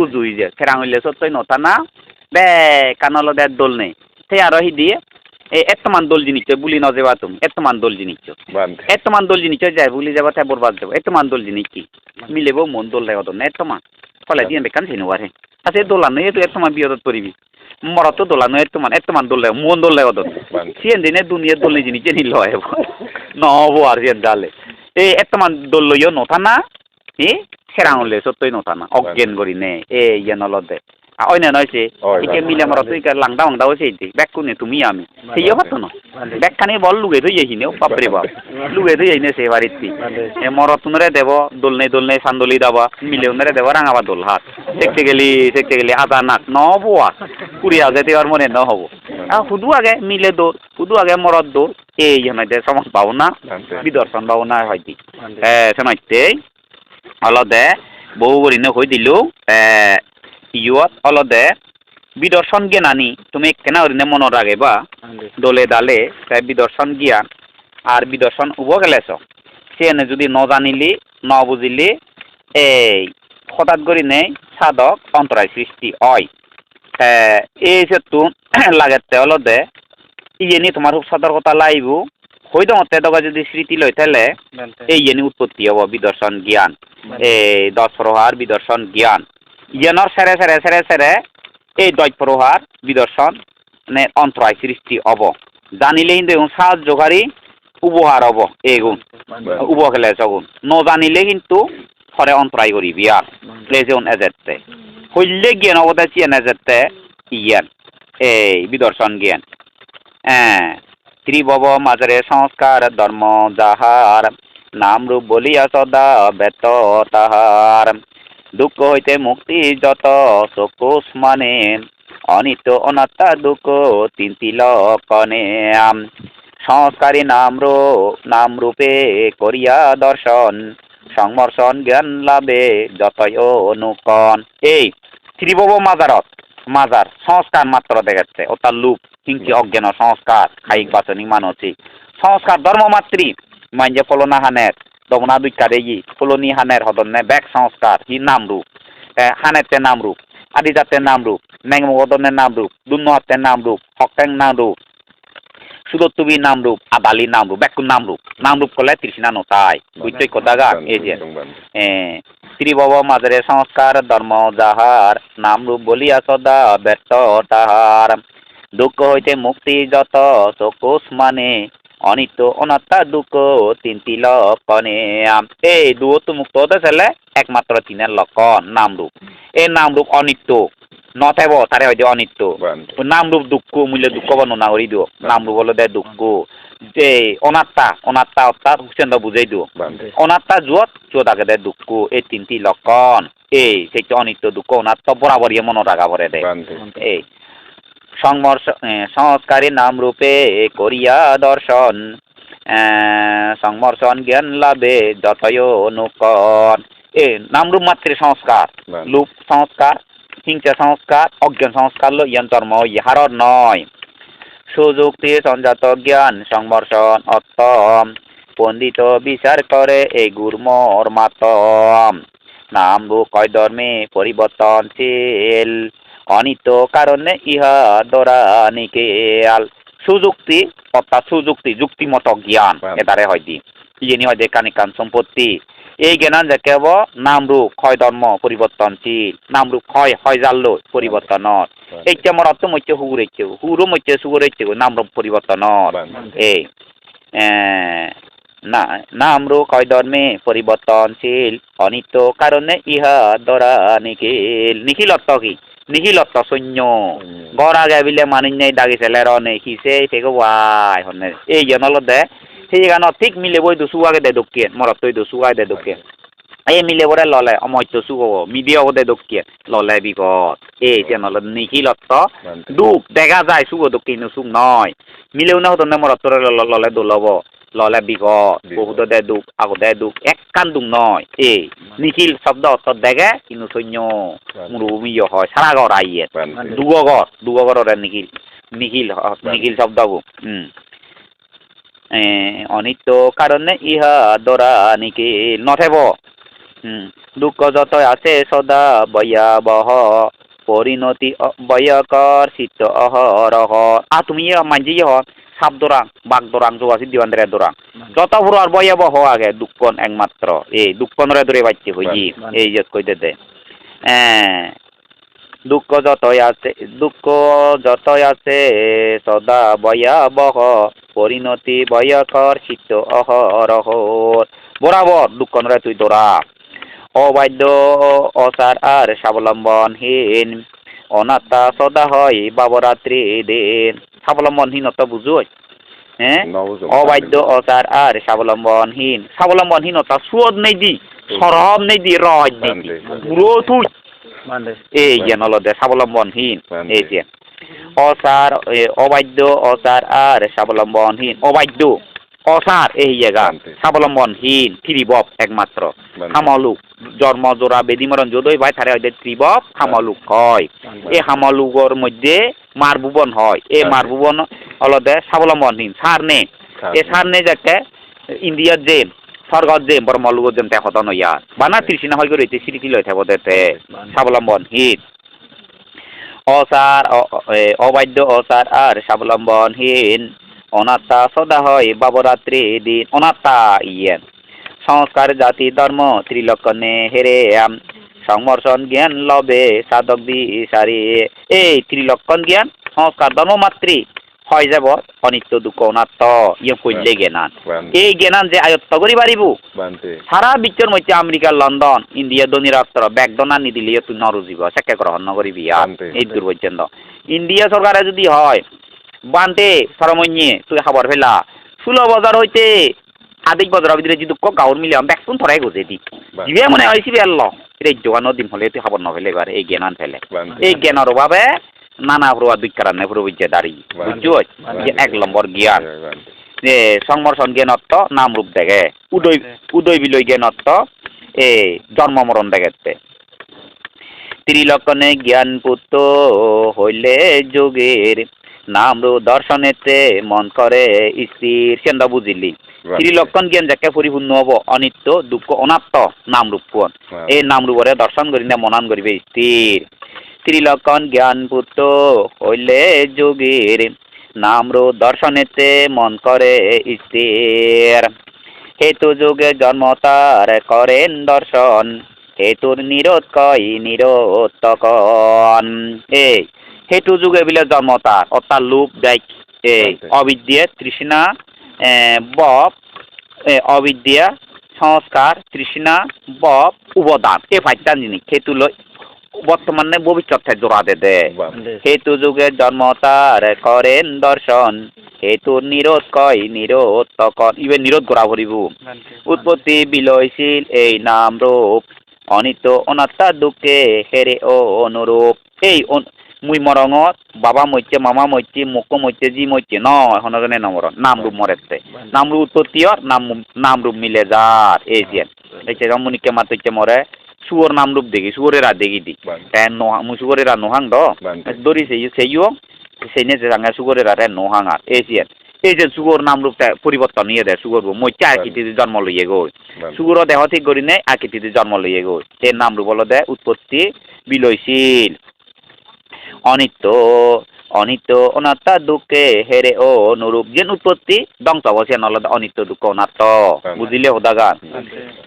उजुय जे सेरांगुले जत'य नंथाना बे कानलो दे दल नै ते आरो हिदि ए एतमान दल जिनिस बुलि न जेबा तुम एतमान दल जिनिस जाय बुलि जाबा थाय बरबाद जाबा एतमान दल जिनिस की मिलेबो मन दल लाय दन एतमान फलाय दिया बेकान सिनु आरे आसे दलानो एतमान बियदत परिबि मरतो दलानो एतमान दल लाय मन दल लाय दन सियन दिने दुनिया दल नि जिनिस नि लय नबो आर जेन दाले ए एतमान दल लयो नथाना ए सेरांगुले जत'य नथाना अगेन गरिने ए यानलदे অন্য নয়ছে একে মিলে আমরা তুই লাংদা মাংদা হয়েছে ব্যাগ কোনে তুমি আমি সেইও হতো না ব্যাগখানি বল লুগে থই এইখিনেও বাপরে বাপ লুগে থই এইনে সে বাড়িতে মরতুনরে দেব দোলনে সান্দলি দাবা মিলেউনরে দেব রাঙাবা দোল হাত দেখতে গেলি আদা নাক নবুয়া কুড়ি আগে তেবার মনে ন হবো শুধু আগে মিলে দৌড় শুধু আগে মরদ দৌড় এই হেনাইতে সমাজ পাওনা বিদর্শন পাওনা হয়তি শোনাইতে অলদে বউ গরিনে কই দিলু ইয়ত অলদে বিদর্শন জ্ঞানানি তুমি কেনা ওরিনে মনে রাগে বা দলে দালে তাই বিদর্শন জ্ঞান আর বিদর্শন উব গেলেছ সেনে যদি ন জানিলি ন বুঝিলি এই হঠাৎ করে নেই সাধক অন্তরায় সৃষ্টি হয় এই সেতু লাগেতে অলদে ইয়েনি তোমার খুব সতর্কতা লাইব হয়তো মতে দগা যদি স্মৃতি লই তাহলে এই ইয়েনি উৎপত্তি হব বিদর্শন জ্ঞান এই 10 প্রহার বিদর্শন জ্ঞান ইয়ানোর সেরে এই 10 প্রহার বিদর্শন মানে অন্তরায় সৃষ্টি হব জানিলে কিন্তু সাহায্যকারী উপহার হব এগুন উপখেলে সগুন ন জানিলে কিন্তু ফরে অন্তরায় করিবি আর প্লেজন এজেতে হইলে জ্ঞান অবদায় চিয়ান এজেতে ইয়ান এই বিদর্শন জ্ঞান ত্রিভব মাঝারে সংস্কার ধর্ম যাহার নাম রূপ বলিয়া সদা বেত তাহার দুঃখ হইতে মুক্তি যত চকুস মানে অনিত্য অনাত্মা দুঃখ তিনটি লক্ষণে সংস্কারী নাম রূপে করিয়া দর্শন সংমর্শন জ্ঞান লাভে যতই অনুকন এই ত্রিভব মাজার সংস্কার মাত্র দেখাচ্ছে অর্থাৎ লুপ কিংচি অজ্ঞান সংস্কার খাইক বাচনিক মানসিক সংস্কার ধর্ম মাতৃ মাইঞ্জে ফলনা হানের দমনা দুই কারেগি ফুলনি হানের হদনে ব্যাক সংস্কার হি নামরূপ হানেতে নামরূপ আদিজাতে নামরূপ মেংমগদনের নামরূপ দুন্নহাতে নামরূপ হকেং নামরূপ সুদত্তুবি নামরূপ আদালি নামরূপ ব্যাকুন নামরূপ করলে তৃষ্ণা নতাই বুঝতই কোদাগা এই যে শ্রীবব মাঝরে সংস্কার ধর্ম যাহার নামরূপ বলিয়া সদা ব্যর্থ তাহার দুঃখ হইতে মুক্তি যত চকুস মানে অনিত্য অনাত্মা দুঃখ তিনটি লক্ষণে এই দুটো মুক্ত হতে চাইলে একমাত্র তিনের লক্ষণ নামরূপ এই নামরূপ অনিত্য নথাইব তারে হয়তো অনিত্য নামরূপ দুঃখ মূল্য দুঃখ বর্ণনা করি দিও নামরূপ হলো দে দুঃখ যে অনাত্মা অর্থাৎ হুসেন বুঝাই দিও অনাত্মা জুয়ত আগে দে দুঃখ এই তিনটি লক্ষণ এই সেই অনিত্য দুঃখ অনাত্মা বরাবরই মনে রাখা পড়ে দেয় এই সংস্কারী নাম রূপে করিয়া দর্শন সংমর্শন জ্ঞান লাভে যতয় অনুকরণ এ নামরূপ মাত্রে সংস্কার লুপ সংস্কার হিংসা সংস্কার অজ্ঞান সংস্কার লো ইয়ান ধর্ম ইহার নয় সুযুক্তি সঞ্জাত জ্ঞান সংমর্শন অত্তম পণ্ডিত বিচার করে এই গুরমর মাতম নামরূপ কয় ধর্মে পরিবর্তনশীল অনিত্য কারণে ইহা দরা নিকেল সুযুক্তি অর্থাৎ সুযুক্তি যুক্তিমত জ্ঞান এটারে হয় দি ইনি হয় যে কানিকান সম্পত্তি এই জ্ঞান যে কেব নামরূপ ক্ষয় ধর্ম পরিবর্তনশীল নামরূপ ক্ষয় হয় জানল পরিবর্তনত এইটা আমার অর্থ মধ্যে হুগুরেছে হুরো মধ্যে সুগুরেছে নামরূপ পরিবর্তনত এই নামরূপ ক্ষয় ধর্মে পরিবর্তনশীল অনিত্য কারণে ইহা দরা নিখিল নিখিল অর্থ কি নিখিলত্ব সৈন্য গড়া গে বিলে মানিন নাই দাগি ছেলের অনেক হিসে থেকে ওয়াই হনে এই জন দে সেই গান ঠিক মিলে বই দু সুয়াগে দে দক্ষিণ মরত তৈ দু সুয়াই দে দক্ষিণ এই মিলে বরে ললে অমর্ত্য সুগ মিডিয়া দে দক্ষিণ ললে বিপদ এই যেন নিখিলত্ব দুঃখ দেখা যায় সুগ দক্ষিণ সুখ নয় মিলেও না হতো মরত ললে দোলব ললে বিপদ বহুত দে দুঃখ আগো দে দুঃখ এক কান দুঃখ নয় এই নিখিল শব্দ অর্থ দেখে কিন্তু সৈন্য মরুভূমি হয় সারা ঘর আইয়ে দুগর নিখিল নিখিল নিখিল শব্দ অনিত্য কারণে ইহা দরা নিখিল নথেব দুঃখ যত আছে সদা ভয়াবহ পরিণতি ভয়কর চিত্ত অহরহ তুমি মানজি সাপ দোরাং বাঘ দোরাং যোগাছি দিবান্দ্রে দোরাং যত পুরো আর ভয়াবহ আগে দুঃখন একমাত্র এই দুঃখনরে দূরে বাচ্চি হইজি এই যে কইতে দে দুঃখ যতই আছে সদা ভয়াবহ পরিণতি ভয়কর চিত্ত অহরহ বরাবর দুঃখনরে তুই দোরা অবাধ্য অসার আর স্বাবলম্বনহীন অনাত্মা সদা হয় বাবরাত্রি দিন স্বাবলম্বনহীনতা বুঝোই হ্যাঁ অবাধ্য অসার আর স্বাবলম্বনহীনতা সুদ নেই দি সরব নেই দি রজ নেই দি পুরো তুই এই যে নলদে স্বাবলম্বনহীন এই যে অসার অবাধ্য অসার আর স্বাবলম্বনহীন অবাধ্য অসার এই জায়গা স্বাবলম্বনহীন ত্রিবব একমাত্র হামলুক জন্ম জোড়া বেদি মরণ যদই ভাই তারে হয় ত্রিবব হামলুক হয় এই হামলুকর মধ্যে মারভুবন হয় এই মারভুবন হলদে স্বাবলম্বনহীন সার নে এই সার নে যাকে ইন্ডিয়ার যে স্বর্গত যে বর্মলুগত যেন দেখত নইয়া বানা তৃষ্ণা হয় করে সিরিকি লই থাকব দেতে স্বাবলম্বনহীন অসার অবাধ্য অসার আর স্বাবলম্বনহীন অনাত্মা সদা হয় বাবরাত্রি দিন অনাত্মা ইয়েন সংস্কার জাতি ধর্ম ত্রিলক্ষণে হেরে সংমর্শন জ্ঞান লবে সাধক বিচারে এই ত্রিলক্ষণ জ্ঞান সংস্কার ধর্ম মাতৃ হয় যাব অনিত্য দুঃখ অনাত্ম ইয়ে কইলে জ্ঞান এই জ্ঞান যে আয়ত্ত করি পারিব সারা বিশ্বের মধ্যে আমেরিকা লন্ডন ইন্ডিয়া ধনী রাষ্ট্র ব্যাগদনা নিদিলে তুই নরুজিব সেকে গ্রহণ নকরিবি এই দূর পর্যন্ত ইন্ডিয়া সরকারে যদি হয় বানতে সরমন্যে তুই খাবার ফেলা 16 বছর হইতে আদিক বছরের ভিতরে যদি গাঁৱৰ মিলে ব্যাগতুন থরাই গজে দি যিবে মনে হয়েছি বেল এই জোগানোর দিন হলে তুই খাবার নফেলে এবার এই জ্ঞান ফেলে এই জ্ঞানের অভাবে নানা প্রভাব বিজ্ঞানে প্রবৃত্তি দাঁড়ি বুঝছো এক নম্বর জ্ঞান যে সংমর্শন জ্ঞানত্ব নাম রূপ দেখে উদয় বিলয় জ্ঞানত্ব এই জন্ম মরণ দেখে ত্রিলক্ষণে জ্ঞান পুত্র হইলে যোগের নাম রূপ দর্শনেতে মন করে স্থির সেন্দা বুঝিলি ত্রিলক্ষণ জ্ঞান যাকে পরিপূর্ণ হব অনিত্য দুঃখ অনাত্ম নামরূপ কোন এই নামরূপরে দর্শন করি না মনন করিবে স্থির ত্রিলক্ষণ জ্ঞান পুত্র হইলে যোগীর নামরূপ দর্শনেতে মন করে স্থির হেতু যুগে জন্ম তার করেন দর্শন হেতুর নিরোধ কই নিরোধকন এই হেতু যুগে বিলে জন্ম তার অর্থাৎ লোভ দেখ এই অবিদ্যা তৃষ্ণা বপ অবিদ্যা সংস্কার তৃষ্ণা বপ উপাদান এই পাঁচটা জিনিস হেতু লই বর্তমানে ভবিষ্যৎ জোড়া দে হেতু যুগে জন্ম তার করেন দর্শন হেতু নিরোধ কয় নিরোধ তখন ইবে নিরোধ করা ভরিব উৎপত্তি বিলয়শীল এই নাম রূপ অনিত্য অনাত্মা দুঃখে হেরে ও অনুরূপ এই মুই মরঙত বাবা মরছে মামা মরছে মুখ মরছে জি মরছে নয় হনজনে নম্বর নাম রূপ মরেছে নাম রূপ উৎপত্তি নাম রূপ মিলে যার এই যে মুনিকে মাতছে মরে সুগর নাম রূপ দেখি সুগরের আর দেখি দি মুই সুগরের আর নোহাং দ দরি সেইও সেই নে যে সুগরের আর নোহাং আর এই যে সুগর নাম রূপটা পরিবর্তন নিয়ে দেয় সুগর মরছে আকৃতিতে জন্ম লইয়ে গই সুগর দেহ ঠিক করি নেই আকৃতিতে জন্ম লইয়ে গই এই নাম রূপ হলো দেয় উৎপত্তি বিলয়শীল অনিত্য অনিত্য অনাত্মা দুঃখে হেরে ও অনুরূপ যে উৎপত্তি ধ্বংস অবশ্যই নলদ অনিত্য দুঃখ অনাত্ম বুঝিলে হোদাগান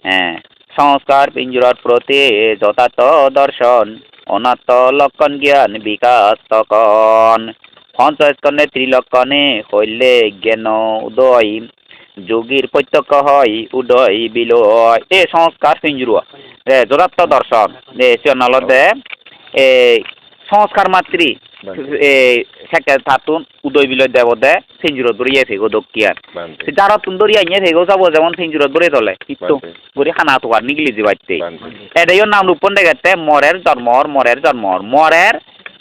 হ্যাঁ সংস্কার পিঞ্জরার প্রতি যথার্থ দর্শন অনাত্ম লক্ষণ জ্ঞান বিকাশ তখন পঞ্চস্কন্ধে ত্রিলক্ষণে হইলে জ্ঞান উদয় যোগীর প্রত্যক্ষ হয় উদয় বিলয় এ সংস্কার পিঞ্জুয়া যথার্থ দর্শন সে নলদে এই সংস্কার মাতৃ সেকে থাতুন উদয় বিলয় দেবদে ফিঞ্জুর দরিয়ে ফেগো দক্ষিয়ার যারা তুন দরিয়া ইয়ে ফেগো যাব যেমন ফিঞ্জুর দরে দলে কিন্তু গরি খানা তো আর নিগলি দিবাইতে এটাইও নাম রূপন দেখাতে মরের জন্মর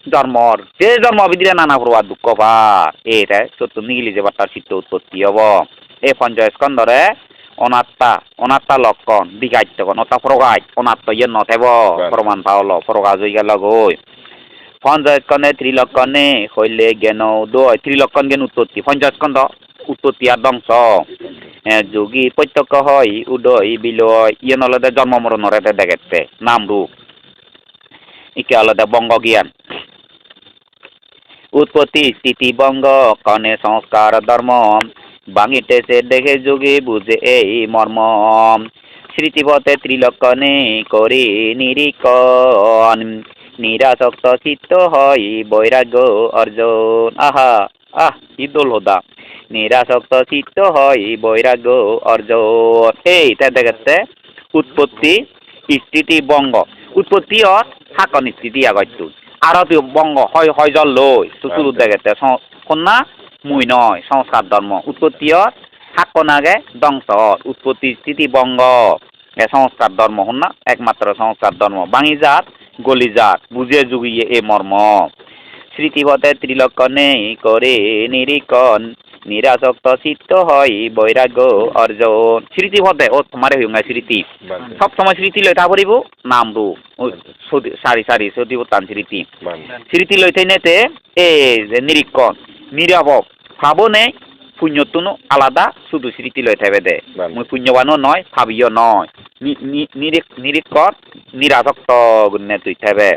জন্মর যে জন্ম বিদিরে নানা প্রবাদ দুঃখ পার এইটা সত্য নিগলি যাবার তার চিত্ত উৎপত্তি হব এই পঞ্চস্কন্ধরে অনাত্মা লক্ষণ বিকাইত অনাত্মা প্রগাই অনাত্ম ইয়ে নথেব প্রমাণ পাওল প্রকাশ হয়ে গেল গই পঞ্চস্কন্ধে ত্রিলক্ষণে হইলে জ্ঞান উদয় ত্রিলক্ষণ জ্ঞান উৎপত্তি পঞ্চস্কন্ধ উৎপত্তি আর ধ্বংস যোগী প্রত্যক্ষ হয় উদয় বিলয় ইয়ে নলদে জন্ম মরণরে দেখেছে নাম রূপ ইকে আলাদা বঙ্গ জ্ঞান উৎপত্তি স্থিতি বঙ্গ কনে সংস্কার ধর্ম ভাঙিতেছে দেখে যোগী বুঝে এই মর্ম স্মৃতিপথে ত্রিলক্ষণে করি নিরীক্ষণ নিরাসক্ত চিত্ত হয় বৈরাগ্য অর্জন কি দোল হোদা নিরাসক্ত চিত্ত হয় বৈরাগ্য অর্জন এই দেখাচ্ছে উৎপত্তি স্থিতি বঙ্গ উৎপত্তি হাকন স্থিতি আগত আর বঙ্গ হয় জল লই শুরু দেখাচ্ছে কন্যা মুই নয় সংস্কার ধর্ম উৎপত্তি হাকন আগে ধ্বংস উৎপত্তি স্থিতি বঙ্গ সংস্কার ধর্ম হন না একমাত্র সংস্কার ধর্ম বাঙি জাত গলি জাত বুঝে যুগিয়ে এ মর্ম স্মৃতিপথে ত্রিলক্ষণে করে নিরীক্ষণ নিরাসক্ত চিত্ত হয় বৈরাগ্য অর্জন স্মৃতিপথে ও তোমার হইয়া স্মৃতি সব সময় স্মৃতি লই তা পড়িব নাম রূপ সারি সতীবতান স্মৃতি লই থাইনেতে এ নিরীক্ষণ নিরাপব ভাবনে পুণ্যতুনো আলাদা শুধু স্মৃতি লই থাকবে দে মুই পুণ্যবানও নয় ভাবিও নয় নিরীক্ষণ নিরাসক্ত গুণে তুই থাকবে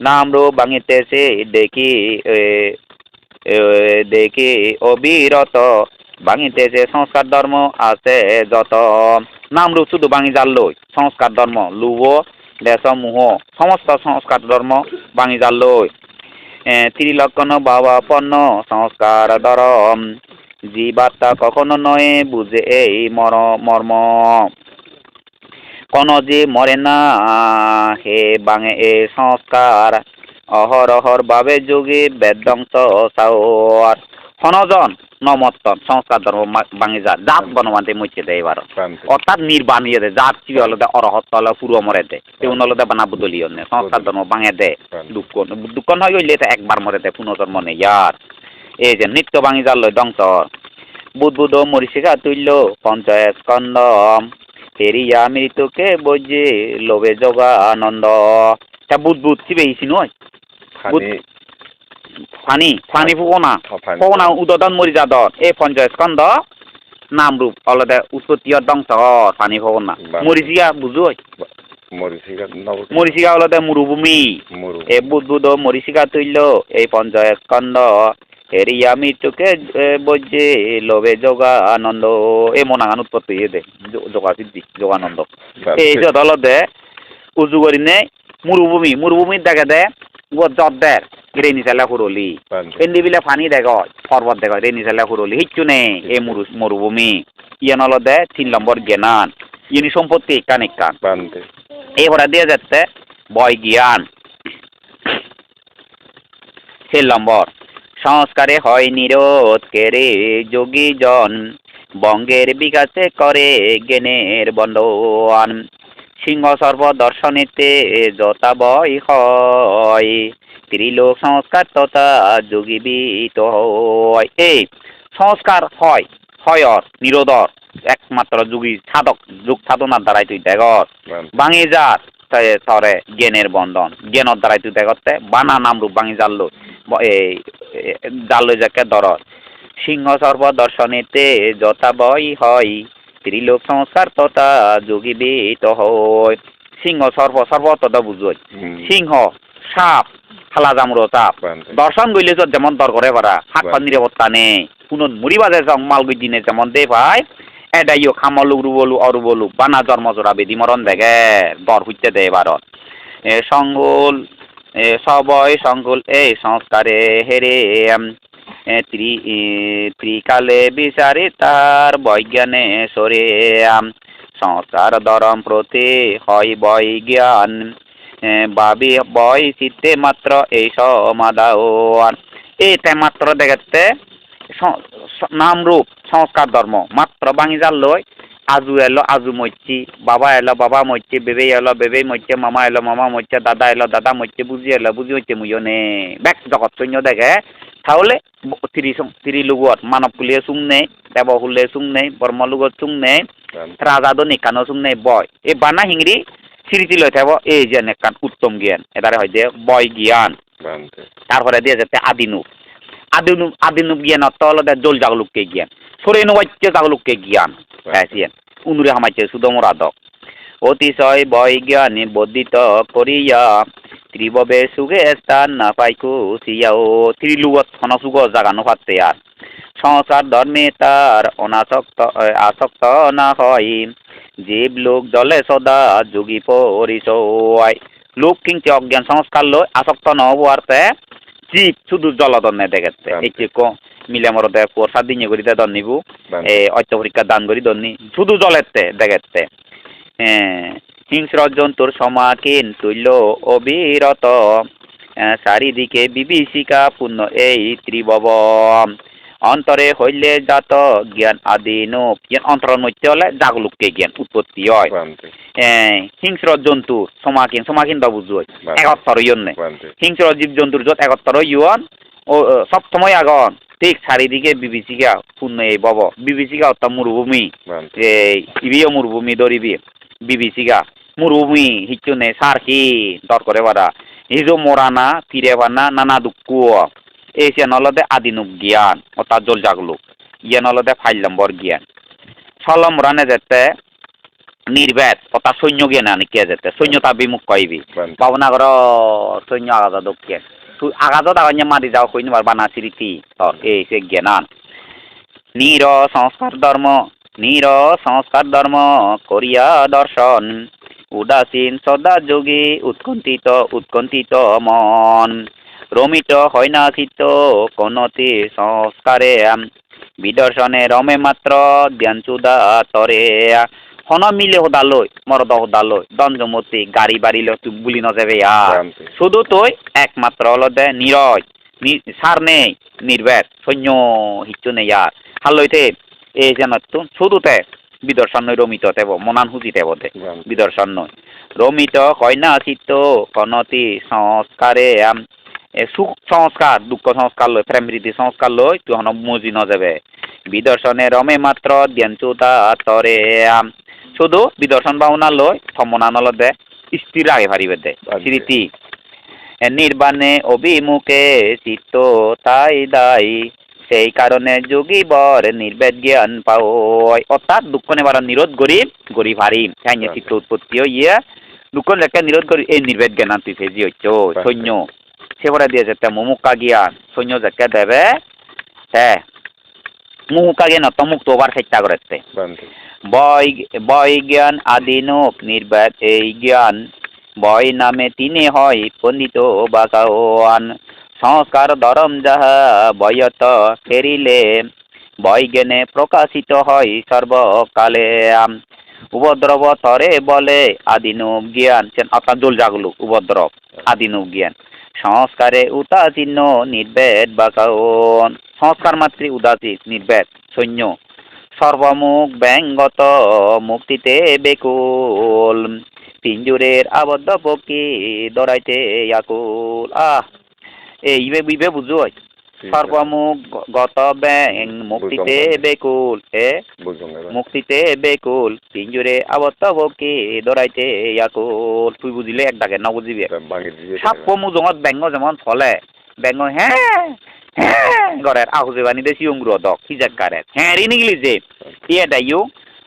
নাম রূপ ভাঙিতেছে দেখি অবিরত ভাঙিতেছে সংস্কার ধর্ম আছে যত নাম রূপ শুধু ভাঙি যার লই সংস্কার ধর্ম লুভ দেশ মুহ সমস্ত সংস্কার ধর্ম ভাঙি যার লই ত্রিলক্ষণ ভাবাপন্ন সংস্কার ধরম জীবাত্মা কখনো নয় বুঝে এই মর্ম কোন যে মরে না হে বাঙে এ সংস্কার অহরহর বাবে যোগী বেদংস সাওয়ার হনজন নমত্তন সংস্কার ধর্ম বাঙে জাত বনমান্তে মুচ্ছে দেয় এবার অর্থাৎ নির্বাণ ইয়ে দে জাত চিবি হলে অরহত হলে পুরো মরে দে তেমন হলে বানা বুদলি অন্য সংস্কার ধর্ম বাঙে দে দুঃখ নয় হইলে একবার মরে দে পুনর্জন্ম নেই ইয়ার এই যে নিত্য বাঙি যার লয় ধ্বংস বুধ মরিষিকা তুল্য পঞ্চস্কন্ধ ফেরিয়া মৃত্যুকে বজে লোভে যোগা আনন্দ তা বুধ চিবেইছি নয় ফানি ফুকনা উদদন মরিজাদন এই পঞ্চস্কন্ধ নামরূপ অলদে উৎপত্তি ধ্বংস পানি ভবন না মরিচিকা বুঝুই মরিচিকা অলদে মরুভূমি এ বুধ মরিচিকা তুল্য এই পঞ্চায়েত খণ্ড হেরিয়া মৃত্যুকে বজ্জে লবে যোগা আনন্দ এই মনাগান উৎপত্তি দে যোগা সিদ্ধি যোগানন্দ এই যে অলদে উজু করিনে মরুভূমির দেখে দে জর্দের রেনি চালা হুরলি এন্দি বিলে পানি দেখ পর্বত দেখ রেনি চালা হুরলি হিচ্ছু নেই এই মরুভূমি ইয়ান অলদে 3 নম্বর জ্ঞান ইনি সম্পত্তি কান এই ভরা দিয়ে যাচ্ছে বয় জ্ঞান 4 নম্বর সংস্কারে হয় নিরোধ কেরে যোগী জন বঙ্গের বিকাশে করে জ্ঞানের বন্ধন সিংহ সর্ব দর্শনেতে যথা বই হয় ত্রিলোক সংস্কার তথা যোগীবিত হয় এই সংস্কার হয় নিরোধর একমাত্র যোগী সাধক যোগ সাধনার দ্বারাই তুই দেখ বাঙি যার তরে জ্ঞানের বন্ধন জ্ঞানের দ্বারাই তুই দেখতে বানা নামরূপ বাঙি জানলো এই জানলো যাকে ধর সিংহ সর্ব দর্শনেতে যথা বই হয় ত্রিলোক সংস্কার তথা যোগীবিত হয় সিংহ সর্ব তথা বুঝোই সিংহ সাপ খালা জামুরো চাপ দর্শন গইলে যেমন দর করে পারা হাত পা নিরাপত্তা নেই কোনো মুড়ি বাজে মাল গুই দিনে যেমন দে ভাই এডাইও খামলুক রুবলু অরুবলুক বানা জন্ম জোড়া বেদি মরণ দেখে দর হইতে দে ভারত সংগুল সবই সংকুল এই সংস্কারে হেরে ত্রিকালে বিচারে তার বৈজ্ঞানে সরে সংস্কার ধরম প্রতি হয় বৈজ্ঞান ভাবি বই চিত্তে মাত্র এই সমাধান এইটা মাত্র দেখাতে নামরূপ সংস্কার ধর্ম মাত্র বাঙি জাল লই আজু এলো আজু মরছি বাবা এলো বাবা মরছে বেবে এলো বেবে মরছে মামা এলো মামা মরছে দাদা এলো দাদা মরছে বুঝি এলো বুঝি হচ্ছে মুইও নে ব্যাক জগৎ সৈন্য দেখে তাহলে ত্রিলোকত মানব কুলিয়ে চুং নেই দেবকুলিয়ে চুং নেই ব্রহ্মলোকত চুং নেই রাজা দো নিকানো চুং নেই বয় এই বানা হিংরি স্মৃতি লই থাকব এই যে নেকান উত্তম জ্ঞান এটারে হয় যে বয় জ্ঞান তারপরে দিয়ে যাতে আদিনুপ জ্ঞান অর্থ হলো জল জাগলুককে জ্ঞান সরে নবাচ্য জাগলুককে জ্ঞান উনুরে হামাইছে সুদমর আদক অতিশয় বয় জ্ঞানী বর্ধিত করিয়া ত্রিভবে সুগে স্থান না পাইকু সিয়াও ত্রিলুগত হনসুগ জাগানো পারতে আর সংসার ধর্মে তার আসক্ত না হয় জীব লোক জলে সদা যোগী পরিচয় লোক কিংতে অজ্ঞান সংস্কার লই আসক্ত নহবারতে জীব শুধু জলদনে দেখেছে একটি মিলে মরতে প্রসাদ দিয়ে করিতে দন নিবু অত্য পরীক্ষা দান করি দন্নি শুধু জলেতে দেখেছে হিংস্র জন্তুর সমাকিন তুল্য অবিরত চারিদিকে বিভীষিকা পূর্ণ এই ত্রিভব অন্তরে হইলে জাত জ্ঞান আদিনুপ জ্ঞান অন্তরের মধ্যে হলে জাগলুককে জ্ঞান উৎপত্তি হয় হিংস্র জন্তুর সমাকিন বা বুঝুই একত্তর ইয়ন হিংস্র জীব জন্তুর যত একত্তর ইয়ন ও সব সময় আগন ঠিক চারিদিকে বিভীষিকা পূর্ণ এই বব বিভীষিকা অর্থাৎ মরুভূমি ইবিও মরুভূমি ধরিবি বিভীষিকা মরুভূমি হিচ্ছু নে সারকি দর করে বারা হিজো মোরানা তীরে বানা নানা দুঃখ এই সে নলদে আদিনুক জ্ঞান অর্থাৎ জল জাগলুক ইয়ে নলদে 5 নম্বর জ্ঞান 6 নম্বর আনে যেতে নির্বেদ অর্থাৎ সৈন্য জ্ঞান আনি কে যেতে সৈন্যতা বিমুখ কইবি ভাবনা কর সৈন্য আগাদা দক্ষে আগাদা দাগান্য মারি যাও কইনবার বানা স্মৃতি তোর এই সে জ্ঞান নির সংস্কার ধর্ম করিয়া দর্শন উদাসীন সদা যোগী উৎকণ্ঠিত মন রমিত হয় না চিত্ত কোনতি সংস্কারে বিদর্শনে রমে মাত্র ধ্যানচুদা তরে হন মিলে হোদালই মরদ হোদালই দঞ্জমতি গাড়ি বাড়ি তুই বুলি নযাবে শুধু তুই একমাত্র হলদে নিরয় সার নেই নির্বেদ সৈন্য হিচ্ছু নেই আর হালইতে এই যেন শুধুতে বিদর্শন নয় রমিত তেব মনান হুজিতে বোধে বিদর্শন নয় রমিত হয় না চিত্ত কনতি সংস্কারে সুখ সংস্কার দুঃখ সংস্কার লই প্রেম রীতি সংস্কার লই তুই হন মজি নযাবে বিদর্শনে রমে মাত্র ধ্যানচুতা তরে শুধু বিদর্শন ভাবনা লই সম্মনান দে স্থির আগে পারিবে দে স্মৃতি নির্বাণে অভিমুখে চিত্ত তাই দায়ী সেই কারণে যোগী বর নির্বেদ জ্ঞান পাওয় অর্থাৎ দুঃখ নেবার নিরোধ গরি ভারি হ্যাঁ চিত্ত উৎপত্তি ইয়ে দুঃখ লেখা নিরোধ করি এই নির্বেদ জ্ঞান তুই ফেজি হচ্ছ সৈন্য সেবারে দিয়ে যেতে মুমুক্কা জ্ঞান সৈন্য যাকে দেবে হ্যাঁ মুমুক্কা জ্ঞান অত মুক্ত ওবার চেষ্টা করতে বয় জ্ঞান আদিনুক নির্বেদ এই জ্ঞান বয় নামে তিনি হয় পণ্ডিত বাকাওয়ান সংস্কার ধরম যাহা বয়ত ফেরিলে বয় জ্ঞানে প্রকাশিত হয় সর্বকালে উপদ্রব তরে বলে আদিনুক জ্ঞান আপনার দোল জাগলু উপদ্রব আদিনুক জ্ঞান সংস্কারে উদাসীন নির্বেদ বাকাওয়ান সংস্কার মাতৃ উদাসীন নির্বেদ সৈন্য সর্বমুখ ব্যঙ্গত মুক্তিতে বেকুল পিঞ্জুরের আবদ্ধ পক্ষী দৌড়াইতে আকুল ইবে বুঝো সর্বমুখ গত ব্যাং মুক্তিতে বেকুল মুক্তিতে বেকুল পিঞ্জুরে আবদ্ধ পক্ষী দৌড়াইতে আকুল তুই বুঝিলে এক ডাকে না বুঝিবি সাপ মুজঙত ব্যঙ্গ যেমন ফলে ব্যঙ্গ হ্যাঁ ঘরের আহুজে বানি দেশি অঙ্গুর দক হিজাকারে হ্যাঁ রি নিগলি যে ইয়ে দাইও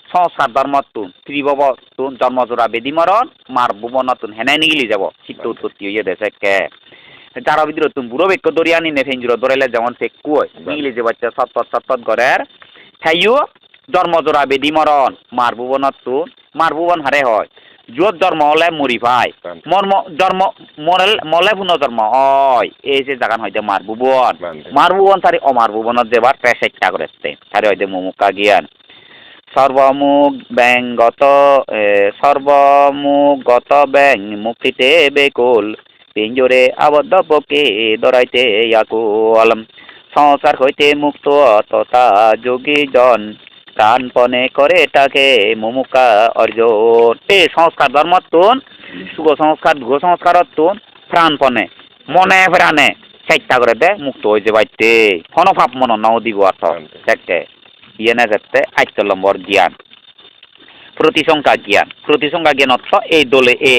সংস্কার ধর্মতুন ত্রিভব তুন জন্মজোড়া বেদি মরণ মার ভুবনতুন হেনাই নিগলি যাব চিত্ত উৎপত্তি ইয়ে দেশে কে যারা ভিতরে তুমি বুড়ো বেক্য দরিয়ানি নে ফেঞ্জুর দরাইলে যেমন সে কুয় নিগলি যে বাচ্চা সৎপথ ঘরের থাইও জন্মজোড়া বেদি মরণ মার ভুবনতুন মার ভুবন হারে হয় যত জন্ম হলে মরি ভাই জন্ম মলে পুনর্জন্ম হয় এই যে জাগান হয়তো মার ভুবন তারি অমার ভুবনত দেবার চেষ্টা করেছে তারি হয়তো মুমুক্কা জ্ঞান সর্বমুখ ব্যাং মুক্তিতে বেকুল পিঞ্জরে আবদ্ধ পক্ষে দৌড়াইতে আকুল সংসার হইতে মুক্ত তথা যোগী জন প্রাণপণে করে তাকে মুমুক্কা অর্জন এই সংস্কার ধর্মতুন শুভ সংস্কার ভূ সংস্কারতুন প্রাণপণে মনে প্রাণে চেষ্টা করে দে মুক্ত হয়ে যাবাইতে হনভাব মন নাও দিব অর্থ দেখতে ইয়ে না যাতে 8 নম্বর জ্ঞান প্রতিসংখ্যা জ্ঞান অর্থ এই দলে এ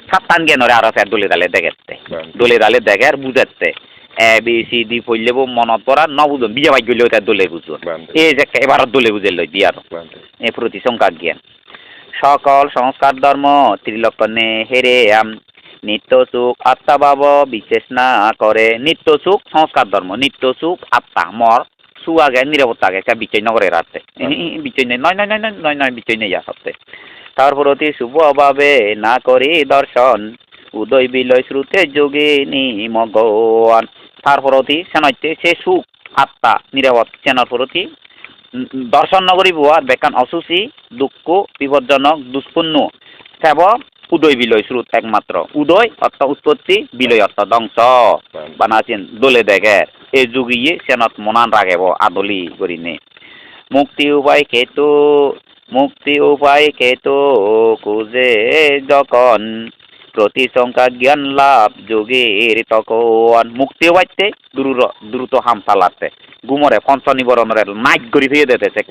সাতান জ্ঞানরে আরো দলে দালে দেখে আর বুঝাচ্ছে এ বি সি ডি পড়লে মনত পড়া ন বুঝুন বিজা ভাই গেলেও তার দলে বুঝুন এই যে এবার দলে বুঝে লই দিয়ে আরো এই প্রতিসংখ্যা জ্ঞান সকল সংস্কার ধর্ম ত্রিলক্ষণে হেরে নিত্য সুখ আত্মা ভাব বিশেষ না করে নিত্য সুখ সংস্কার ধর্ম নিত্য সুখ আত্মা মর সু আগে নিরাপত্তা আগে বিচয় নগরে রাখতে বিচয় নেই নয় বিচয় নেই আসতে তারপর অতি শুভ অভাবে না করি দর্শন উদয় বিলয় শ্রুতে যোগে নিমগন তারপর অতি সেনাইতে সে সুখ আত্মা নিরাপদ সেনার প্রতি দর্শন নগরী বুয়া বেকান অসুচি দুঃখ বিপজ্জনক দুষ্পন্ন সেব উদয় বিলয় স্রোত একমাত্র উদয় অর্থ উৎপত্তি বিলয় অর্থ ধ্বংস বানাছেন দলে দেখে এই যুগিয়ে সেনত মনান রাখেব আদলি করিনে মুক্তি উপায় কেতো খুঁজে যখন প্রতিসংখ্যা জ্ঞান লাভ যোগীর তখন মুক্তি উপায়তে দ্রুত হাম চালাতে গুমরে পঞ্চ নিবরণের নাইট গড়ি থিয়ে দিতেছে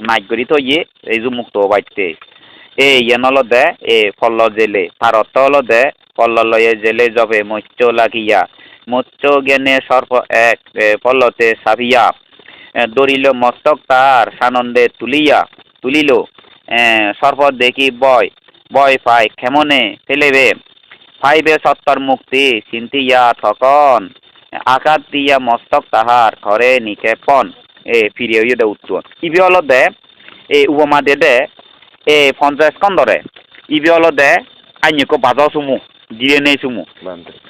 নাইট গড়ি থইয়ে এই যে মুক্ত উপায়তে এই নলদে এ ফল জেলে তার অর্থ হলদে ফল লয়ে জেলে যাবে মৎস্য লাগিয়া মৎস্য জ্ঞানে সর্প এক পল্লতে সাভিয়া দরিল মস্তক তার সানন্দে তুলিল সর্প দেখি বয় পায় কেমনে ফেলেবে পাইবে সত্তর মুক্তি চিন্তিয়া থকন আঘাত দিয়া মস্তক তাহার ঘরে নিক্ষেপন ফিরিয়ে দে উত্তর ইবি হলদে এই উপমা দে এ 50 স্কন্দরে ইবি হলদে আইনকো বাজাও সুমু দিয়ে নেই সুমু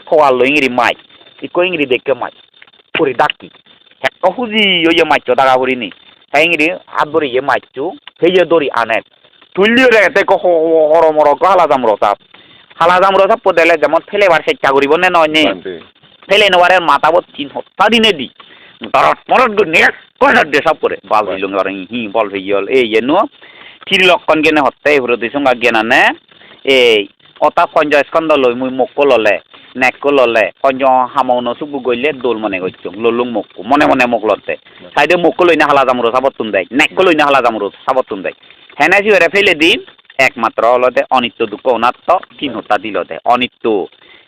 খোয়ালো ইংরি মাই ইকো ইংরি দেখে মাই পুরি ডাকি হেক হুজি ওই মাইচো দাগা পুরিনি ইংরি হাত ধরে ইয়ে মাইচু হেয়ে দড়ি আনে তুলিও রে দেখো হরমর হালা জামর সাপ দেলে যেমন ফেলেবার চেষ্টা করিব নে নয় নে ফেলে নেওয়ার মাথাবত 3 সপ্তাহ দিনে দি মরদ নেক কয়টা দে সব করে বাল হইল হি বল হইল এই এনো ত্রিলক্ষণ জ্ঞানে হত্যা প্রতিসংখ্যা জ্ঞান আনে এই অতা পঞ্চ স্কন্ধ লই মুই মক্কো ললে নেকো ললে পঞ্চ হামাউন সুবু গইলে দোল মনে গইছ ললুং মক্কো মনে মোক লতে সাইডে মক্কো লইনা হালা জামর সাবতুন দেয় নেকো লইনা হালা জামর সাবতুন দেয় হেনাজি ওরে ফেলে দিন একমাত্র হলদে অনিত্য দুঃখ অনাত্ম 3 হত্যা দিলতে অনিত্য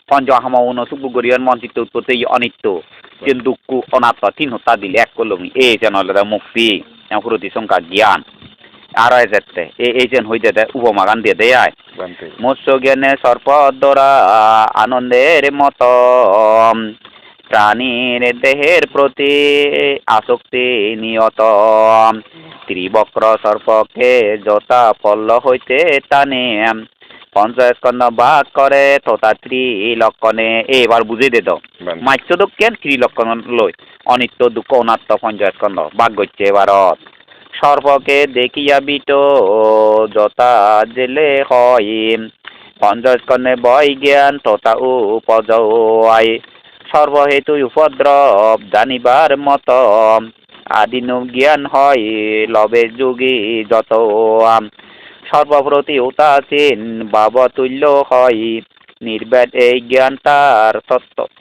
পঞ্চ হামাউন সুবু গরিয়ার মন চিত্ত উৎপত্তি অনিত্য চেন দুঃখু অনাত্ম তিন হত্যা দিলে এক কলমি এই যেন মুক্তি প্রতিসংখ্যা জ্ঞান আর যেতে এই যেন হয়ে যেতে উপমাগান দিয়ে দেয় মৎস্য জ্ঞানে সর্পদরা আনন্দের মত প্রাণীর দেহের প্রতি আসক্তি নিয়ত ত্রিবক্র সর্পকে যথা পল্ল হইতে টানে পঞ্চস্কন্ধ ভাগ করে তথা ত্রিলক্ষণে এবার বুঝে দে দাও মাত্য দক্ষেন ত্রিলক্ষণ লই অনিত্য দুঃখ অনাত্ম পঞ্চস্কন্ধ ভাগ করছে এবারত সর্পকে দেখিয়া বিট যথা জেলে হয় পঞ্চস্কন্ধে বয় জ্ঞান তথা উপজয় সর্বহেতু উপদ্রব জানিবার মত আদিনু জ্ঞান হয় লবে যোগী যত সর্বপ্রতি উদাসীন ভাবতুল্য হয় নির্বেদ এই জ্ঞান তার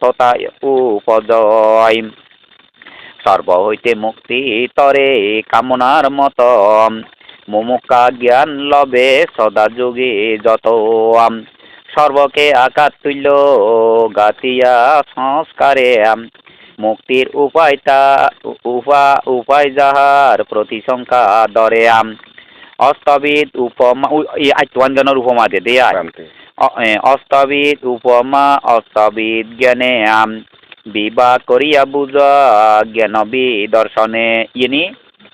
তথা উপজয় সর্ব হইতে মুক্তি তরে কামনার মত মুমুক্ষা জ্ঞান লবে সদা যুগে যত সর্বকে আকার তুল্য গাতিয়া সংস্কারে মুক্তির উপায় যাহার প্রতিসংখ্যা দরে অস্তবিদ উপমা আইতওয়ান জ্ঞানের উপমা দে দেয় অস্তবিদ উপমা অস্তবিদ জ্ঞানে বিবাহ করিয়া বুঝা জ্ঞান বিদর্শনে ইনি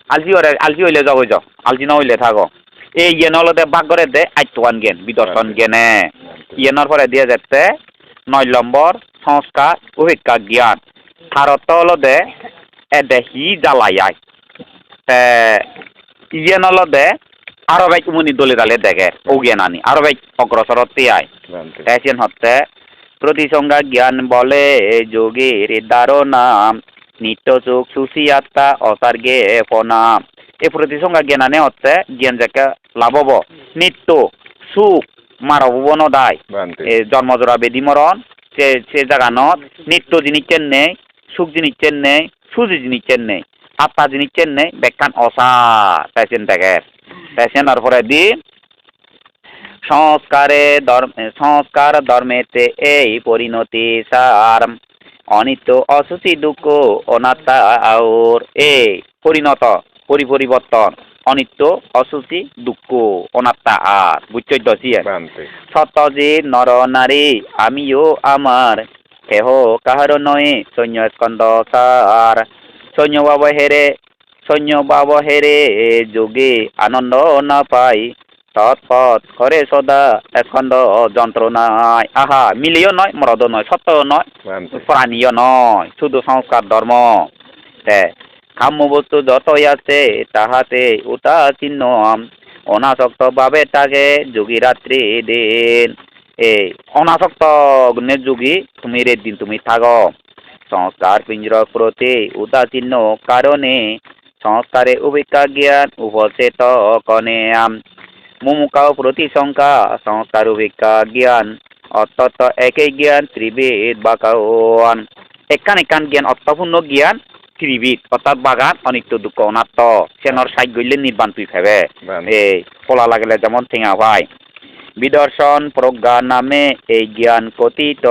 আলজি হইলে যাবো যাও আলজি না হইলে থাকো এই জ্ঞান হলতে ভাগ করে দে আইতওয়ান জ্ঞান বিদর্শন জ্ঞানে জ্ঞানের পরে দিয়ে যাচ্ছে 9 নম্বর সংস্কার অভিজ্ঞা জ্ঞান ভারত হলতে এদেহি জ্বালাই জ্ঞান হলতে আরো ভাই উমনি দলে দালে দেখে ও জ্ঞান আনি আরো ভাই অগ্রসরতে আয় এসেন হচ্ছে প্রতিসংখ্যা জ্ঞান বলে যোগীর ধারণা নিত্য চোখ সুশি আত্মা অসার্গে পনা এই প্রতিসংখ্যা জ্ঞান আনে হচ্ছে জ্ঞান যাকে লাভব নিত্য সুখ মারব নদায় জন্মজোড়া বেদি মরণ সে জাগানত নিত্য জিনিস চেন নেই সুখ জিনিস চেন নেই সুজি জিনিস চেন নেই আত্মা জিনিস চেন নেই ব্যাখ্যান অসার পেশেন্ট দেখে পেশেন্ট আর পরে দি সংস্কার ধর্মেতে এই পরিণতি সার অনিত্য অসুচি দুঃখ অনাত্মা আউর এই পরিণত পরিবর্তন অনিত্য অসুচি দুঃখ অনাত্মা আর বুঝছই দছি সত্যজি নর নারী আমিও আমার কেহ কাহার নয় সৈন্য স্কন্দ সার সৈন্য বাব হেরে যোগে আনন্দ না পাই তৎপথ করে সদা স্কন্দ যন্ত্রণায় আহা মিলিও নয় মরদ নয় সত্য নয় প্রাণীয় নয় শুধু সংস্কার ধর্ম কাম্য বস্তু যতই আছে তাহাতে উদাসীন অনাসক্ত ভাবে তাকে যোগী রাত্রি দিন এই অনাসক্ত যোগী তুমি রে দিন তুমি থাকো সংস্কার পিঞ্জর প্রতি উদাসীন কারণে সংস্কারে অভিজ্ঞা জ্ঞান উপসেত কনে মুমুকাও প্রতিসংখ্যা সংস্কার অভিজ্ঞা জ্ঞান অত্যন্ত একই জ্ঞান ত্রিবিদ বাকাওয়ান একান জ্ঞান অর্থপূর্ণ জ্ঞান ত্রিবিদ অর্থাৎ বাগান অনিত্য দুঃখ অনাত্ম সেনর সাইড গইলে নির্বাণ তুই ফেবে এই পোলা লাগলে যেমন ঠেঙা ভাই বিদর্শন প্রজ্ঞা নামে এই জ্ঞান কথিত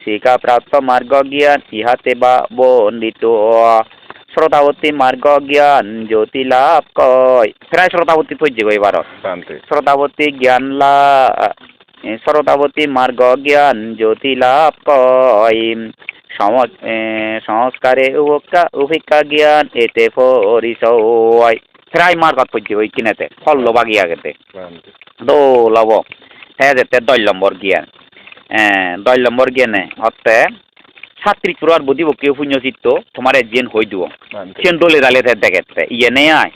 শিক্ষা প্রাপ্ত মার্গ জ্ঞান ইহাতে বা বন্দিত শ্রোতাবতী মার্গ জ্ঞান জ্যোতি লাভ কয় প্রায় শ্রোতাবতী পর্যে এবার শ্রোতাবতী মার্গ জ্ঞান জ্যোতি লাভ কয় সংস্কারে অভিজ্ঞা জ্ঞান এতে পরিচয় প্রায় মার্গত পর্যে ওই কিনেতে ফল বাগিয়া গেতে দো লব হ্যাঁ যেতে 10 নম্বর জ্ঞান 10 নম্বর জ্ঞানে হচ্ছে ছাত্রিক পুরার বুদ্ধিবক্তি পুণ্যচিত্ত তোমার জেন হই দিব সেন দলে দালে দেখে ইয়ে নেই আয়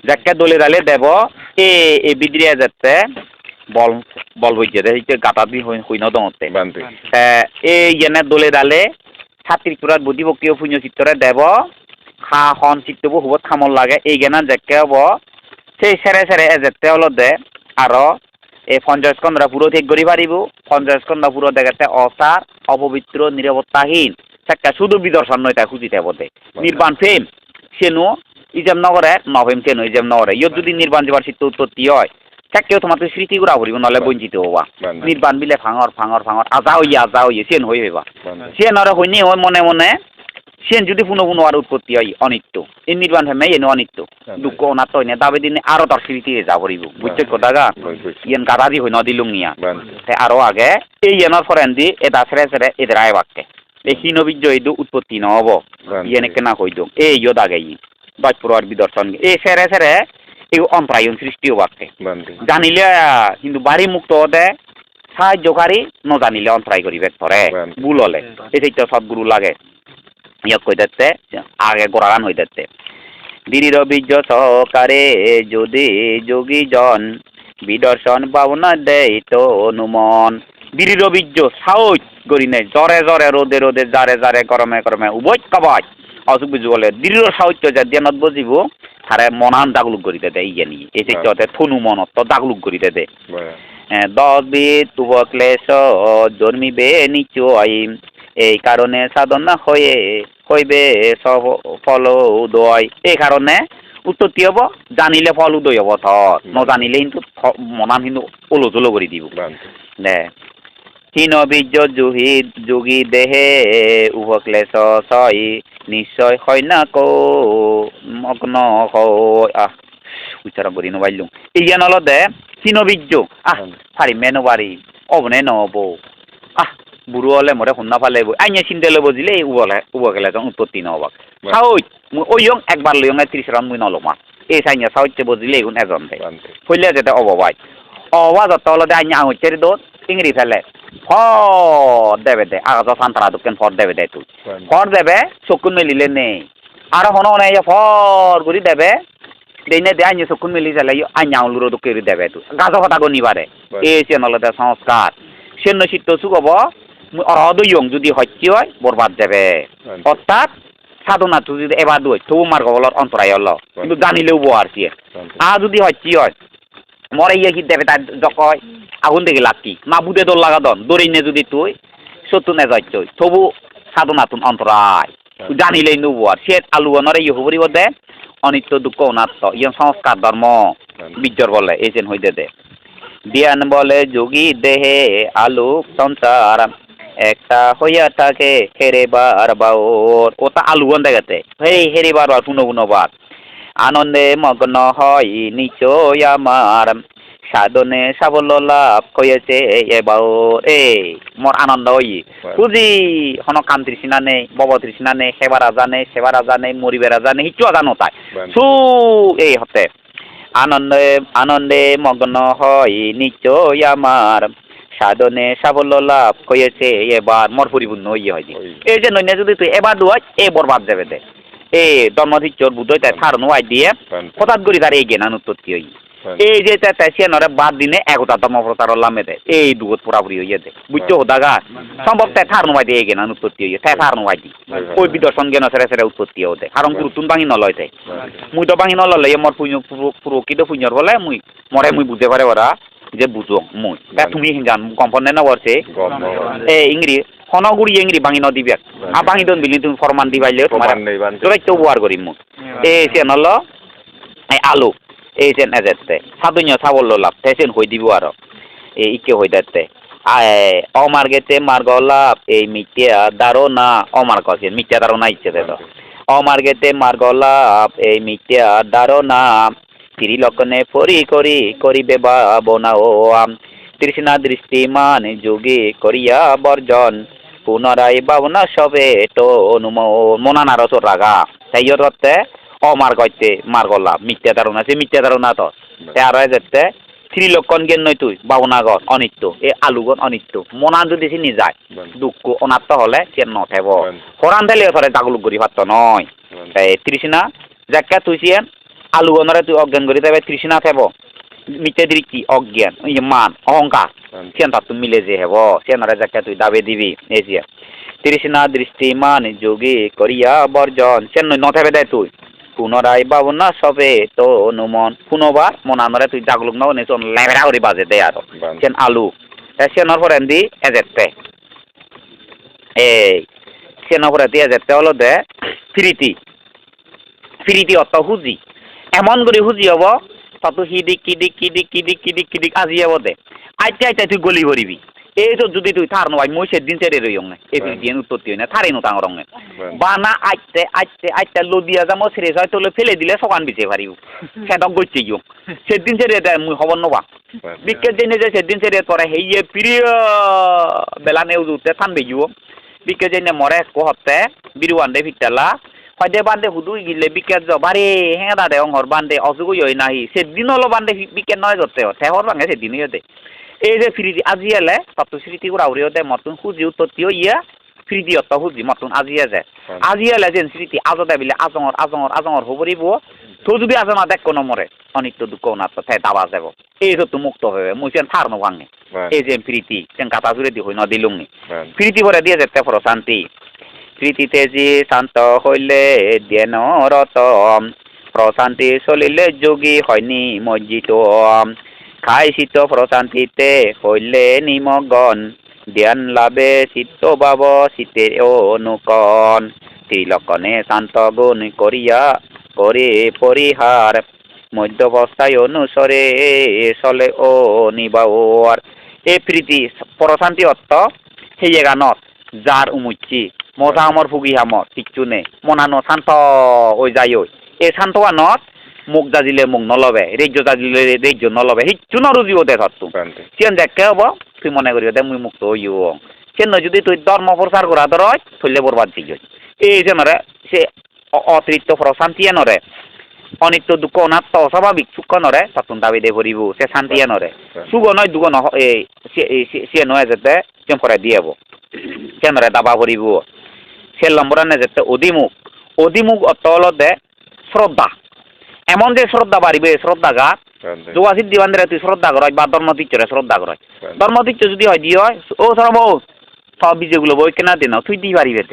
যাকে দলে দালে দেব এ বিদ্রিয়া যাচ্ছে বল বইছে গাতা দি হই না দমতে এই ইয়েনে দলে দালে ছাত্রিক পুরার বুদ্ধিবক্তি পুণ্যচিত্তরে দেব খা হন চিত্তবো হুবত খামল লাগে এই জ্ঞান যাকে হব সেই সেরে যেতে হলো দে আরো এই পঞ্চস্কন্ধরা পুরো ঠিক করি পারিব পঞ্চস্কন্ধ পুরো দেখাতে অসার অপবিত্র নিরাপত্তাহীন সেটা শুধু বিদর্শন নয় তাই খুঁজিতে বটে নির্বাণ ফেম সেনু ইজাম নগরে নভেম সেনু ইজাম নগরে ইয়ত যদি নির্বাণ যাবার চিত্ত উৎপত্তি হয় কেউ তোমার তো স্মৃতি গুড়া ভরিব নহলে বঞ্চিত হবা নির্বাণ বিলে ফাঙর আজা হইয়ে সেন হয়ে হইবা সেন আর হইনি ওই মনে মনে সেন যদি পুনো পুনো আর উৎপত্তি হয় অনিত্য এই নির্বাণ হেমে এনে অনিত্য দুঃখ অনাত্ম হয় না দাবে দিনে আরো তার স্মৃতি যাব পারিব বুঝছো কথা গা ইয়েন গাদাদি হই নদী লুঙ্গিয়া আরো আগে এই এনার ফরেন্দি এটা ছেড়ে ছেড়ে এদের আয় বাক্যে এই হীনবীর্য এই উৎপত্তি নহব ইয়েনে কেনা কইদ এই ইয় দাগে বাজপুর আর বিদর্শন এই ছেড়ে ছেড়ে এই অন্তরায়ন সৃষ্টি বাক্যে জানিলে কিন্তু বাড়ি মুক্ত হতে সাহায্যকারী ন জানিলে অন্তরায় করিবে ধরে ভুল হলে এটাই তো সদ্গুরু লাগে ইয়ক কই দিতে আগে গোড়াগান হই দিতে দিরির বীর্য সহকারে যদি যোগী জন বিদর্শন পাওনা দেয় তো অনুমন দিরির বীর্য সাহস করি নেই জ্বরে জ্বরে রোদে রোদে জারে জারে গরমে গরমে উভয় কাবাজ অসুখ বিজু বলে দৃঢ় সাহিত্য যা দিয়ানত বজিব তারে মনান দাগলুক করিতে দেয় ইয়ে নিয়ে এই যে থনু মনত দাগলুক করিতে দে 10 বিদ উপক্লেশ জন্মিবে নিশ্চয় এই কারণে সাধনা হইবে ফল উদয় এই কারণে উত্তরটি হব জানিলে ফল উদয় হব থর নজানিলে কিন্তু মনান কিন্তু ওলজলো করে দিব দে হীন বীর্য যোগী দেহে উপক্লেশ ছয় নিশ্চয় হয় না কো মগ্ন হয় উচ্চারণ করি নবাইলুম ইয়া নলদে হীন বীর্য ফারি মেনো বাড়ি অবনে নহব বুড়ো হলে মরে শুনা ফালে আইনে চিন্তা লব দিলে উবকেলে উৎপত্তি নহবাক সাহস ওই একবার লইং 30 রাউন্ড মুই নলমা এই সাইনে সাহসে বজিলে এগুন এজন দে হইলে যেতে অববাই যত হলে আইনে আঙুচের দোষ ইংরি ফেলে দেবে দে আগাজ সান্তারা দোকান ফর দেবে দে তুই ফর দেবে চকুন মেলিলে নেই আর হন হনে ফর ঘুরি দেবে দেনে দে আইনে চকুন মেলি ফেলে আইনে আঙুলুরো দোকে দেবে তুই গাছ কথা গনিবারে এই চেনলতে সংস্কার সেন চিত্ত চুকব অরদয়ং যদি হত্যি হয় বরবাদ দেবে অর্থাৎ সাধনাটো যদি এবার দুই তবু মার্গ বলর অন্তরায় হল কিন্তু জানিলেও বোয়ার সিয়ে আর যদি হত্যি হয় মরে ইয়ে কি দেবে তার জকয় আগুন দেখে লাকি না বুধে দোল লাগা দন দৌড়ি নে যদি তুই সত্য নে যাচ্ছ তবু সাধনাতুন অন্তরায় জানিলেই নবো আর সে আলু অনরে ইয়ে হবরি বদে অনিত্য দুঃখ অনাত্ম ইয়ে সংস্কার ধর্ম বীর্যর বলে এই যেন হইতে দে জ্ঞান বলে যোগী দেহে আলোক সংসার একটা হইয়া থাকে হেরেবার বাওর ওটা আলুগন দেখাতে হেরেবার পুনঃবার আনন্দে মগ্ন হয় নিশ্চয় আমার সাধনে সাফল্য লাভ হয়েছে এবার মোর আনন্দ হই বুঝি হন কাম তৃষ্ণা নেই বব তৃষ্ণা নেই সেবারা জানে মরিবেরা জানে হিচু জানো তাই সু এই হতে আনন্দে মগ্ন হয় নিশ্চয় আমার সাধনে সাফল্য লাভ হয়েছে এবার মর পরিপূর্ণ ইয়ে হয় এই যে নইনে যদি তুই এবার দুয়াই এ বরবাদ দেবে দে এই ধর্মধিচ্ছর বুধই তাই থার নোয়াই দিয়ে হঠাৎ করি তার এই জ্ঞান উৎপত্তি হই এই যে তাই সে নরে বাদ দিনে একতা ধর্ম প্রচার লামে দে এই দুগত পুরাপুরি হইয়ে দে বুঝছো হোদাগা সম্ভব তাই থার নোয়াই দিয়ে এই জ্ঞান উৎপত্তি হইয়ে তাই থার নোয়াই দি ওই বিদর্শন জ্ঞান ছেড়ে ছেড়ে উৎপত্তি হতে কারণ গুরুত্ব ভাঙি নলয় তাই মুই তো ভাঙি নললে মর পুরকিত পুণ্যর বলে মুই বুঝতে পারে ওরা যে বুঝো মুই তুমি হিঙ্গান কম্পনে না বলছে এ ইংরি হনগুড়ি ইংরি ভাঙি ন দিবে আর ভাঙি দন বিলি তুমি ফরমান দিবাইলে তোমার তোরাই তো বুয়ার করি মু এই সে নল এই আলু এই যেন এজেতে সাধুন্য সাবল্য লাভ তেসেন হই দিব আর এই ইকে হই দাতে অমার্গেতে মার্গ লাভ এই মিথ্যা ধারণা অমার্গ আছে মিথ্যা ধারণা ইচ্ছে দে তো অমার্গেতে মার্গ লাভ এই মিথ্যা ধারণা ত্রিলক্ষণে পরি করিবে ভাবনা ও তৃষ্ণা দৃষ্টিমান যোগী করিয়া বর্জন পুনরায় ভাবনা সবে তো মনান আরো চোর রাগা তাই অর্থে অমার্গ হইতে মার্গ লাভ মিথ্যা ধারণা সে মিথ্যা ধারণা তো আর যেতে ত্রিলক্ষণ জ্ঞান নয় তুই বাবনাগর অনিত্য এই আলুগন অনিত্য মনান যদি সে যায় দুঃখ অনাত্ম হলে সে নথেব হরান দিলে ধরে জাগলুক করি পারত নয় তাই তৃষ্ণা যাকে তুই সিয়েন আলুগনরে তুই অজ্ঞান করি তবে তৃষ্ণা থেব মিথ্যা দৃষ্টি অজ্ঞান মান অহংকার সেন তার তুই মিলে যে হব সেনারে যাকে তুই দাবে দিবি এই যে তৃষ্ণা দৃষ্টি মান যোগী করিয়া বর্জন সেন নথেবে দেয় তুই পুনরায় ভাবনা সবে তো অনুমন পুনবার মনানরে তুই জাগলুক নাও নেচন লেবেরা করে বাজে দে আর সেন আলু সেনর পরে দি এজেতে এই সেনর পরে দি এজেতে হলো দে ফিরিতি অত হুজি এমন করে হুজি হব তত কিদিক আজি হব দে আইতে তুই গলি ভরিবি এই যদি তুই থার নয় মই সেদিন ছেড়ে রই অঙ্গে এই দিয়ে উত্তর দিয়ে না থারি নো তাং রঙে বানা আইতে লদিয়া যামো ছেড়ে যায় তোলে ফেলে দিলে সকান বিছে পারিব সেটা গইতে গিয়ে সেদিন ছেড়ে দেয় মুই খবর নবা বিকেল দিনে যে সেদিন ছেড়ে পরে হেইয়ে প্রিয় বেলা নেউ উঠতে থানবে গিয়ে বিকেল দিনে মরে কোহতে বিরুয়ানদে ফিটালা হয়দে বান্ধে হুদু গিলে বিকেল জবারে হেঁ দাদে অঙ্গর বান্ধে অসুখ হই নাহি সেদিন হলো বান্ধে বিকেল নয় ধরতে তেহর ভাঙে সেদিন হইতে এই যে ফ্রিজি আজি এলে তত স্মৃতি করে আউরিও দে মতন খুঁজি উত্তরটিও ইয়া ফ্রিজি অত খুঁজি মতন আজি আছে আজি এলে যেন স্মৃতি আজতে বিলে আজঙর হবরিব তো যদি আজমা দেখ কোনো মরে অনিত্য দুঃখ না তো তাই দাবা যাব এই যে তো মুক্ত হবে মুই সেন থার নো ভাঙে এই যে প্রীতি যেন কাটা জুড়ে দি হই নদী লুংনি প্রীতি ভরে দিয়ে যেতে প্রশান্তি প্রীতিতে যে শান্ত হইলে দেন রত প্রশান্তি চলিলে যোগী হয়নি মজ্জিত খাই শীত প্রশান্তিতে হইলে নিমগন ধ্যান লাভে চিত্ত ভাব শীতে অনুকন ত্রিলক্ষণে শান্ত গুণ করিয়া করে পরিহার মধ্যবস্থায় অনুসরে চলে ও নিবাওয়ার এই প্রীতি প্রশান্তি অর্থ সেই গানত যার উমুচ্ছি মজা আমার ফুগি হামর কিচ্ছু নেই মনানো শান্ত ওই যাই ওই এই শান্ত গানত মুখ দাজিলে মুখ নলবে রেজ্য দাজিলে রেজ্য নলবে হিচ্ছু নরুজিও দে ধরতু চেন দেখতে হব তুই মনে করি দে মুই মুক্ত হইও কেন যদি তুই ধর্ম প্রচার করা ধরয় থইলে বরবাদ দিই এই যে নরে সে অতিরিক্ত প্রশান্তি নরে অনিত্য দুঃখ অনাত্ম অস্বাভাবিক সুখ নরে তখন দাবি দে ভরিব সে শান্তি নরে সুখ নয় দুঃখ নহ সে নয় যেতে চেম করে দিয়েব কেনরে দাবা ভরিব সে লম্বরানে যেতে অধিমুখ অর্থ হল দে শ্রদ্ধা এমন যে শ্রদ্ধা বাড়িবে শ্রদ্ধা যোগাসিদ দিবান্ধরে তুই শ্রদ্ধা করয় বা ধর্মতীর্থরে শ্রদ্ধা করয় ধর্মতীর্থ যদি হয় দিয়ে হয় ও সরব সব বিজয়গুলো বই কেনা দিন তুই দি পারিবে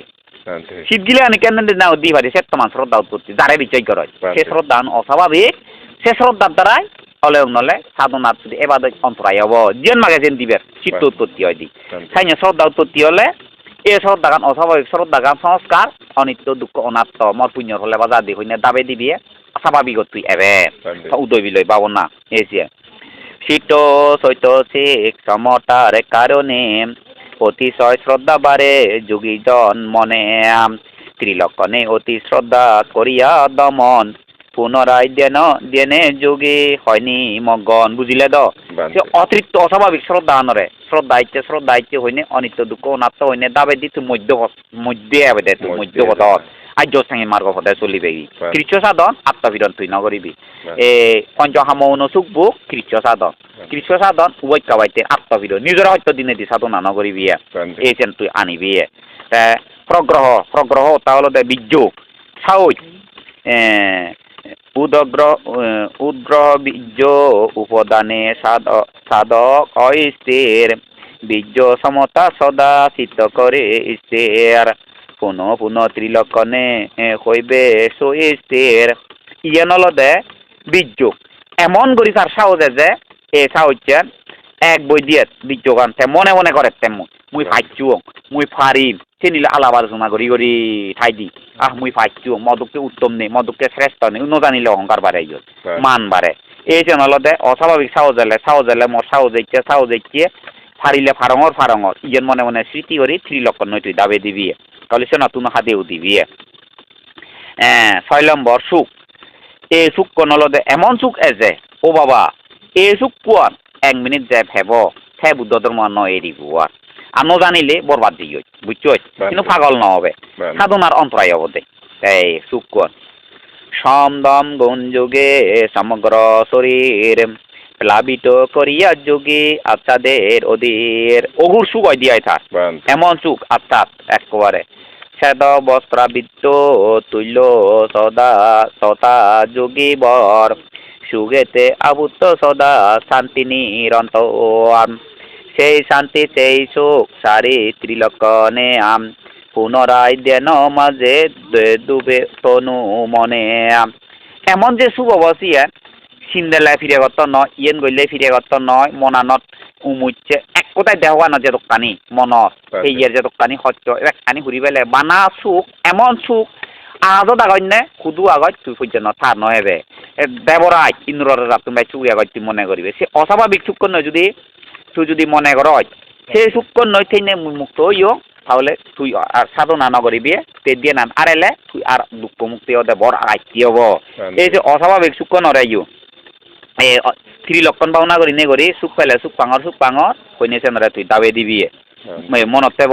শীত গিলে আনি কেন না দি পারি সে তোমার শ্রদ্ধা উৎপত্তি যারে বিচার করয় সে শ্রদ্ধা অস্বাভাবিক সে শ্রদ্ধার দ্বারাই হলে নলে সাধনার এবার অন্তরায় হব যেন মাগে যেন দিবে চিত্ত উৎপত্তি হয় দি তাই শ্রদ্ধা উৎপত্তি হলে এই শ্রদ্ধা গান অস্বাভাবিক শ্রদ্ধা গান সংস্কার অনিত্য দুঃখ অনাত্ম মর পুণ্যর হলে বা যা দি হইনে দাবে দিবি স্বাভাবিক তুই এবে উদয় বিলয় পাব না এসে শীত চৈত শিখ সমতার কারণে অতিশয় শ্রদ্ধা বাড়ে যোগীজন মনে ত্রিলক্ষণে অতি শ্রদ্ধা করিয়া দমন পুনরায় দেনে যোগী হয়নি মগন বুঝিলে দ অতিরিক্ত অস্বাভাবিক শ্রদ্ধা আনরে শ্রদ্ধা ইচ্ছে হইনে অনিত্য দুঃখ অনাত্ম হইনে দাবে দি তুই মধ্যে আবে দে তুই মধ্যপথ আর্য সাংগী মার্গ পথে চলিবে কৃচ্ছ সাধন আত্মবিরণ তুই নকরিবি পঞ্চহামৌন সুখভোগ কৃচ্ছ সাধন উভয় কাবাইতে আত্মবিরণ নিজের হয়তো দিনে দি সাধনা নকরিবি এই চেন তুই আনিবি প্রগ্রহ তাহলে দে বীর্য সাউই উদ্গ্রহ বীর্য উপদানে সাধক অস্থির বীর্য সমতা সদা চিত্ত করে স্থির পুনঃ ত্রিলক্ষণে হইবে সুস্থির ইয়ে নলদে বীর্য এমন করি তার সাহসে যে এ সাহসে এক বই দিয়ে বীর্য গানছে মনে মনে করে তেমন মুই ফাইছু মুই ফারিম সে নিলে আলাপ আলোচনা করি ঠাই দি মুই ফাইছু মদককে উত্তম নেই মদককে শ্রেষ্ঠ নেই নজানিলে অহংকার বাড়ে মান বাড়ে এই যে নলদে অস্বাভাবিক সাহস এলে মোর সাহস যাইছে ফারিলে ফারঙর ইয়ের মনে মনে স্মৃতি করি ত্রিলক্ষণ নয় তুই দাবে দিবি তাহলে সে নতুন হাতেও দিবি 6 নম্বর সুখ এই সুখ নলদে এমন সুখ যে ও বাবা এই সুখ কোয়ান 1 মিনিট যে সে বুদ্ধ ধর্ম নয় এরিব আর নজানিলে বরবাদ দিই বুঝছ কিন্তু পাগল নহবে সাধনার অন্তরায় হব দে এই সুখ কোয়ান সমদম গুণ যোগে সমগ্র শরীর প্লাবিত করিয়া যোগী আত্মাদের অধীর অঘুর সুখ হয় দিয়াই থাক এমন সুখ আত্মাত একবারে শ্বেত বস্ত্রাবৃত্ত তুল্য সদা যোগী বর সুগেতে আবুত্ত সদা শান্তি নিরন্তর সেই শান্তি সেই সুখ সারি ত্রিলক্ষণে পুনরায় দেন মাঝে ডুবে তনু মনে এমন যে সুখ অবশ্যই সিন্দেলাই ফিরে গত নয় ইয়েন গইলে ফিরে গত নয় মনানত উমুচ্ছে এক কোথায় দেওয়ানো যে দোকানি মনত সেই যে দোকানি সত্য একখানি ঘুরি পেলে বানা সুখ এমন সুখ আজত আগন্যে খুদু আগত তুই পর্যন্ত থার নহবে দেবরাজ ইন্দ্রের রাত তুমি চুরি আগত তুই মনে করিবে সে অস্বাভাবিক সুখ নয় যদি তুই যদি মনে কর সেই সুক্ষণ নয় থেকে মুক্ত হইও তাহলে তুই আর সাধনা নগরী বিয়ে তে দিয়ে নান আর এলে তুই আর দুঃখ মুক্তি হতে বড় আইতি হব এই যে অস্বাভাবিক সুখ নরাইও এ ত্রিলক্ষণ ভাওনা করি নে করি সুখ পেলে সুখ পাঙর কইনে সেনরে তুই দাবে দিবি মনত দেব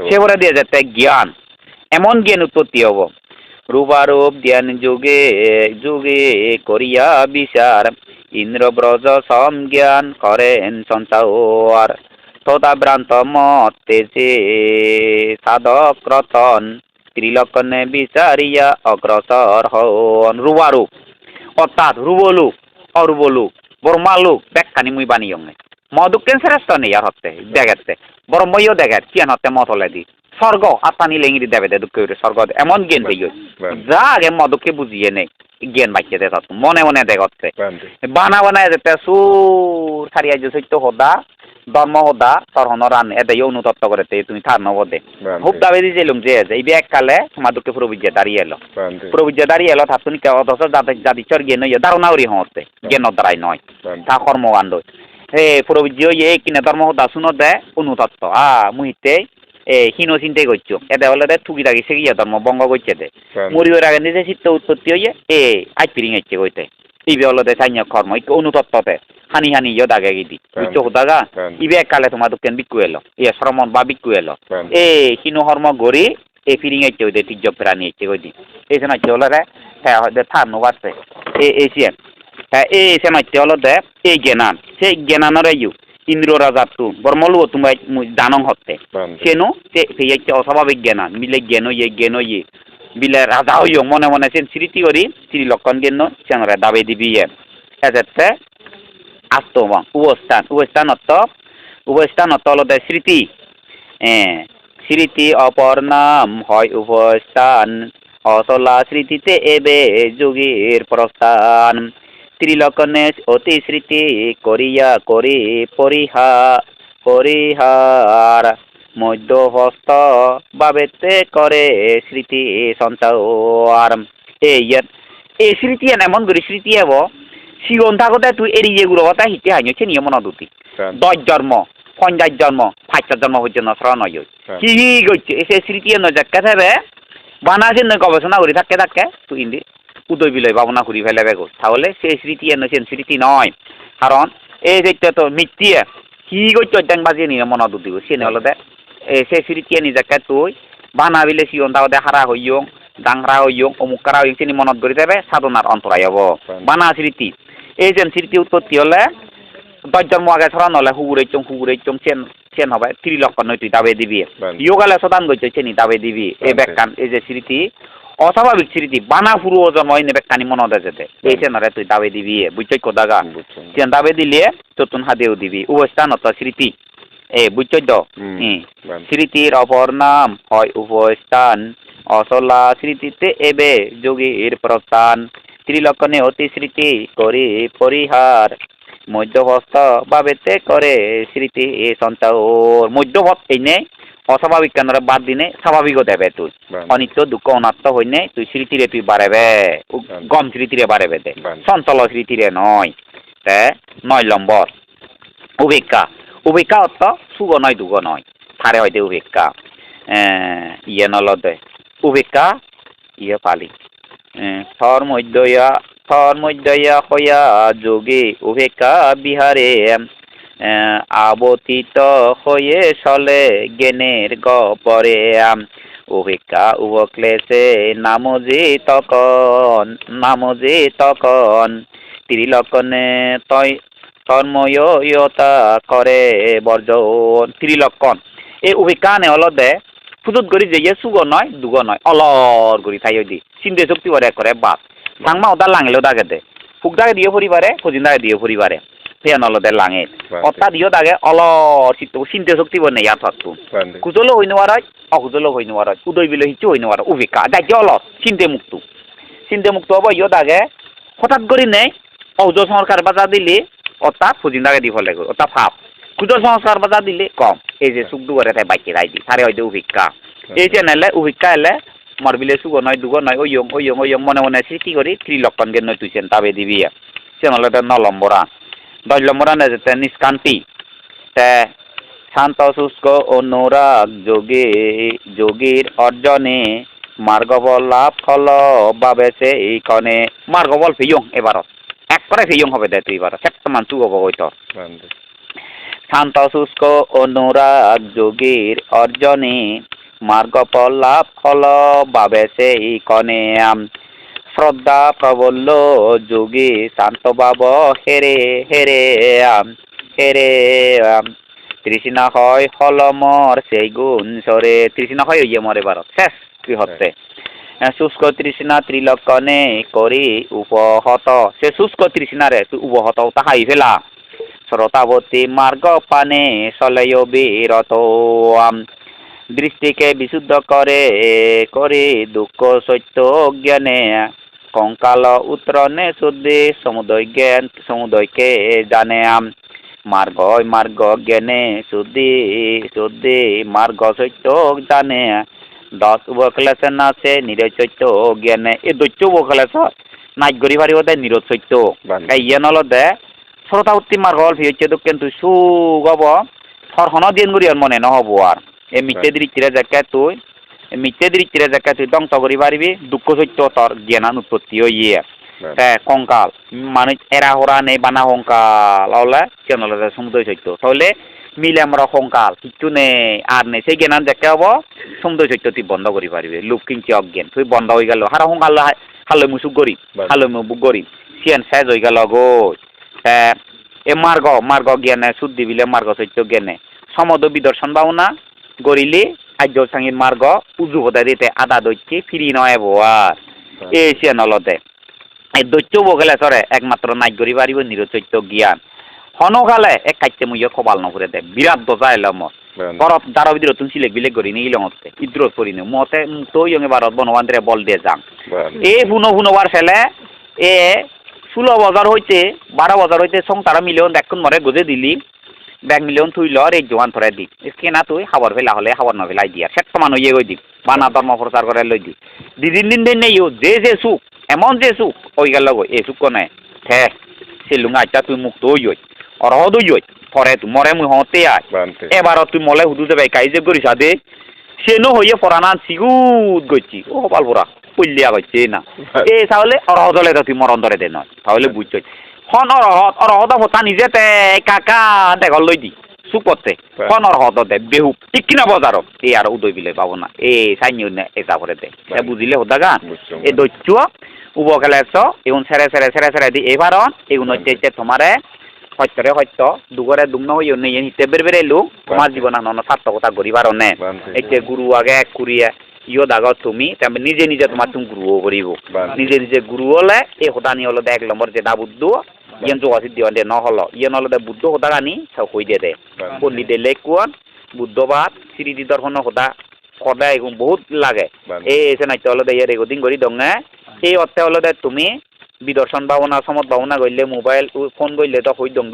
সে করে দিয়ে যাতে জ্ঞান এমন জ্ঞান উৎপত্তি হব রূপারূপ জ্ঞান যুগে যুগে করিয়া বিচার ইন্দ্রব্রজ সম জ্ঞান করেন সঞ্চার তদাভ্রান্ত মতে যে সাধক রতন ত্রিলক্ষণে বিচারিয়া অগ্রসর হন রূপারূপ অর্থাৎ রূপলোক অরূপলোক ব্রহ্মালোক ব্যাখ্যানি মুই বানিয়ং মদুকেন শ্রেষ্ঠ নেই আর হতে দেখেতে ব্রহ্মইও দেখে কিয়ান হতে মতলে দি স্বর্গ আত্মানি লেঙ্গি দেবে দে দুঃখ স্বর্গ এমন জ্ঞান পেয়ে যা আগে মদুকে বুঝিয়ে নেই জ্ঞান বাক্যে দে মনে মনে দেখছে বানা বানায় যেতে সুর সারিয়া যে সত্য হদা ধর্ম হদা সরহন রান এদের অনুতত্ব করে তুমি থার নবদে খুব দাবি দিয়েছিলাম যে এই এককালে তোমার দুঃখে প্রবিজ্ঞা দাঁড়িয়ে এলো প্রবিজ্ঞা দাঁড়িয়ে এলো থাকুনি কে অথচ জাতিচর জ্ঞান ধারণা উড়ি হতে জ্ঞান দ্বারাই নয় তা কর্মকাণ্ড হে প্রবিজ্ঞ ইয়ে কিনে ধর্ম হদা শুনো দে অনুতত্ত্ব মুহিতে হীন চিন্তাই করছো এদের হলে থুকি থাকি সে গিয়ে ধর্ম বঙ্গ করছে দে মরিবের আগে নিজে চিত্ত উৎপত্তি হইয়ে আইপিরিং হচ্ছে কইতে ইবে হলো দে সাইন্য কর্ম অনুতত্ত্বতে হানি হানি ইয়ে দাগে গিদি বুঝছো দাগা ইবে এককালে তোমার দোকান বিক্কু এলো শ্রমণ বা বিক্কু এলো হীন কর্ম গড়ি ফিরিং হচ্ছে ওই তির্য প্রাণী হচ্ছে কইদি এই সময় হলো রে হ্যাঁ হয়তো থার নোবাচ্ছে এসিয়ান হ্যাঁ এই সময় হলো দে এই জ্ঞানান সেই জ্ঞানানরে ইউ ইন্দ্র রাজাতু বর্মলু তুমি দানং হতে সেনো সে অস্বাভাবিক জ্ঞান মিলে জ্ঞান ইয়ে বিলে রাজা হইও মনে মনে সেন স্মৃতি করি ত্রিলক্ষণ জ্ঞান সেনরে দাবে দিবি এতে আস্তবা উবস্থান হলতে স্মৃতি স্মৃতি অপর নাম হয় উপস্থান অচলা স্মৃতিতে এবে যুগের প্রস্থান ত্রিলক্ষণে অতি স্মৃতি করিয়া করি পরিহার মধ্যহস্ত বাবেতে করে স্মৃতি সঞ্চার এই স্মৃতি এমন করি স্মৃতি হব শিরন থাকতে তুই এড়িয়ে গুলো কথা হিতে হাইছে নিয়ে মনে দুটি 10 জন্ম 50 জন্ম 5 জন্ম পর্যন্ত স্মরণ হয় কি করছে সে স্মৃতি নজাক্কা থাকবে বানাছে গবেষণা করি থাকে তুই ইন্দি উদয় বিলয় ভাবনা করি ফেলে বেগো তাহলে সেই স্মৃতি এনেছেন স্মৃতি নয় কারণ এই যে তো মিথ্যে কি করছো ডাং বাজিয়ে নিয়ে মনে দুটি সে হলো দে সেই স্মৃতি নিজাকে তুই বানা বিলে শিরন থাকতে হারা হইয়ং ডাংরা হইয়ং অমুক করা হইয়ং তিনি মনত করে দেবে সাধনার অন্তরায় হব বানা স্মৃতি এই যে স্মৃতি উৎপত্তি হলে 10 জন্ম আগে ছড়ান হলে হুগুরেচং চেন হবে ত্রিলক্ষণ নয় তুই দাবে দিবি ইয়োগালে সদান গইছে চেনি দাবে দিবি এই ব্যাখ্যান এই যে স্মৃতি অস্বাভাবিক স্মৃতি বানা ফুরু জন্ম এই ব্যাখ্যানি মনে যেতে এই চেনরে তুই দাবে দিবি বুঝছই কোদাগা চেন দাবে দিলে চতুন হাদেও দিবি উপস্থান অত স্মৃতি বুঝছই দ স্মৃতির অপর নাম হয় উপস্থান অচলা স্মৃতিতে এবে যোগীর প্রস্থান ত্রিলক্ষণে অতি স্মৃতি করি পরিহার মধ্যভস্ত বাবেতে করে স্মৃতি সঞ্চার মধ্যভস্ত হইনে অস্বাভাবিক কেন্দ্রে বাদ দিনে স্বাভাবিকও দেবে তুই অনিত্য দুঃখ অনাত্ম হইনে তুই স্মৃতিরে তুই বাড়াবে গম স্মৃতিরে বাড়াবে দে চঞ্চল স্মৃতিরে নয় 9 নম্বর উপেক্ষা অর্থ সুগ নয় দুগ নয় থারে হয়তো উপেক্ষা ইয়ে নলদে উপেক্ষা ইয়ে পালি থর মধ্যয়া হইয়া যোগী উপেক্ষা বিহারে আবর্তিত হয়ে চলে জ্ঞানের গপরে উপেক্ষা উপক্লেশে নামজি তখন ত্রিলক্ষণে তন্ময়তা করে বর্জন ত্রিলক্ষণ এই উপেক্ষা নে হলদে ফুটুত করি যে সুগ নয় দুগ নয় অলর করি থাই দি চিন্তা শক্তি করে বাদ থাংমা ওটা লাঙেলেও দাগে দে ফুক দাগে দিয়ে ফুরিবারে ফজিন দাগে দিয়ে ফুরিবারে ফেন অলদে লাঙে অর্থাৎ দিও দাগে অলর চিন্তা শক্তি বনে ইয়ার থাকতো কুজলো হই নোয়ার অকুজলো হই নোয়ার উদয় বিলে হিচু হই নোয়ার উপেক্ষা দাগে অলর চিন্তা মুক্ত হব ইয় দাগে হঠাৎ করি নেই অহুজ সংস্কার বাজা দিলে অর্থাৎ ফজিন দাগে দি ফলে অর্থাৎ ফাপ কুজ সংস্কার বাজা দিলে কম এই যে সুখ দুগরে তাই বাইকে রাই দি তারে হয়তো উপেক্ষা এই যে নেলে উপেক্ষা এলে মরবিলে সুগ নয় দুগ নয় ওইয়ং মনে মনে স্মৃতি করি ত্রিলক্ষণ জ্ঞান নয় তুই চেন তাবে দিবি চেন হলে 9 নম্বরা 10 নম্বরা নে যেতে নিষ্কান্তি শান্ত শুষ্ক অনুরাগ যোগীর অর্জনে মার্গবল লাভ ফল বাবেছে এইখানে মার্গবল ফিয়ং এবারত এক করে ফিয়ং হবে দে তুই এবার একটা মানুষ হব হয়তো শান্ত শুষ্ক অনুরাগ যোগীর অর্জনে মার্গফল লাভ ফল বাবেছে এইখানে শ্রদ্ধা প্রবল্য যোগী শান্ত বাব হেরে হেরে হেরে তৃষ্ণা হয় হলমর সেই গুণ সরে তৃষ্ণা হয় ইয়ে মরে ভারত শেষ কি হচ্ছে শুষ্ক তৃষ্ণা ত্রিলক্ষণে করি উপহত সে শুষ্ক তৃষ্ণারে উপহত তাহাই ফেলা শ্রোতাবতী মার্গ পানে সলয় বিরত দৃষ্টিকে বিশুদ্ধ করে করে দুঃখ সত্য জ্ঞানে কঙ্কাল উত্তরণে শুদ্ধি সমুদয় জ্ঞান সমুদয়কে জানে মার্গ জ্ঞানে শুদ্ধি শুদ্ধি মার্গ সত্য জানে দশ উবকলেছে নাচে নিরজ সত্য জ্ঞানে এই দৈত্য উবকলেছ নাচ গরি পারিব দে নিরজ সত্য ইয়ে নলদে শ্রোতাবতী মার্গ হল হচ্ছে তো কিন্তু সুগব হরহন দিন গুড়ি মনে নহব আর এই মিথ্যে দৃষ্টিরে যাকে তুই মিথ্যে দৃষ্টিরে যাকে তুই ধ্বংস করি পারিবি দুঃখ সত্য তোর জ্ঞান উৎপত্তি হইয়ে কঙ্কাল মানে এরা হরা নেই বানা কঙ্কাল হলে কেন সমুদ্র সত্য তাহলে মিলে আমরা কঙ্কাল কিচ্ছু নেই আর নেই সেই জ্ঞান দেখে হব সমুদ্র সত্য তুই বন্ধ করি পারিবি লোক কিনছি অজ্ঞান তুই বন্ধ হয়ে গেল হারা কঙ্কাল হালো মুসুক গরি হালো মুখ গরি সিয়ান শেষ হয়ে গেল গো এ মার্গ জ্ঞানে শুদ্ধি বিলে মার্গ সত্য জ্ঞানে সমদ বিদর্শন ভাবনা গরিলি আর্য সাঙ্গীর মার্গ উজু হতে দিতে আদা দৈত্যে ফিরি নয় বোয়ার এই সিয়ান অলতে এই দৈত্য বগেলে সরে একমাত্র নাইট গরি পারিব নিরচৈত্য জ্ঞান হনকালে এক কাইতে মুইয় খবাল নকরে দে বিরাট দজা এলো মত করত দার ভিতরে তুমি সিলেক বিলেক গরি নিয়ে হচ্ছে ইদ্রত করি নি মতে তো ইয়ঙে ভারত বনবান্ধে বল দিয়ে যাং এই ফুনবার ফেলে এ 16 বছর হইতে 12 বছর হইতে সং তারা মিলিয়ন দেখুন মরে গুজে দিলি ব্যাগ মিলিয়ন থুইল আর এই জোয়ান ধরে দি কেনা তুই খাবার ফেলা হলে খাবার না ফেলাই দিয়া সেট মানুষ ইয়ে গই দি বানা ধর্ম প্রচার করে লই দি দিন নেই যে সুখ এমন যে সুখ ওই গেল গো এ সুখ নাই হে সেলুঙা আচ্ছা তুই মুক্ত হই অরহদ হই পরে তুই মরে মুই হতে আয় এবার তুই মলে হুদু দেবে কাই যে করিস দে সে নো হইয়ে পড়ানা সিগুত গইছি ও কপাল পোড়া পল্লিয়া গইছে না এই তাহলে অরহদলে তুই মরণ ধরে দে নয় তাহলে বুঝছই হন অরহদ হতা নিজে তে কাকা দেখল লই দি সুখ করতে হন অরহদ দে বেহু ঠিক কিনা বজারক এই আর উদয় বিলে পাবো না এই সাইনিও নে এটা করে দে বুঝিলে হতা গান এই দৈত্য উবকেলেছ এগুন সেরে দি এবার এগুন হচ্ছে তোমারে সত্যরে সত্য দুগরে দুগ্ন হই নেই হিতে বের এলো তোমার জীবন নন সার্থকতা গরিবার নে এতে গুরু আগে এক কুড়িয়ে ইয় দাগত তুমি তেমনি নিজে তোমার তুমি গুরুও করিব নিজে গুরু হলে এই হতানি হলো এক নম্বর যেটা বুদ্ধ ইয়েন যোগাসিদ দিওয়ান দে নহল ইয়ে নহলে বুদ্ধ হতা গানি সব হই দে পল্লী দে লেকুয়ান বুদ্ধবাদ শ্রীদি দর্শন হতা সদায় এগুন বহুত লাগে এই এসে নাইতে হলো দে ইয়ার এগুদিন করি দঙে এই অর্থে হলো দে তুমি বিদর্শন ভাবনা সমত ভাবনা করলে মোবাইল ফোন করলে তো হই দং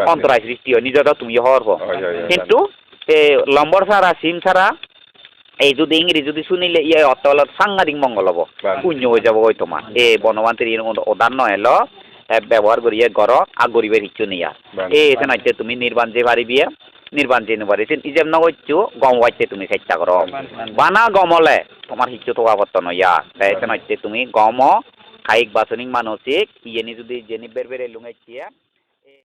অন্তরায় সৃষ্টি হয় নিজে তুমি হওয়ার কিন্তু নম্বর ছাড়া সিম ছাড়া এই যদি ইংরেজি যদি শুনিলে ইয়ে অর্থ হলো সাংঘাতিক মঙ্গল হব শূন্য হয়ে যাব ওই তোমার এই বনবান্তির উদাহরণ এলো ব্যবহার করিয়ে গর আর গরিবের ইচ্ছু নিয়া এই এসে নাইতে তুমি নির্বাণ যে পারিবি নির্বাণ যে পারিছেন ইজেম নগচ্ছু গম হইতে তুমি চেষ্টা করো বানা গমলে তোমার হিচ্ছু তো আবর্তন ইয়া এসে নাইতে তুমি গম কায়িক বাচনিক মানসিক ইয়ে যদি জেনি বের লুঙাইছিয়া